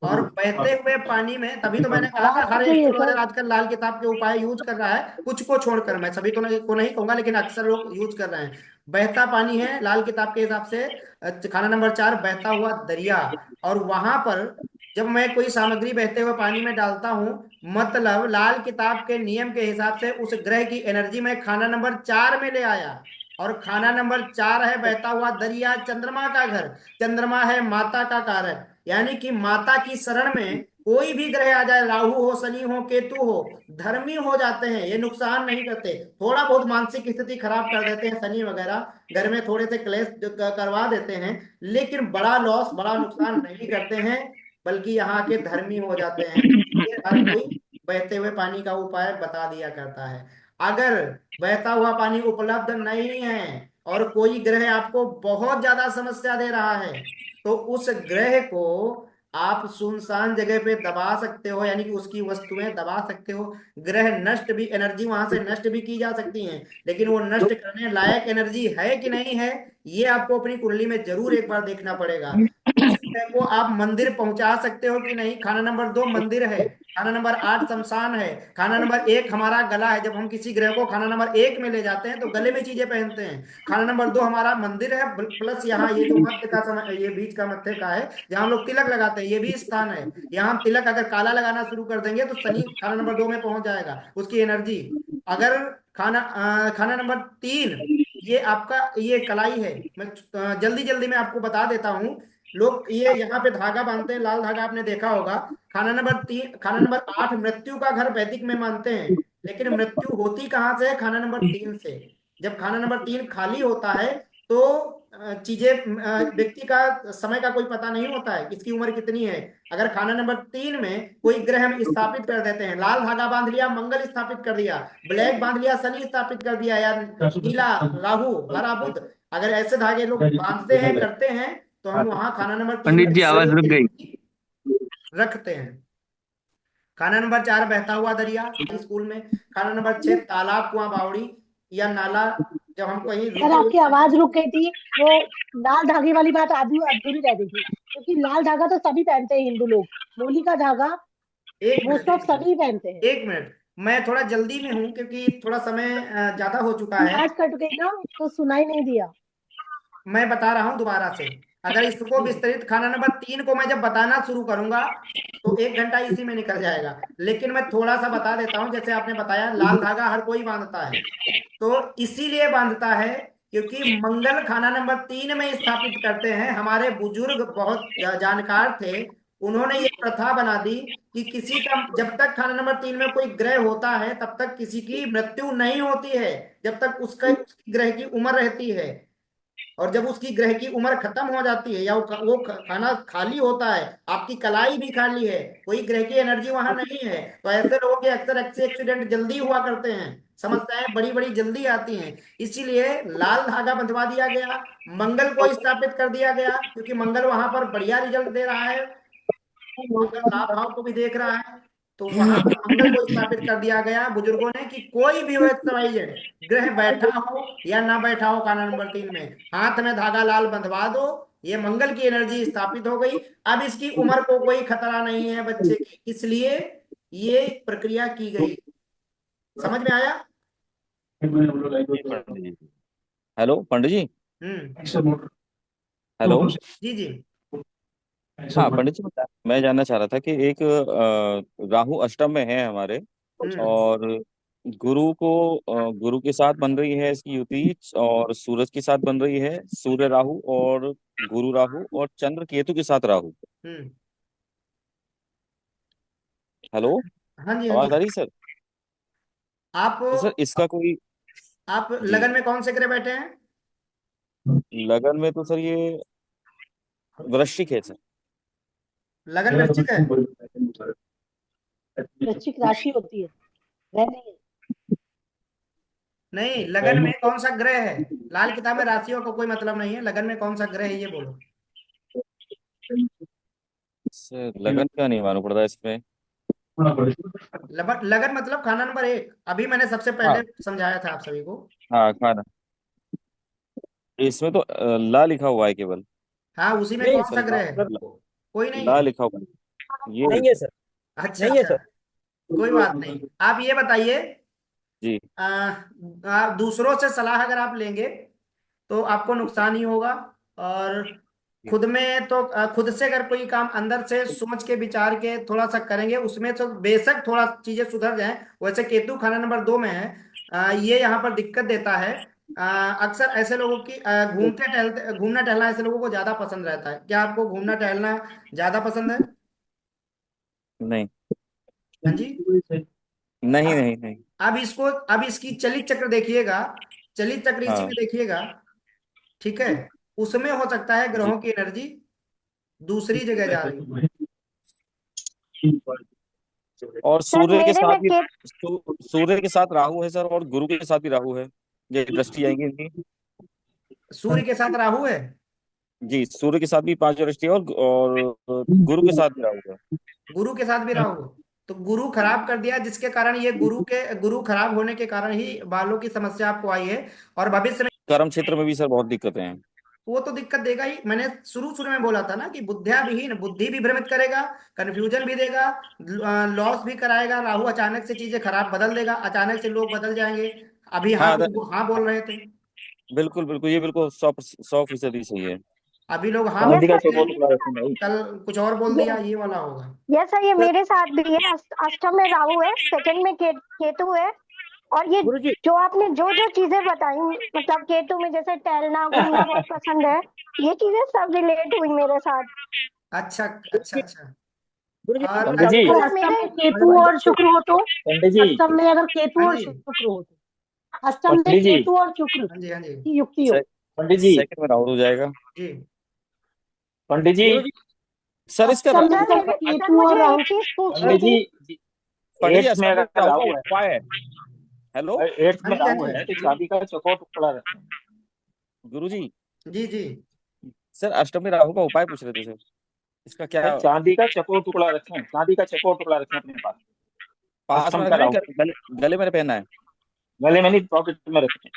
Speaker 1: और बहते हुए पानी में, तभी तो मैंने कहा था
Speaker 5: आवाज
Speaker 1: हर
Speaker 5: कट रही है
Speaker 1: एस्ट्रोलॉजर
Speaker 5: सर।
Speaker 1: आजकल लाल किताब के उपाय यूज कर रहा है, कुछ को छोड़कर। मैं सभी को नहीं कहूंगा, लेकिन अक्सर लोग यूज कर रहे हैं। बहता पानी है लाल किताब के हिसाब से, खाना नंबर 4 बहता हुआ दरिया। और वहां पर जब मैं कोई सामग्री बहते हुए पानी में डालता हूं, मतलब लाल किताब के नियम के हिसाब से उस ग्रह की एनर्जी में खाना नंबर 4 में ले आया। और खाना नंबर 4 है बहता हुआ दरिया, चंद्रमा का घर। चंद्रमा है माता का कारक, यानी कि माता की शरण में कोई भी ग्रह आ जाए, राहु हो, शनि हो, केतु हो, धर्मी हो जाते हैं। ये नुकसान नहीं करते, थोड़ा बहुत मानसिक स्थिति खराब कर देते हैं शनि वगैरह, घर में थोड़े से क्लेश करवा देते हैं, लेकिन बड़ा लॉस, बड़ा नुकसान नहीं करते हैं, बल्कि यहाँ के धर्मी हो जाते हैं। ये हर कोई बहते हुए पानी का उपाय बता दिया करता है। अगर बहता हुआ पानी उपलब्ध नहीं है और कोई ग्रह आपको बहुत ज्यादा समस्या दे रहा है, तो उस ग्रह को आप सुनसान जगह पे दबा सकते हो, यानी कि उसकी वस्तुएं दबा सकते हो। ग्रह नष्ट भी, एनर्जी वहां से नष्ट भी की जा सकती है, लेकिन वो नष्ट करने लायक एनर्जी है कि नहीं है, ये आपको अपनी कुंडली में जरूर एक बार देखना पड़ेगा। उस ग्रह को आप मंदिर पहुंचा सकते हो कि नहीं। खाना नंबर 2 मंदिर है, खाना नंबर 8 शमशान है, खाना नंबर 1 हमारा गला है। जब हम किसी ग्रह को खाना नंबर 1 में ले जाते हैं तो गले में चीजें पहनते हैं। खाना नंबर 2 हमारा मंदिर है, प्लस यहाँ ये जो मध्य का समय, ये बीच का मध्य का है जहाँ हम लोग तिलक लगाते हैं, ये भी स्थान है। यहाँ हम तिलक अगर काला लगाना शुरू कर देंगे तो शनि खाना नंबर 2 में पहुंच जाएगा, उसकी एनर्जी। अगर खाना नंबर 3 ये आपका, ये कलाई है। मैं जल्दी जल्दी में आपको बता देता हूँ। लोग ये यहाँ पे धागा बांधते हैं, लाल धागा, आपने देखा होगा। खाना नंबर 3, खाना नंबर 8 मृत्यु का घर वैदिक में मानते हैं, लेकिन मृत्यु होती कहाँ से है? खाना नंबर 3 से। जब खाना नंबर 3 खाली होता है तो चीजें, व्यक्ति का समय का कोई पता नहीं होता है, इसकी उम्र कितनी है। अगर खाना नंबर 3 में कोई ग्रह हम स्थापित कर देते हैं, लाल धागा बांध लिया मंगल स्थापित कर दिया, ब्लैक बांध लिया शनि स्थापित कर दिया, या नीला राहु, हरा बुध, अगर ऐसे धागे लोग बांधते हैं करते हैं तो हम वहां खाना नंबर 3
Speaker 8: पंडित
Speaker 1: में
Speaker 8: जी आवाज रुक गई।
Speaker 1: रखते हैं। खाना नंबर 4 बहता हुआ दरिया स्कूल में। खाना नंबर 6 तालाब, कुआं, बावड़ी या नाला। जब हम कहीं
Speaker 5: सर
Speaker 1: रुके
Speaker 5: आपकी
Speaker 1: हुए
Speaker 5: आवाज रुक गई थी। वो लाल धागे वाली बात आधी अधूरी रह गई थी, क्योंकि लाल धागा तो सभी पहनते हैं हिंदू लोग। मूली का धागा
Speaker 1: एक
Speaker 5: मोस्ट
Speaker 1: मिनट
Speaker 5: ऑफ सभी पहनते हैं।
Speaker 1: एक मिनट, मैं थोड़ा जल्दी में हूँ क्योंकि थोड़ा समय ज्यादा हो चुका है।
Speaker 5: आवाज कट गई ना तो सुनाई नहीं दिया।
Speaker 1: मैं बता रहा हूं दोबारा से। अगर इसको
Speaker 5: जी
Speaker 1: विस्तृत खाना नंबर 3 को मैं जब बताना शुरू करूंगा तो 1 घंटा इसी में निकल जाएगा। लेकिन मैं थोड़ा सा बता देता हूं। जैसे आपने बताया लाल धागा हर कोई बांधता है, तो इसीलिए बांधता है क्योंकि मंगल खाना नंबर 3 में स्थापित करते हैं। हमारे बुजुर्ग बहुत जानकार थे। उन्होंने ये प्रथा बना दी कि किसी का जब तक खाना नंबर 3 में कोई ग्रह होता है तब तक किसी की मृत्यु नहीं होती है, जब तक उसकी ग्रह की उम्र रहती है। और जब उसकी ग्रह की उम्र खत्म हो जाती है या वो खाना खाली होता है, आपकी कलाई भी खाली है, कोई ग्रह की एनर्जी वहां नहीं है, तो ऐसे लोगों के अक्सर एक्सीडेंट जल्दी हुआ करते हैं, समस्याएं बड़ी बड़ी जल्दी आती हैं। इसीलिए लाल धागा बंधवा दिया गया। मंगल को स्थापित कर दिया गया क्योंकि मंगल वहां पर बढ़िया रिजल्ट दे रहा है। मंगल लाभ भाव को भी देख रहा है, तो वहां पर मंगल को स्थापित कर दिया गया बुजुर्गों ने कि कोई भी हो XYZ ग्रह बैठा हो या ना बैठा हो खाना नंबर 3 में, हाथ में धागा लाल बंधवा दो। ये मंगल की एनर्जी स्थापित हो गई। अब इसकी उम्र को कोई खतरा नहीं है बच्चे की, इसलिए ये प्रक्रिया की गई। समझ में आया?
Speaker 4: जी पंडित जी। हेलो पंडित जी।
Speaker 1: हम्म।
Speaker 4: हेलो।
Speaker 1: जी जी।
Speaker 4: हाँ पंडित जी, मैं जानना चाह रहा था कि एक राहु अष्टम में है हमारे,
Speaker 1: हम्म।
Speaker 4: और गुरु के साथ बन रही है इसकी युति, और सूरज के साथ बन रही है, सूर्य राहु और गुरु राहु, और चंद्र केतु के साथ राहु।
Speaker 1: हम्म।
Speaker 4: हेलो।
Speaker 1: हाँ जी, हाँ
Speaker 4: आवाज
Speaker 1: जी।
Speaker 4: आ रही सर?
Speaker 1: आप
Speaker 4: तो सर इसका कोई।
Speaker 1: आप
Speaker 4: जी।
Speaker 1: लगन में कौन से ग्रह बैठे हैं?
Speaker 4: लगन में तो सर ये वृश्चिक है सर।
Speaker 1: लगन वृश्चिक है?
Speaker 5: वृश्चिक राशि होती है, वह नहीं है।
Speaker 1: नहीं, लगन में कौन सा ग्रह है? लाल किताब में राशियों का कोई मतलब नहीं है, लगन में कौन सा ग्रह है ये बोलो।
Speaker 4: सर लगन का नहीं मालूम पड़ता इसमें।
Speaker 1: लगन मतलब खाना नंबर 1, अभी मैंने सबसे
Speaker 4: हाँ।
Speaker 1: पहले समझाया था आप सभी को।
Speaker 4: हाँ खाना। इसमें तो ला लिखा हुआ है केवल।
Speaker 1: हाँ, उसी में
Speaker 7: नहीं
Speaker 1: कौन सा
Speaker 7: सर,
Speaker 1: ग्रह है?
Speaker 4: ला,
Speaker 1: कोई नहीं
Speaker 4: ला
Speaker 1: है?
Speaker 4: लिखा हुआ है ये।
Speaker 7: नहीं है सर,
Speaker 1: अच्छा
Speaker 7: नहीं है
Speaker 1: अच्छा,
Speaker 7: सर।
Speaker 1: कोई बात नहीं। आप ये बताइए,
Speaker 4: जी।
Speaker 1: दूसरों से सलाह अगर आप लेंगे तो आपको नुकसान ही होगा। और खुद में तो खुद से अगर कोई काम अंदर से सोच के विचार के थोड़ा सा करेंगे उसमें तो बेशक थोड़ा चीजें सुधर जाएं। वैसे केतु खाना नंबर 2 में है, ये यहाँ पर दिक्कत देता है। अक्सर ऐसे लोगों की घूमते टहलते घूमना टहलना ऐसे लोगों को ज्यादा पसंद रहता है। क्या आपको घूमना टहलना ज्यादा पसंद है?
Speaker 4: नहीं
Speaker 1: हाँ जी।
Speaker 4: नहीं
Speaker 1: अब
Speaker 4: नहीं नहीं।
Speaker 1: अब इसकी चलित चक्र देखिएगा। चलित चक्र इसी
Speaker 4: हाँ
Speaker 1: में देखिएगा, ठीक है? उसमें हो सकता है
Speaker 4: जी।
Speaker 1: ग्रहों की एनर्जी दूसरी जगह जा रही हो।
Speaker 4: और
Speaker 3: सर
Speaker 4: सूर्य के
Speaker 3: मेरे
Speaker 4: साथ
Speaker 3: में
Speaker 4: भी सूर्य के साथ राहु है सर, और गुरु के साथ भी राहु है। ये दृष्टि आएंगी इनकी।
Speaker 1: सूर्य के साथ राहु है?
Speaker 4: जी, सूर्य के साथ भी 5 दृष्टि है, और गुरु के साथ भी राहु है।
Speaker 1: गुरु के साथ भी राहु है, तो गुरु खराब कर दिया, जिसके कारण ये गुरु खराब होने के कारण ही बालों की समस्या आपको आई है। और भविष्य में
Speaker 4: कर्म क्षेत्र में भी सर बहुत दिक्कतें हैं।
Speaker 1: वो तो दिक्कत देगा ही। मैंने शुरू शुरू में बोला था ना कि बुद्धिया विहीन, बुद्धि भी भ्रमित करेगा, कंफ्यूजन भी देगा, लॉस भी कराएगा। राहु अचानक से चीजें खराब बदल देगा, अचानक से लोग बदल जाएंगे। अभी हाँ
Speaker 4: हाँ
Speaker 1: हाँ बोल रहे थे,
Speaker 4: बिल्कुल बिल्कुल, ये बिल्कुल 100% सही है।
Speaker 1: अभी लोग हाँ
Speaker 3: यस
Speaker 2: चांदी का
Speaker 1: बोल
Speaker 3: सर।
Speaker 1: रहे
Speaker 2: चौकोर
Speaker 1: थे,
Speaker 2: टुकड़ा रखना भाई।
Speaker 1: कल कुछ और बोल
Speaker 3: ये
Speaker 1: दिया, ये वाला होगा।
Speaker 3: यस सर, ये मेरे साथ भी है। अष्टम में राहु है, सेकंड में केतु है। और ये
Speaker 7: गुरु जी।
Speaker 3: जो आपने जो जो चीजें बताई, मतलब केतु में जैसे टहलना घूमना बहुत पसंद है, ये चीजें सब रिलेट हुई मेरे साथ।
Speaker 1: अच्छा अच्छा अच्छा।
Speaker 7: गुरु जी
Speaker 1: और
Speaker 2: पंडित जी,
Speaker 3: तो
Speaker 5: अगर
Speaker 3: ये
Speaker 5: अष्टम
Speaker 3: मेरे
Speaker 5: में केतु और शुक्र हो तो,
Speaker 2: पंडित जी,
Speaker 5: अष्टम में अगर केतु
Speaker 1: हाँ
Speaker 5: और
Speaker 1: जी,
Speaker 5: शुक्र हो तो, अष्टम में
Speaker 2: पंडित जी,
Speaker 5: केतु और शुक्र
Speaker 1: हाँ जी, हाँ जी,
Speaker 5: की युक्ति
Speaker 4: से,
Speaker 5: हो।
Speaker 2: पंडित जी,
Speaker 4: सेकंड में राहु हो जाएगा।
Speaker 1: जी।
Speaker 2: पंडित जी,
Speaker 7: गुरु जी।
Speaker 4: सर इसका
Speaker 5: अष्टम में
Speaker 3: सर
Speaker 5: जब
Speaker 3: मेरे सर
Speaker 5: केतु और
Speaker 3: मुझे
Speaker 5: राहु।
Speaker 3: एक चीज पूछनी
Speaker 2: पंडित
Speaker 3: थी।
Speaker 2: जी,
Speaker 4: पंडित जी,
Speaker 2: एट्थ में
Speaker 4: अष्टम में
Speaker 2: अगर
Speaker 4: राहु का
Speaker 2: राहु है,
Speaker 4: उपाय है। हेलो।
Speaker 2: एट्थ
Speaker 1: हाँ
Speaker 2: में
Speaker 1: जी, हाँ
Speaker 2: राहु
Speaker 1: जी।
Speaker 2: है तो चांदी का चौकोर टुकड़ा रखना।
Speaker 4: गुरुजी,
Speaker 1: जी जी।
Speaker 4: सर अष्टमी राहु का उपाय पूछ रहे थे सर, इसका क्या?
Speaker 2: सर चांदी का चकोर टुकड़ा रखें, चांदी का चकोर टुकड़ा रखें अपने पास।
Speaker 4: पास
Speaker 2: अष्टम
Speaker 4: में
Speaker 2: का
Speaker 4: रखना है,
Speaker 2: राहु,
Speaker 4: गले में पहनना है?
Speaker 2: गले में नहीं, पॉकेट में रखें।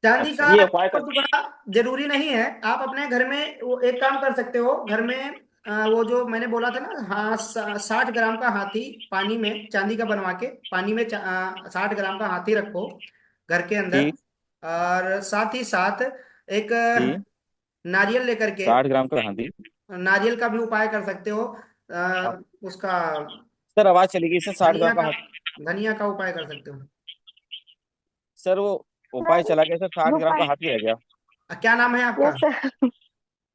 Speaker 1: चांदी
Speaker 2: अच्छा,
Speaker 1: का
Speaker 2: ये उपाय कर।
Speaker 1: टुकड़ा जरूरी नहीं है। आप अपने घर में वो एक काम कर सकते हो, घर में वो जो मैंने बोला था ना, हाँ, 60 ग्राम का हाथी पानी में चांदी का बनवा के पानी में 60 ग्राम का हाथी रखो घर के अंदर।
Speaker 4: ठीक।
Speaker 1: और साथ ही साथ एक
Speaker 4: ठीक।
Speaker 1: नारियल लेकर के,
Speaker 4: 60 ग्राम का हाथी।
Speaker 1: नारियल का भी उपाय कर सकते हो।
Speaker 4: अब
Speaker 1: उसका
Speaker 4: सर आवाज चली गई सर, 60 ग्राम का
Speaker 1: का
Speaker 4: हाथी।
Speaker 1: धनिया का उपाय कर सकते हो।
Speaker 4: सर वो उपाय
Speaker 3: सर
Speaker 4: चला गया सर, 60 ग्राम का
Speaker 3: वो
Speaker 4: हाथी रह गया।
Speaker 1: क्या नाम है आपका?
Speaker 3: Yes sir.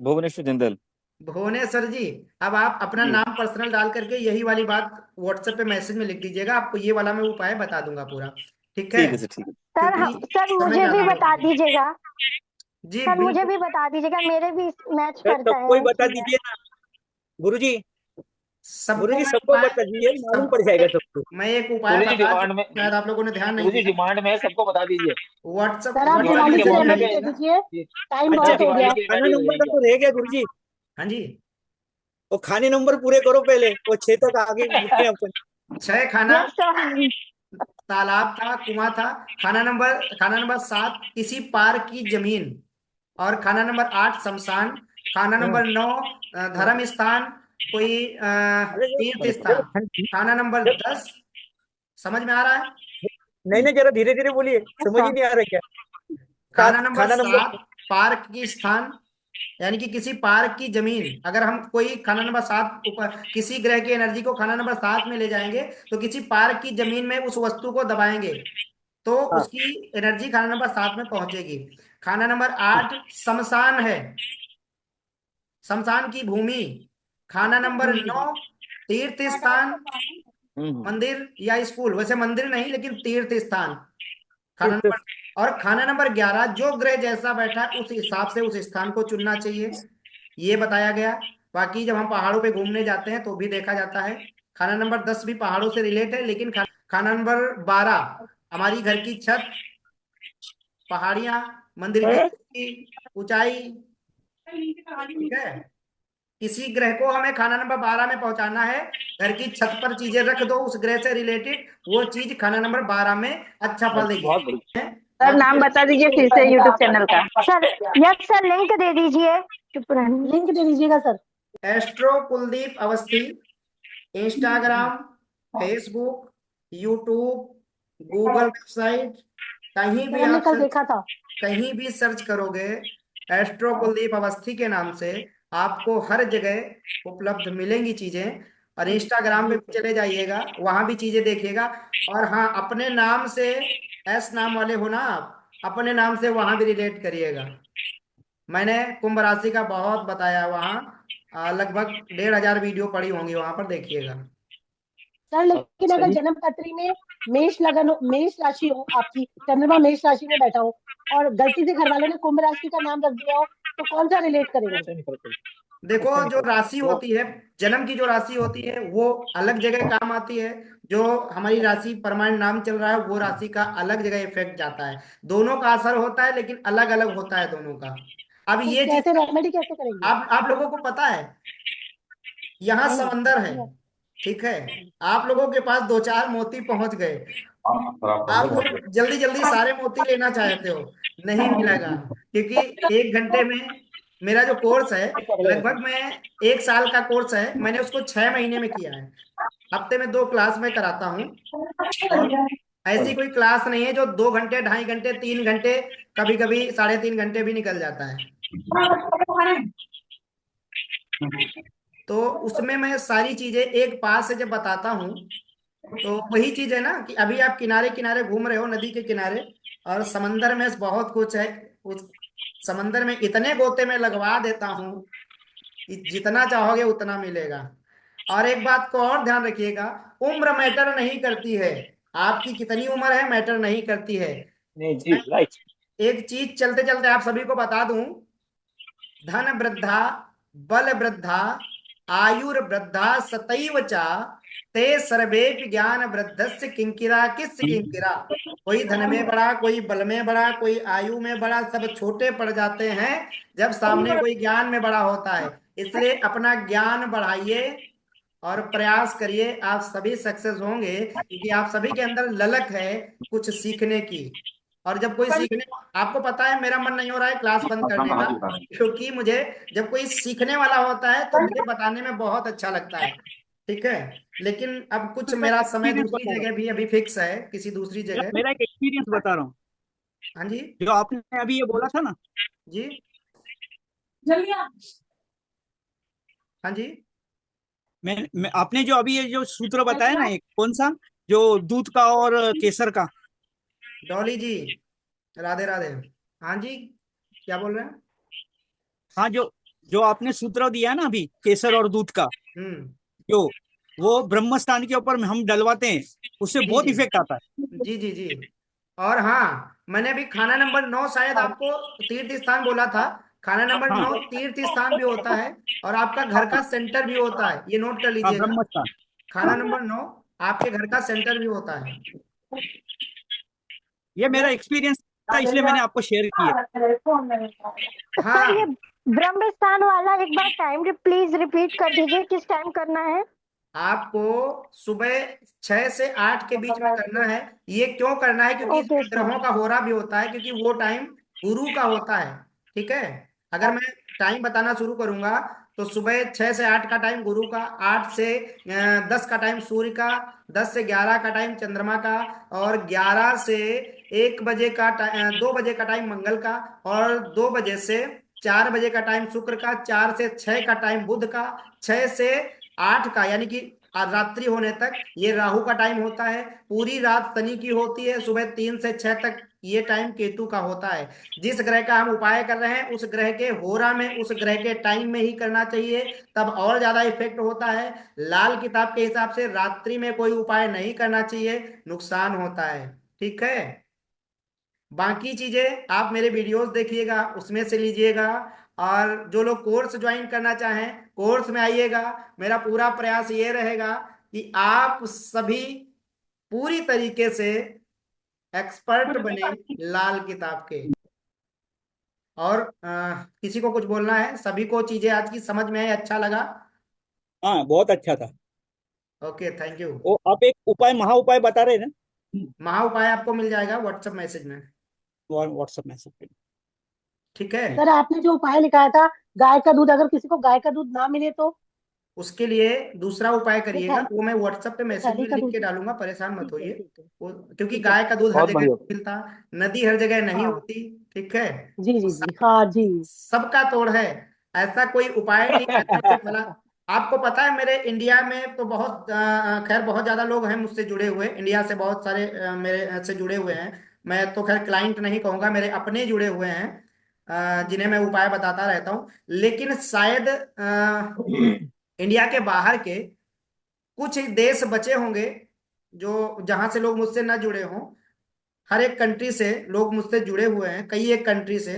Speaker 4: भुवनेश्वर जिंदल।
Speaker 1: भुवनेश्वर जी, अब आप अपना
Speaker 4: जी
Speaker 1: नाम पर्सनल डाल करके यही वाली बात व्हाट्सएप पे मैसेज में लिख दीजिएगा, आपको ये वाला मैं उपाय बता दूंगा पूरा। ठीक है?
Speaker 4: ठीक है सर, ठीक है।
Speaker 1: क्योंकि
Speaker 3: सर
Speaker 1: समय
Speaker 3: मुझे भी
Speaker 1: ज्यादा हो
Speaker 3: बता
Speaker 1: गया।
Speaker 3: दीजिएगा।
Speaker 1: जी
Speaker 3: सर मुझे
Speaker 1: बिल्कुल।
Speaker 3: भी बता दीजिएगा, मेरे भी मैच
Speaker 7: सर
Speaker 3: करता
Speaker 7: सबको ही
Speaker 3: है
Speaker 7: बता
Speaker 3: चीजें।
Speaker 7: दीजिए ना गुरुजी।
Speaker 1: सबको
Speaker 7: गुरुजी
Speaker 1: मैं
Speaker 7: सबको
Speaker 1: उपाय
Speaker 7: बता दीजिए, मालूम पड़
Speaker 1: सबको
Speaker 7: जाएगा सबको।
Speaker 1: मैं एक उपाय
Speaker 2: गुरु जी
Speaker 1: बता
Speaker 2: डिमांड में,
Speaker 1: चुका, शायद आप लोगों ने ध्यान नहीं
Speaker 2: गुरु जी
Speaker 1: दिया।
Speaker 2: डिमांड में है, सबको बता दीजिए।
Speaker 1: व्हाट्सएप
Speaker 3: सर आप
Speaker 1: व्हाट्सएप
Speaker 2: दिवाली
Speaker 5: दिवाली
Speaker 2: के
Speaker 5: की
Speaker 3: मैसेज
Speaker 2: मौके
Speaker 3: कर
Speaker 2: पे
Speaker 5: रेमेडी
Speaker 3: दीजिए।
Speaker 5: दे दीजिए, टाइम
Speaker 7: अच्छा,
Speaker 2: हाँ,
Speaker 5: बहुत हो
Speaker 2: दिवाली
Speaker 5: गया।
Speaker 2: की
Speaker 7: खाना
Speaker 2: रिमेडी हो
Speaker 7: नंबर का
Speaker 2: जाएंगे।
Speaker 7: तो रह गया गुरुजी।
Speaker 1: हाँ जी।
Speaker 7: वो खाने नंबर पूरे करो पहले, वो 6 तक आगे बढ़े अपन।
Speaker 1: 6 खाना,
Speaker 3: यस सर।
Speaker 1: तालाब था, कुआं था। खाना नंबर 7, किसी पार्क की जमीन। और खाना नंबर 8, शमशान। खाना
Speaker 7: हाँ,
Speaker 1: नंबर 9, धर्म स्थान, कोई
Speaker 7: अरे
Speaker 1: तीर्थ
Speaker 7: जरा
Speaker 1: स्थान। खाना नंबर 10, समझ में आ रहा है?
Speaker 7: नहीं नहीं, जरा धीरे धीरे बोलिए,
Speaker 3: यस
Speaker 7: समझ ही
Speaker 3: सर।
Speaker 7: नहीं आ रहा क्या।
Speaker 1: खाना नंबर
Speaker 7: खाना नंबर
Speaker 1: 7, पार्क की स्थान, यानी कि किसी पार्क की जमीन। अगर हम कोई खाना नंबर 7 ऊपर किसी ग्रह की एनर्जी को खाना नंबर 7 में ले जाएंगे, तो किसी पार्क की जमीन में उस वस्तु को दबाएंगे तो
Speaker 7: हाँ।
Speaker 1: उसकी एनर्जी खाना नंबर 7 में पहुंचेगी। खाना नंबर 8, शमशान है, शमशान की भूमि। खाना नंबर 9, तीर्थ स्थान,
Speaker 4: हम्म।
Speaker 1: मंदिर या स्कूल, वैसे मंदिर नहीं लेकिन तीर्थ स्थान। खाना
Speaker 7: तीर्थ।
Speaker 1: नंबर और खाना नंबर 11, जो ग्रह जैसा बैठा है उस हिसाब से उस स्थान को चुनना चाहिए, ये बताया गया। बाकी जब हम पहाड़ों पे घूमने जाते हैं तो भी देखा जाता है। खाना नंबर 10 भी पहाड़ों से रिलेट है, लेकिन खाना नंबर 12, हमारी घर की छत, पहाड़ियां, मंदिर की ऊंचाई। ठीक है? किसी ग्रह को हमें खाना नंबर 12 में पहुंचाना है, घर की छत पर चीजें रख दो उस ग्रह से रिलेटेड, वो चीज खाना नंबर 12 में अच्छा फल देगी।
Speaker 2: बहुत बढ़िया।
Speaker 1: है?
Speaker 9: सर
Speaker 1: बाकी
Speaker 9: नाम बता दीजिए फिर से यूट्यूब चैनल का।
Speaker 3: सर यस सर, लिंक दे दीजिए। चुप रहना।
Speaker 5: लिंक दे दीजिएगा sir.
Speaker 1: Astro Kuldeep Awasthi, Instagram, Facebook, YouTube, Google website, कहीं
Speaker 5: सर
Speaker 1: भी
Speaker 5: हमने
Speaker 1: आप
Speaker 5: कल
Speaker 1: सर्च
Speaker 5: देखा था।
Speaker 1: कहीं भी सर्च करोगे एस्ट्रो कुलदीप अवस्थी के नाम से, आपको हर जगह उपलब्ध मिलेंगी चीजें। और इंस्टाग्राम पे
Speaker 5: जी
Speaker 1: भी चले जाइएगा, वहां भी चीजें देखिएगा। और हाँ, अपने नाम से, एस नाम वाले हो ना आप, अपने नाम से वहां भी रिलेट करिएगा। मैंने कुंभ राशि का बहुत बताया वहाँ, लगभग 1,500 वीडियो पड़ी होंगी, वहां पर देखिएगा।
Speaker 5: सर, लेकिन
Speaker 2: अच्छा
Speaker 5: अगर
Speaker 2: जी।
Speaker 5: जन्म पत्री में मेष लगन हो, मेष राशि हो, आपकी चंद्रमा मेष राशि में बैठा हो और गलती से घर वालों ने कुंभ राशि का नाम रख दिया हो, तो कौन सा रिलेट करेंगे?
Speaker 2: ऐसे निकल पड़ी,
Speaker 1: देखो,
Speaker 2: ऐसे
Speaker 1: जो
Speaker 2: निकल पड़ी
Speaker 1: राशि
Speaker 2: वो।
Speaker 1: होती है, जन्म की जो राशि होती है वो अलग जगह काम आती है। जो हमारी राशि परमानेंट नाम चल रहा है, वो राशि का अलग जगह इफेक्ट जाता है। दोनों का असर होता है, लेकिन अलग अलग होता है दोनों का। अब
Speaker 5: तो
Speaker 1: ये
Speaker 5: कैसे
Speaker 1: चीज
Speaker 5: रेमेडी कैसे करेंगे?
Speaker 1: आप लोगों को पता है, यहाँ
Speaker 5: नहीं
Speaker 1: समंदर है,
Speaker 5: बताइए।
Speaker 1: ठीक है? आप लोगों के पास दो चार मोती पहुंच गए, आप लोग जल्दी जल्दी सारे मोती लेना चाहते हो, नहीं मिलेगा। क्योंकि 1 घंटे में, मेरा जो कोर्स है, लगभग मैं 1 साल का कोर्स है, मैंने उसको 6 महीने में किया है। हफ्ते में 2 क्लास में कराता हूँ। और ऐसी कोई क्लास नहीं है जो 2 घंटे, 2.5 घंटे, 3 घंटे, कभी कभी 3.5 घंटे भी निकल जाता है। तो उसमें मैं सारी चीजें एक पास से जब बताता हूँ, तो वही चीज है ना कि अभी आप किनारे किनारे घूम रहे हो, नदी के किनारे, और समंदर में बहुत कुछ है। उस समंदर में इतने गोते में लगवा देता हूँ कि जितना चाहोगे उतना मिलेगा। और एक बात को और ध्यान रखिएगा, उम्र मैटर नहीं करती है। आपकी कितनी उम्र है मैटर नहीं करती है।
Speaker 2: नहीं जी,
Speaker 1: मैं
Speaker 2: राइट।
Speaker 1: एक चीज चलते चलते आप सभी को बता दूं, धन वृद्धा, बल वृद्धा, आयुर वृद्धा, सतैव चा, ते सर्वेपि ज्ञान वृद्धस्य किंकिरा किस किंकिरा। कोई धन में बड़ा, कोई बल में बड़ा, कोई आयु में बड़ा, सब छोटे पड़ जाते हैं जब सामने कोई ज्ञान में बड़ा होता है। इसलिए अपना ज्ञान बढ़ाइए और प्रयास करिए, आप सभी सक्सेस होंगे, क्योंकि आप सभी के अंदर ललक है कुछ सीखने की। और जब कोई सीखने, आपको पता है मेरा मन नहीं हो रहा है क्लास बंद करने का, क्योंकि मुझे जब कोई सीखने वाला होता है तो मुझे बताने में बहुत अच्छा लगता है। ठीक है, लेकिन अब कुछ
Speaker 7: तो सर
Speaker 1: मेरा समय
Speaker 7: एक्सपीरियंस
Speaker 1: दूसरी
Speaker 7: बता रहा
Speaker 1: जगह भी अभी फिक्स है, किसी दूसरी
Speaker 7: हूँ,
Speaker 1: जगह।
Speaker 7: मेरा एक एक्सपीरियंस बता रहा हूँ।
Speaker 1: हाँ जी।
Speaker 7: जो आपने अभी ये बोला था ना,
Speaker 1: जी। हाँ जी।
Speaker 7: आपने जो अभी ये जो सूत्र बताया ना, एक कौन सा, जो दूध का और केसर का।
Speaker 1: डॉली जी, राधे राधे। हाँ जी, क्या बोल रहे हैं?
Speaker 7: हाँ, जो जो आपने सूत्र दिया ना अभी, केसर और दूध का,
Speaker 1: हम्म।
Speaker 7: जो वो ब्रह्म स्थान के ऊपर हम डलवाते हैं, उससे
Speaker 1: जी
Speaker 7: बहुत
Speaker 1: जी
Speaker 7: इफेक्ट आता है।
Speaker 1: जी जी जी। और हाँ, मैंने अभी खाना नंबर 9 शायद आपको तीर्थ स्थान बोला था। खाना नंबर
Speaker 7: हाँ
Speaker 1: 9 तीर्थ स्थान भी होता है, और आपका घर का सेंटर भी होता है, ये नोट कर
Speaker 7: हाँ,
Speaker 1: लीजिएगा।
Speaker 7: ब्रह्म स्थान।
Speaker 1: खाना नंबर 9 आपके घर का सेंटर भी होता है।
Speaker 7: ये मेरा
Speaker 1: तो
Speaker 7: एक्सपीरियंस था, इसलिए मैंने आपको शेयर किया।
Speaker 3: सर ये
Speaker 1: हाँ,
Speaker 3: ब्रह्म स्थान वाला एक बार टाइम प्लीज रिपीट कर दीजिए, किस टाइम करना है?
Speaker 1: आपको सुबह 6 से 8 के बीच में करना है। ये क्यों करना है? क्योंकि
Speaker 3: ओके
Speaker 1: इसमें
Speaker 3: सर।
Speaker 1: ग्रहों का होरा भी होता है, क्योंकि वो टाइम गुरु का होता है। ठीक है, अगर मैं टाइम बताना शुरू करूंगा तो सुबह 6 से 8 का टाइम गुरु का, 8 से 10 का टाइम सूर्य का, 10 से 11 का टाइम चंद्रमा का, और 11 से 1 बजे का 2 बजे का टाइम मंगल का, और 2 बजे से 4 बजे का टाइम शुक्र का, 4 से 6 का टाइम बुध का, 6 से 8 का यानी कि रात्रि होने तक ये राहु का टाइम होता है, पूरी रात शनि की होती है, सुबह 3 से 6 तक ये टाइम केतु का होता है। जिस ग्रह का हम उपाय कर रहे हैं उस ग्रह के होरा में, उस ग्रह के टाइम में ही करना चाहिए, तब और ज्यादा इफेक्ट होता है। लाल किताब के हिसाब से रात्रि में कोई उपाय नहीं करना चाहिए, नुकसान होता है। ठीक है, बाकी चीजें आप मेरे वीडियोस देखिएगा, उसमें से लीजिएगा। और जो लोग कोर्स ज्वाइन करना चाहें कोर्स में आइएगा। मेरा पूरा प्रयास ये रहेगा कि आप सभी पूरी तरीके से एक्सपर्ट बने लाल किताब के। और किसी को कुछ बोलना है? सभी को चीजें आज की समझ में आई, अच्छा लगा?
Speaker 7: हाँ, बहुत अच्छा था।
Speaker 1: Okay, thank you.
Speaker 7: वो आप एक उपाय, महा उपाय बता रहे हैं ना,
Speaker 1: महा उपाय आपको मिल जाएगा व्हाट्सएप मैसेज में।
Speaker 7: व्हाट्सएप मैसेज पे।
Speaker 1: ठीक है,
Speaker 5: सर आपने जो उपाय लिखाया था, गाय का दूध, अगर किसी को गाय का दूध ना मिले तो
Speaker 1: उसके लिए दूसरा उपाय
Speaker 5: ये
Speaker 1: करिएगा,
Speaker 5: थैली,
Speaker 1: वो मैं व्हाट्सएप पे
Speaker 5: ये
Speaker 1: मैसेज
Speaker 5: थैली
Speaker 1: में
Speaker 5: का
Speaker 1: लिख
Speaker 5: दूध
Speaker 1: के
Speaker 5: है।
Speaker 1: डालूंगा, परेशान मत
Speaker 5: ठीक है
Speaker 1: होइए।
Speaker 5: ठीक है
Speaker 1: वो क्योंकि
Speaker 5: ठीक है।
Speaker 1: गाय का दूध हर
Speaker 2: बहुत
Speaker 1: जगह
Speaker 2: बढ़िया।
Speaker 1: नहीं मिलता, नदी हर जगह नहीं
Speaker 5: हाँ
Speaker 1: होती। ठीक है,
Speaker 5: जी
Speaker 1: तो
Speaker 5: जी जी, हाँ जी।
Speaker 1: सबका तोड़ है, ऐसा कोई उपाय नहीं, ऐसा कोई फला। आपको पता है मेरे इंडिया में तो बहुत खैर बहुत ज्यादा लोग हैं मुझसे जुड़े हुए, इंडिया से बहुत सारे मेरे से जुड़े हुए हैं। मैं तो खैर क्लाइंट नहीं कहूंगा, मेरे अपने जुड़े हुए हैं, जिन्हें मैं उपाय बताता रहता हूँ। लेकिन शायद इंडिया के बाहर के कुछ ही देश बचे होंगे जो जहां से लोग मुझसे न जुड़े हों। हर एक कंट्री से लोग मुझसे जुड़े हुए हैं, कई एक कंट्री से।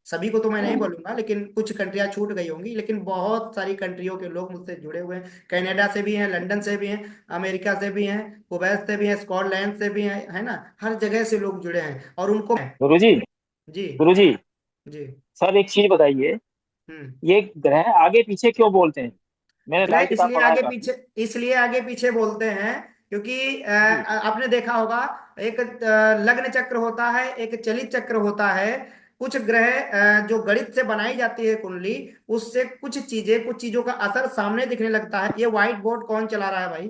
Speaker 1: सभी को तो मैं नहीं बोलूंगा, लेकिन कुछ कंट्रियां छूट गई होंगी, लेकिन बहुत सारी कंट्रियों के लोग मुझसे जुड़े हुए हैं। कनाडा से भी हैं, लंदन से भी हैं, अमेरिका से भी हैं, कुवैत से भी हैं, स्कॉटलैंड से भी हैं, है ना। हर जगह से लोग जुड़े हैं, और उनको
Speaker 2: गुरुजी,
Speaker 1: जी
Speaker 2: गुरुजी,
Speaker 1: जी।
Speaker 2: सर एक चीज बताइए,
Speaker 1: हम्म।
Speaker 2: ये ग्रह आगे पीछे क्यों बोलते हैं? मैंने
Speaker 1: ग्रह
Speaker 2: लाल किताब
Speaker 1: इसलिए
Speaker 2: पढ़ा है
Speaker 1: आगे
Speaker 2: काफी।
Speaker 1: पीछे, इसलिए आगे पीछे बोलते हैं क्योंकि
Speaker 2: जी।
Speaker 1: आपने देखा होगा, एक लग्न चक्र होता है, एक चलित चक्र होता है। कुछ ग्रह जो गणित से बनाई जाती है कुंडली, उससे कुछ चीजें, कुछ चीजों का असर सामने दिखने लगता है। ये व्हाइट बोर्ड कौन चला रहा है भाई?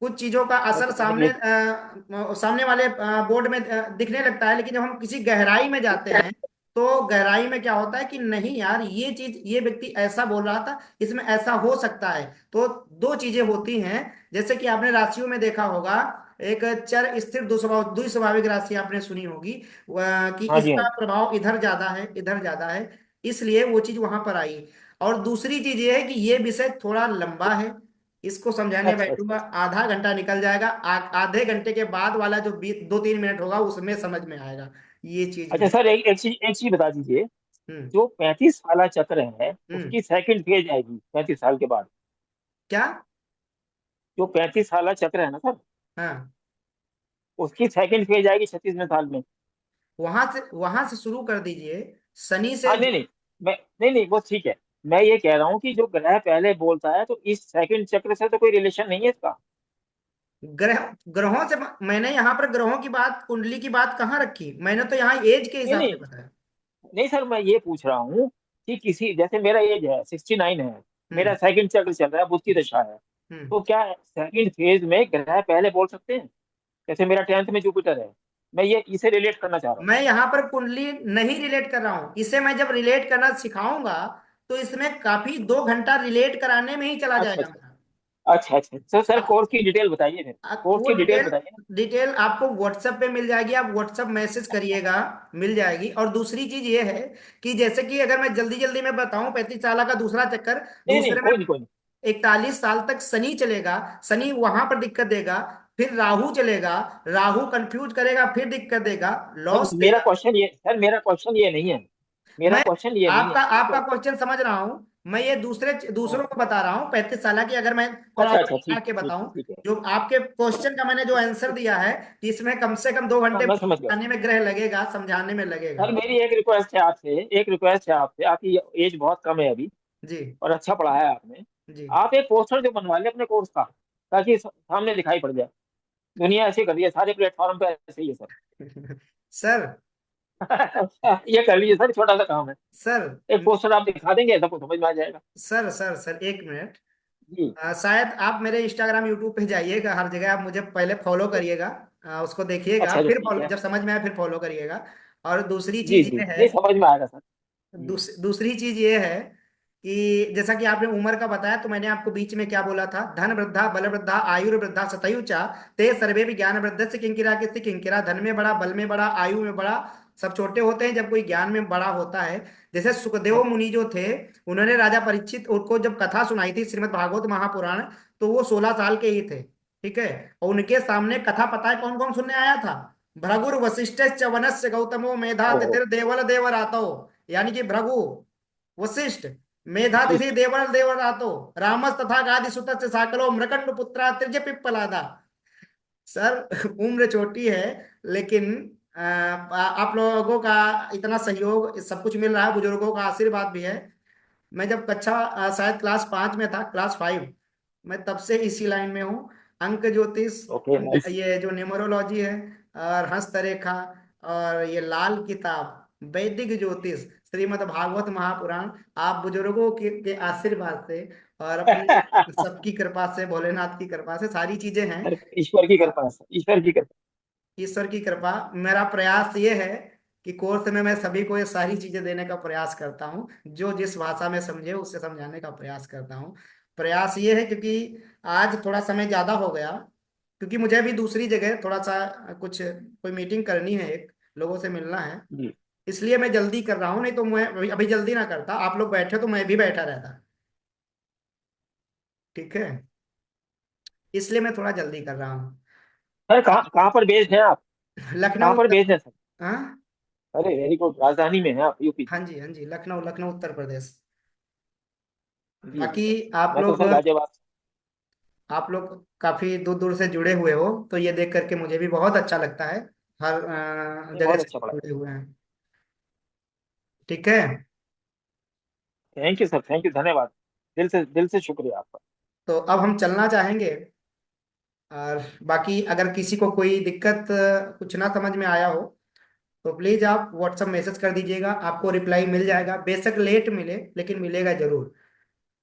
Speaker 1: कुछ चीजों का असर
Speaker 2: अच्छा सर,
Speaker 1: सामने सामने वाले बोर्ड में दिखने लगता है, लेकिन जब हम किसी गहराई में जाते हैं तो गहराई में क्या होता है कि नहीं यार, ये चीज, ये व्यक्ति ऐसा बोल रहा था, इसमें ऐसा हो सकता है। तो दो चीजें होती हैं, जैसे कि आपने राशियों में देखा होगा, एक चर स्थिर द्विस्वाभाविक राशि आपने सुनी होगी, कि
Speaker 2: हाँ जी, हाँ
Speaker 1: इसका
Speaker 2: जी।
Speaker 1: प्रभाव इधर ज्यादा है, इधर ज्यादा है, इसलिए वो चीज वहां पर आई। और दूसरी चीज ये है कि ये विषय थोड़ा लंबा है, इसको समझाने
Speaker 2: अच्छा अच्छा
Speaker 1: बैठूंगा
Speaker 2: अच्छा।
Speaker 1: आधा घंटा निकल जाएगा। आधे घंटे के बाद वाला जो 2-3 मिनट होगा उसमें समझ में आएगा ये चीज
Speaker 2: अच्छा
Speaker 1: भी।
Speaker 2: सर, एक चीज बता दीजिए,
Speaker 1: हम्म।
Speaker 2: जो 35 वाला चक्र है
Speaker 1: हम्म।
Speaker 2: उसकी सेकंड फेज आएगी 35 साल के बाद।
Speaker 1: क्या?
Speaker 2: जो 35 साल चक्र है ना सर,
Speaker 1: हाँ,
Speaker 2: उसकी सेकंड फेज आएगी 36वें साल में।
Speaker 1: वहां से शुरू कर दीजिए, शनि से।
Speaker 2: हाँ नहीं नहीं, मैं नहीं नहीं वो ठीक है। मैं ये कह रहा हूँ कि जो ग्रह पहले बोलता है, तो इस सेकंड चक्र से तो कोई रिलेशन नहीं है इसका।
Speaker 1: ग्रह ग्रहों से मैंने यहाँ पर ग्रहों की बात, कुंडली की बात कहाँ रखी? मैंने तो यहाँ एज के
Speaker 2: नहीं
Speaker 1: हिसाब से
Speaker 2: नहीं
Speaker 1: बताया।
Speaker 2: नहीं सर, मैं ये पूछ रहा हूँ कि किसी, जैसे मेरा एज है 69 है, मेरा
Speaker 1: हम्म।
Speaker 2: सेकंड चक्र चल रहा है, बुध की दशा है,
Speaker 1: हम्म।
Speaker 2: तो क्या सेकंड फेज में ग्रह पहले बोल सकते हैं? जैसे मेरा 10th में जुपिटर है, मैं ये इसे रिलेट करना चाह रहा हूँ।
Speaker 1: मैं यहाँ पर कुंडली नहीं रिलेट कर रहा हूँ, इसे मैं जब रिलेट करना सिखाऊंगा तो इसमें काफी 2 घंटा रिलेट कराने में ही चला
Speaker 2: अच्छा
Speaker 1: जाएगा
Speaker 2: अच्छा
Speaker 1: मेरा।
Speaker 2: अच्छा अच्छा, तो सर
Speaker 1: अब
Speaker 2: कोर्स की डिटेल बताइए फिर। कोर्स
Speaker 1: वो
Speaker 2: की डिटेल
Speaker 1: डिटेल,
Speaker 2: बताइए ना।
Speaker 1: आपको व्हाट्सएप पे मिल जाएगी, आप व्हाट्सएप मैसेज करिएगा, मिल जाएगी। और दूसरी चीज ये है कि जैसे कि अगर मैं जल्दी जल्दी में बताऊं, 35 साल का दूसरा चक्कर,
Speaker 2: नहीं नहीं,
Speaker 1: दूसरे में
Speaker 2: कोई नहीं कोई नहीं।
Speaker 1: 41 साल तक शनि चलेगा, शनि वहां पर दिक्कत देगा। फिर राहु चलेगा, राहु कंफ्यूज करेगा, फिर दिक्कत देगा,
Speaker 2: सर
Speaker 1: लॉस
Speaker 2: मेरा
Speaker 1: देगा।
Speaker 2: क्वेश्चन ये, सर मेरा क्वेश्चन ये नहीं है, मेरा
Speaker 1: मैं
Speaker 2: क्वेश्चन ये नहीं है,
Speaker 1: आपका
Speaker 2: ठीक
Speaker 1: आपका
Speaker 2: है।
Speaker 1: क्वेश्चन समझ रहा हूं। मैं ये दूसरों
Speaker 2: हाँ,
Speaker 1: को बता रहा हूँ 35 साल की, अगर मैं थोड़ा
Speaker 2: अच्छा
Speaker 1: और
Speaker 2: अच्छा,
Speaker 1: बढ़ा
Speaker 2: ठीक
Speaker 1: के
Speaker 2: ठीक
Speaker 1: बताऊं।
Speaker 2: ठीक है।
Speaker 1: जो आपके क्वेश्चन का मैंने जो आंसर दिया है, कि इसमें कम से कम 2 घंटे
Speaker 2: हाँ मैं समझ गया।
Speaker 1: आने में ग्रह लगेगा, समझाने में
Speaker 2: सर
Speaker 1: लगेगा।
Speaker 2: मेरी एक रिक्वेस्ट है आपसे, एक रिक्वेस्ट है आपसे, आपकी एज बहुत कम है अभी,
Speaker 1: जी।
Speaker 2: और अच्छा पढ़ा है आपने।
Speaker 1: जी।
Speaker 2: आप एक पोस्टर जो बनवा लें अपने कोर्स का, ताकि सामने दिखाई पड़ जाए। दुनिया ऐसी कर रही है, सारे प्लेटफॉर्म पे ऐसे ही है सर।
Speaker 1: सर।
Speaker 2: ये कर लीजिए सर, छोटा सा काम है।
Speaker 1: सर।
Speaker 2: एक पोस्टर आप दिखा देंगे, सबको समझ में आ जाएगा।
Speaker 1: Sir 1 minute.
Speaker 2: जी।
Speaker 1: शायद आप मेरे इंस्टाग्राम यूट्यूब पे जाइएगा, हर जगह आप मुझे पहले फॉलो करिएगा। उसको देखिएगा,
Speaker 2: अच्छा अच्छा,
Speaker 1: फिर
Speaker 2: ठीक
Speaker 1: फॉलो,
Speaker 2: है।
Speaker 1: जब समझ में आए फिर फॉलो करिएगा। और दूसरी
Speaker 2: जी
Speaker 1: चीज
Speaker 2: जी,
Speaker 1: ये है,
Speaker 2: नहीं समझ में आएगा सर। जी।
Speaker 1: दूसरी चीज ये है कि जैसा कि आपने उम्र का बताया, तो मैंने आपको बीच में क्या बोला था? धन वृद्धा बल वृद्धा आयुर्वृद्धा सतयुचा, ते सर्वे भी ज्ञान वृद्ध से किंकिरा किससे किंकिरा। धन में बड़ा, बल में बड़ा, आयु में बड़ा, सब छोटे होते हैं जब कोई ज्ञान में बड़ा होता है। जैसे सुखदेव मुनि जो थे, उन्होंने राजा परीक्षित को जब कथा सुनाई थी श्रीमद् भागवत महापुराण, तो वो 16 साल के ही थे। ठीक है। और उनके सामने कथा, पता है कौन कौन सुनने आया था? भृगुर वशिष्ठ वनस्य गौतमो मेधा
Speaker 2: ओहो।
Speaker 1: तिथिर देवल देवरातो, यानी कि भृगु, वशिष्ठ,
Speaker 2: जी।
Speaker 1: मेधातिथि देवल देवरातो, रामस तथा गादि सुत साकलो मृकंड पुत्रा त्रिज पिप्पलादा। सर उम्र छोटी है, लेकिन आप लोगों का इतना सहयोग, सब कुछ मिल रहा है, बुजुर्गों का आशीर्वाद भी है। मैं जब कक्षा शायद क्लास 5 में था, क्लास 5, मैं तब से इसी लाइन में हूँ। अंक ज्योतिष,
Speaker 2: ओके, नाइस।
Speaker 1: ये जो न्यूमरोलॉजी है, और हस्तरेखा, और ये लाल किताब वैदिक ज्योतिष, श्रीमद् भागवत महापुराण, आप बुजुर्गों के आशीर्वाद से और अपनी सबकी कृपा से, भोलेनाथ की कृपा से सारी चीजें हैं।
Speaker 2: सर ईश्वर की कृपा है सर, ईश्वर की कृपा।
Speaker 1: ईश्वर की कृपा। मेरा प्रयास ये है कि कोर्स में मैं सभी को ये सारी चीजें देने का प्रयास करता हूँ, जो जिस भाषा में समझे उससे समझाने का प्रयास करता हूँ। प्रयास ये है क्योंकि आज थोड़ा समय ज्यादा हो गया, क्योंकि मुझे भी दूसरी जगह थोड़ा सा कुछ कोई मीटिंग करनी है, एक लोगों से मिलना है,
Speaker 2: जी।
Speaker 1: इसलिए मैं जल्दी कर रहा हूँ। नहीं तो मैं अभी जल्दी ना करता, आप लोग बैठे तो मैं भी बैठा रहता। ठीक है। इसलिए मैं थोड़ा जल्दी कर रहा हूँ।
Speaker 2: सर कहाँ कहाँ पर बेस्ड हैं आप? कहाँ
Speaker 1: लखनऊ।
Speaker 2: पर बेस्ड हैं सर?
Speaker 1: हाँ।
Speaker 2: अरे वेरी गुड, राजधानी में है आप, यूपी?
Speaker 1: हाँ जी, हाँ जी, लखनऊ, लखनऊ उत्तर प्रदेश।
Speaker 2: जी जी
Speaker 1: बाकी
Speaker 2: सर।
Speaker 1: आप
Speaker 2: मैं तो
Speaker 1: लोग
Speaker 2: सर गाजियाबाद।
Speaker 1: आप लोग काफी दूर दूर से जुड़े हुए हो, तो ये देख करके मुझे भी बहुत अच्छा लगता है। हर
Speaker 2: नहीं,
Speaker 1: जगह
Speaker 2: बहुत
Speaker 1: से
Speaker 2: अच्छा पढ़ा।
Speaker 1: जुड़े हुए हैं। ठीक है।
Speaker 2: Thank you sir, thank you, धन्यवाद। दिल से शुक्रिया आपका।
Speaker 1: तो अब हम चलना चाहेंगे। और बाकी अगर किसी को कोई दिक्कत, कुछ ना समझ में आया हो, तो प्लीज आप व्हाट्सएप मैसेज कर दीजिएगा, आपको रिप्लाई मिल जाएगा। बेशक लेट मिले, लेकिन मिलेगा जरूर।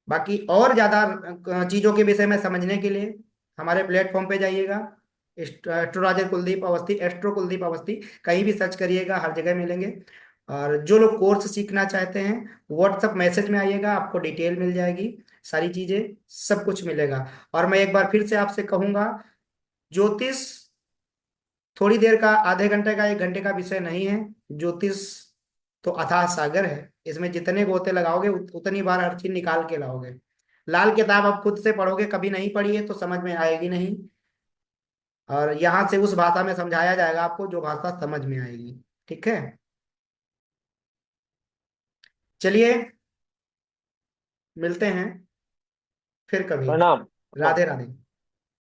Speaker 1: बाकी और ज्यादा चीजों के विषय में समझने के लिए हमारे प्लेटफॉर्म पे जाइएगा। एस्ट्रोलॉजर कुलदीप अवस्थी, एस्ट्रो कुलदीप अवस्थी, कहीं भी सर्च करिएगा, हर जगह मिलेंगे। और जो लोग कोर्स सीखना चाहते हैं, व्हाट्सएप मैसेज में आइएगा, आपको डिटेल मिल जाएगी, सारी चीजें, सब कुछ मिलेगा। और मैं एक बार फिर से आपसे कहूंगा, ज्योतिष थोड़ी देर का, आधे घंटे का, 1 घंटे का विषय नहीं है। ज्योतिष तो अथाह सागर है, इसमें जितने गोते लगाओगे उतनी बार हर चीज निकाल के लाओगे। लाल किताब आप खुद से पढ़ोगे, कभी नहीं पढ़ी है तो समझ में आएगी नहीं। और यहाँ से उस भाषा में समझाया जाएगा आपको जो भाषा समझ में आएगी। ठीक है। चलिए, मिलते हैं फिर कभी।
Speaker 2: प्रणाम प्रणाम।
Speaker 1: राधे राधे।